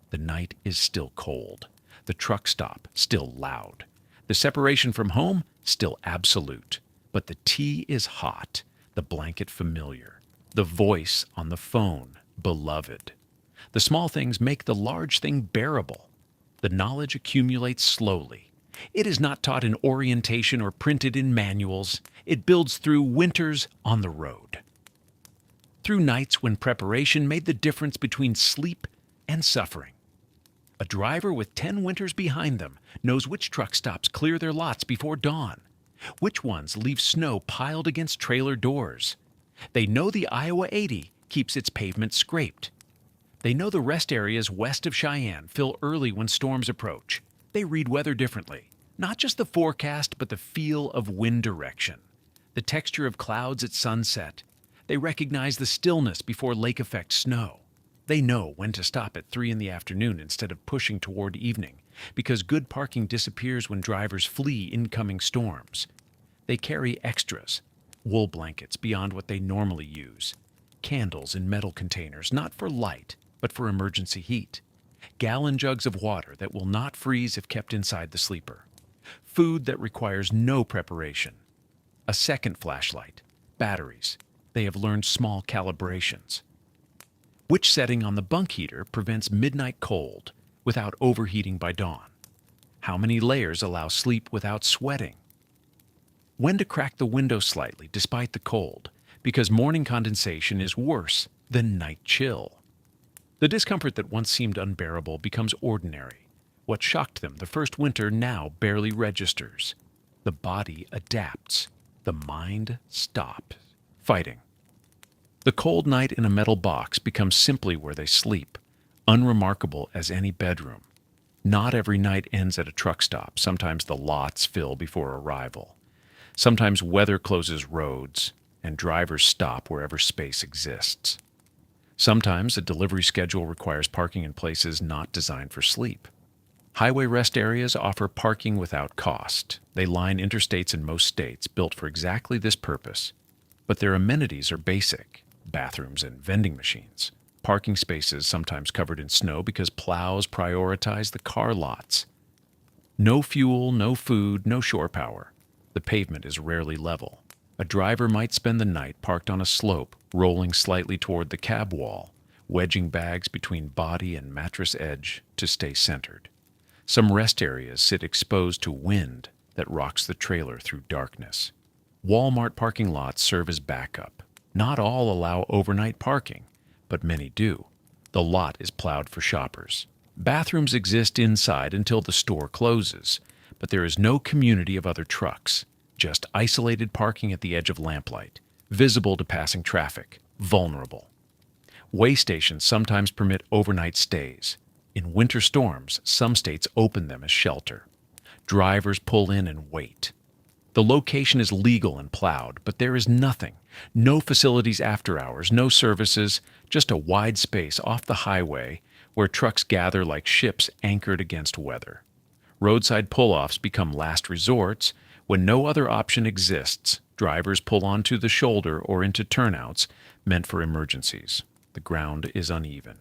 The night is still cold. The truck stop still loud. The separation from home still absolute. But the tea is hot, the blanket familiar, the voice on the phone beloved. The small things make the large thing bearable. The knowledge accumulates slowly. It is not taught in orientation or printed in manuals. It builds through winters on the road. Through nights when preparation made the difference between sleep and suffering. A driver with 10 winters behind them knows which truck stops clear their lots before dawn, which ones leave snow piled against trailer doors. They know the Iowa 80 keeps its pavement scraped. They know the rest areas west of Cheyenne fill early when storms approach. They read weather differently. Not just the forecast, but the feel of wind direction, the texture of clouds at sunset. They recognize the stillness before lake-effect snow. They know when to stop at 3 in the afternoon instead of pushing toward evening, because good parking disappears when drivers flee incoming storms. They carry extras, wool blankets beyond what they normally use, candles in metal containers, not for light, but for emergency heat, gallon jugs of water that will not freeze if kept inside the sleeper. Food that requires no preparation. A second flashlight. Batteries. They have learned small calibrations. Which setting on the bunk heater prevents midnight cold without overheating by dawn? How many layers allow sleep without sweating? When to crack the window slightly despite the cold, because morning condensation is worse than night chill. The discomfort that once seemed unbearable becomes ordinary. What shocked them the first winter now barely registers. The body adapts. The mind stops fighting. The cold night in a metal box becomes simply where they sleep, unremarkable as any bedroom. Not every night ends at a truck stop. Sometimes the lots fill before arrival. Sometimes weather closes roads, and drivers stop wherever space exists. Sometimes a delivery schedule requires parking in places not designed for sleep. Highway rest areas offer parking without cost. They line interstates in most states, built for exactly this purpose. But their amenities are basic: bathrooms and vending machines. Parking spaces sometimes covered in snow because plows prioritize the car lots. No fuel, no food, no shore power. The pavement is rarely level. A driver might spend the night parked on a slope, rolling slightly toward the cab wall, wedging bags between body and mattress edge to stay centered. Some rest areas sit exposed to wind that rocks the trailer through darkness. Walmart parking lots serve as backup. Not all allow overnight parking, but many do. The lot is plowed for shoppers. Bathrooms exist inside until the store closes, but there is no community of other trucks, just isolated parking at the edge of lamplight, visible to passing traffic, vulnerable. Way stations sometimes permit overnight stays. In winter storms, some states open them as shelter. Drivers pull in and wait. The location is legal and plowed, but there is nothing. No facilities after hours, no services, just a wide space off the highway where trucks gather like ships anchored against weather. Roadside pull-offs become last resorts. When no other option exists, drivers pull onto the shoulder or into turnouts meant for emergencies. The ground is uneven.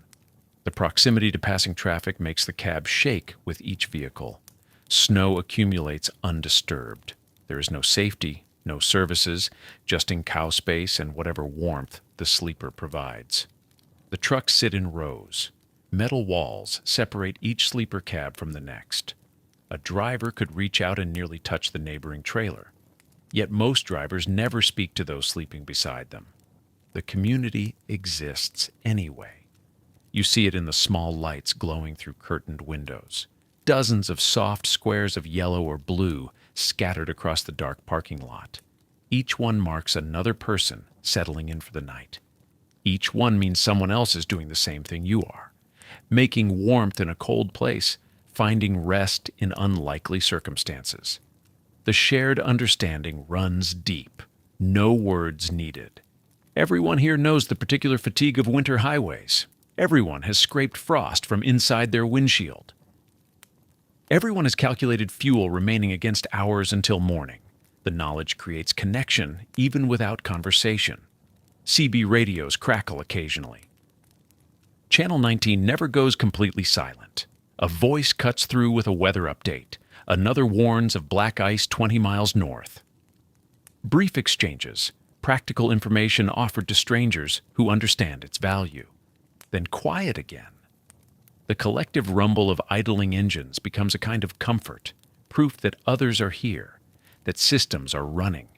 The proximity to passing traffic makes the cab shake with each vehicle. Snow accumulates undisturbed. There is no safety, no services, just in cow space and whatever warmth the sleeper provides. The trucks sit in rows. Metal walls separate each sleeper cab from the next. A driver could reach out and nearly touch the neighboring trailer. Yet most drivers never speak to those sleeping beside them. The community exists anyway. You see it in the small lights glowing through curtained windows. Dozens of soft squares of yellow or blue scattered across the dark parking lot. Each one marks another person settling in for the night. Each one means someone else is doing the same thing you are, making warmth in a cold place, finding rest in unlikely circumstances. The shared understanding runs deep. No words needed. Everyone here knows the particular fatigue of winter highways. Everyone has scraped frost from inside their windshield. Everyone has calculated fuel remaining against hours until morning. The knowledge creates connection even without conversation. CB radios crackle occasionally. Channel 19 never goes completely silent. A voice cuts through with a weather update. Another warns of black ice 20 miles north. Brief exchanges, practical information offered to strangers who understand its value. Then quiet again. The collective rumble of idling engines becomes a kind of comfort, proof that others are here, that systems are running,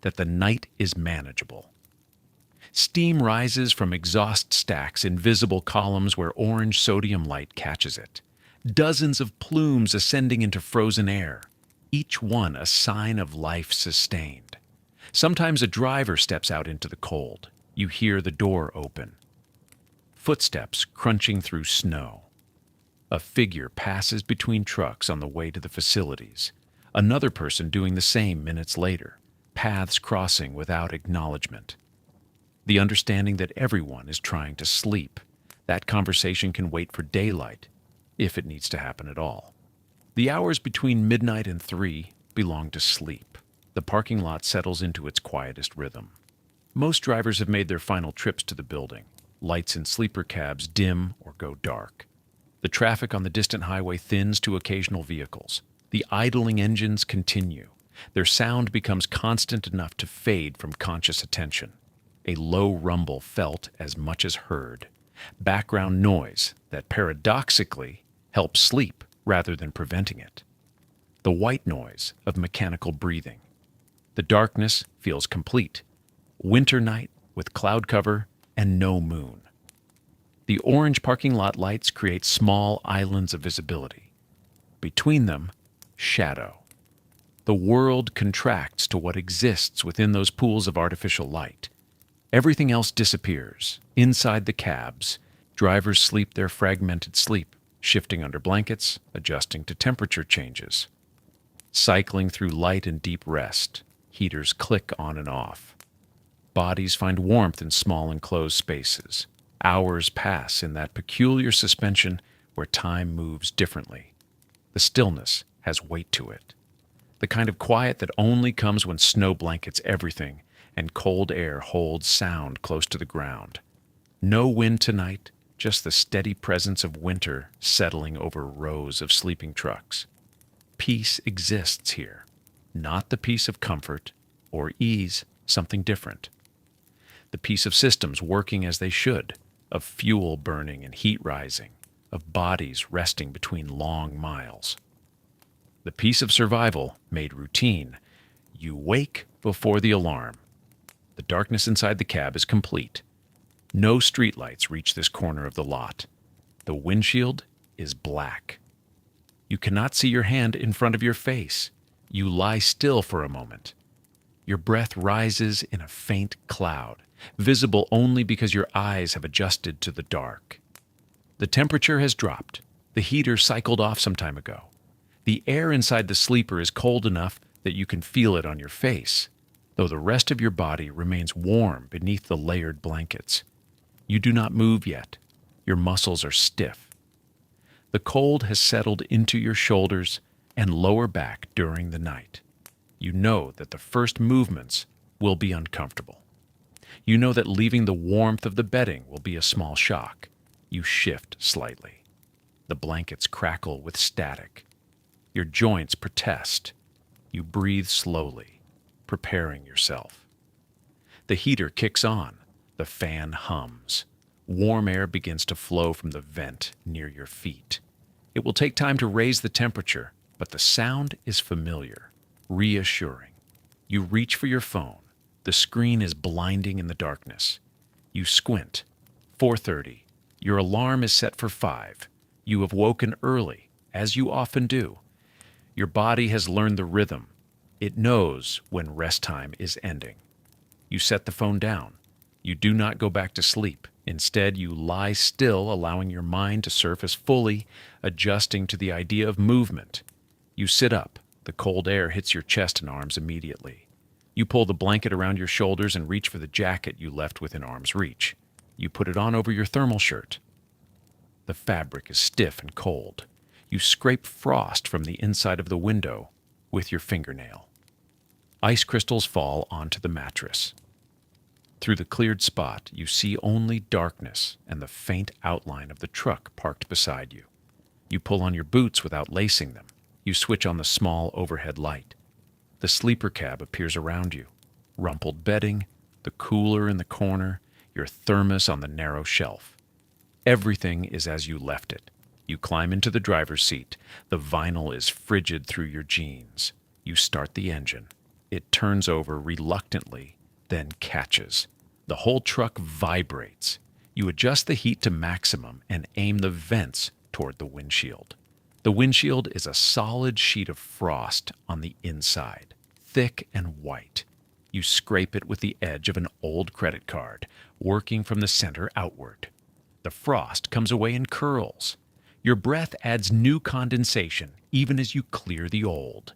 that the night is manageable. Steam rises from exhaust stacks in visible columns where orange sodium light catches it. Dozens of plumes ascending into frozen air, each one a sign of life sustained. Sometimes a driver steps out into the cold. You hear the door open. Footsteps crunching through snow. A figure passes between trucks on the way to the facilities. Another person doing the same minutes later. Paths crossing without acknowledgement. The understanding that everyone is trying to sleep. That conversation can wait for daylight, if it needs to happen at all. The hours between midnight and 3 belong to sleep. The parking lot settles into its quietest rhythm. Most drivers have made their final trips to the building. Lights in sleeper cabs dim or go dark. The traffic on the distant highway thins to occasional vehicles. The idling engines continue. Their sound becomes constant enough to fade from conscious attention. A low rumble felt as much as heard. Background noise that paradoxically helps sleep rather than preventing it. The white noise of mechanical breathing. The darkness feels complete. Winter night with cloud cover and no moon. The orange parking lot lights create small islands of visibility. Between them, shadow. The world contracts to what exists within those pools of artificial light. Everything else disappears. Inside the cabs, drivers sleep their fragmented sleep, shifting under blankets, adjusting to temperature changes. Cycling through light and deep rest, heaters click on and off. Bodies find warmth in small enclosed spaces. Hours pass in that peculiar suspension where time moves differently. The stillness has weight to it. The kind of quiet that only comes when snow blankets everything and cold air holds sound close to the ground. No wind tonight, just the steady presence of winter settling over rows of sleeping trucks. Peace exists here, not the peace of comfort or ease, something different. The peace of systems working as they should, of fuel burning and heat rising, of bodies resting between long miles. The peace of survival made routine. You wake before the alarm. The darkness inside the cab is complete. No streetlights reach this corner of the lot. The windshield is black. You cannot see your hand in front of your face. You lie still for a moment. Your breath rises in a faint cloud, visible only because your eyes have adjusted to the dark. The temperature has dropped. The heater cycled off some time ago. The air inside the sleeper is cold enough that you can feel it on your face, though the rest of your body remains warm beneath the layered blankets. You do not move yet. Your muscles are stiff. The cold has settled into your shoulders and lower back during the night. You know that the first movements will be uncomfortable. You know that leaving the warmth of the bedding will be a small shock. You shift slightly. The blankets crackle with static. Your joints protest. You breathe slowly, preparing yourself. The heater kicks on. The fan hums. Warm air begins to flow from the vent near your feet. It will take time to raise the temperature, but the sound is familiar, reassuring. You reach for your phone. The screen is blinding in the darkness. You squint. 4:30. Your alarm is set for 5. You have woken early, as you often do. Your body has learned the rhythm. It knows when rest time is ending. You set the phone down. You do not go back to sleep. Instead, you lie still, allowing your mind to surface fully, adjusting to the idea of movement. You sit up. The cold air hits your chest and arms immediately. You pull the blanket around your shoulders and reach for the jacket you left within arm's reach. You put it on over your thermal shirt. The fabric is stiff and cold. You scrape frost from the inside of the window with your fingernail. Ice crystals fall onto the mattress. Through the cleared spot, you see only darkness and the faint outline of the truck parked beside you. You pull on your boots without lacing them. You switch on the small overhead light. The sleeper cab appears around you. Rumpled bedding, the cooler in the corner, your thermos on the narrow shelf. Everything is as you left it. You climb into the driver's seat. The vinyl is frigid through your jeans. You start the engine. It turns over reluctantly, then catches. The whole truck vibrates. You adjust the heat to maximum and aim the vents toward the windshield. The windshield is a solid sheet of frost on the inside, thick and white. You scrape it with the edge of an old credit card, working from the center outward. The frost comes away in curls. Your breath adds new condensation even as you clear the old.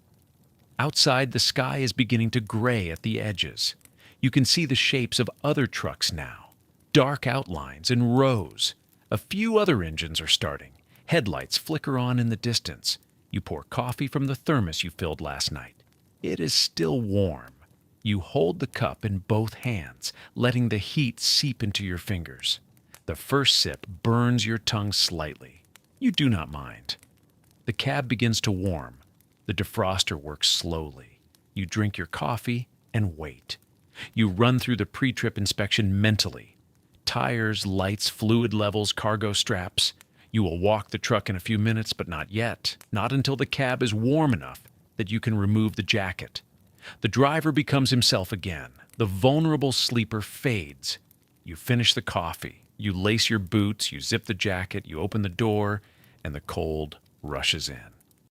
Outside, the sky is beginning to gray at the edges. You can see the shapes of other trucks now, dark outlines in rows. A few other engines are starting. Headlights flicker on in the distance. You pour coffee from the thermos you filled last night. It is still warm. You hold the cup in both hands, letting the heat seep into your fingers. The first sip burns your tongue slightly. You do not mind. The cab begins to warm. The defroster works slowly. You drink your coffee and wait. You run through the pre-trip inspection mentally. Tires, lights, fluid levels, cargo straps. You will walk the truck in a few minutes, but not yet. Not until the cab is warm enough that you can remove the jacket. The driver becomes himself again. The vulnerable sleeper fades. You finish the coffee. You lace your boots, you zip the jacket, you open the door, and the cold rushes in.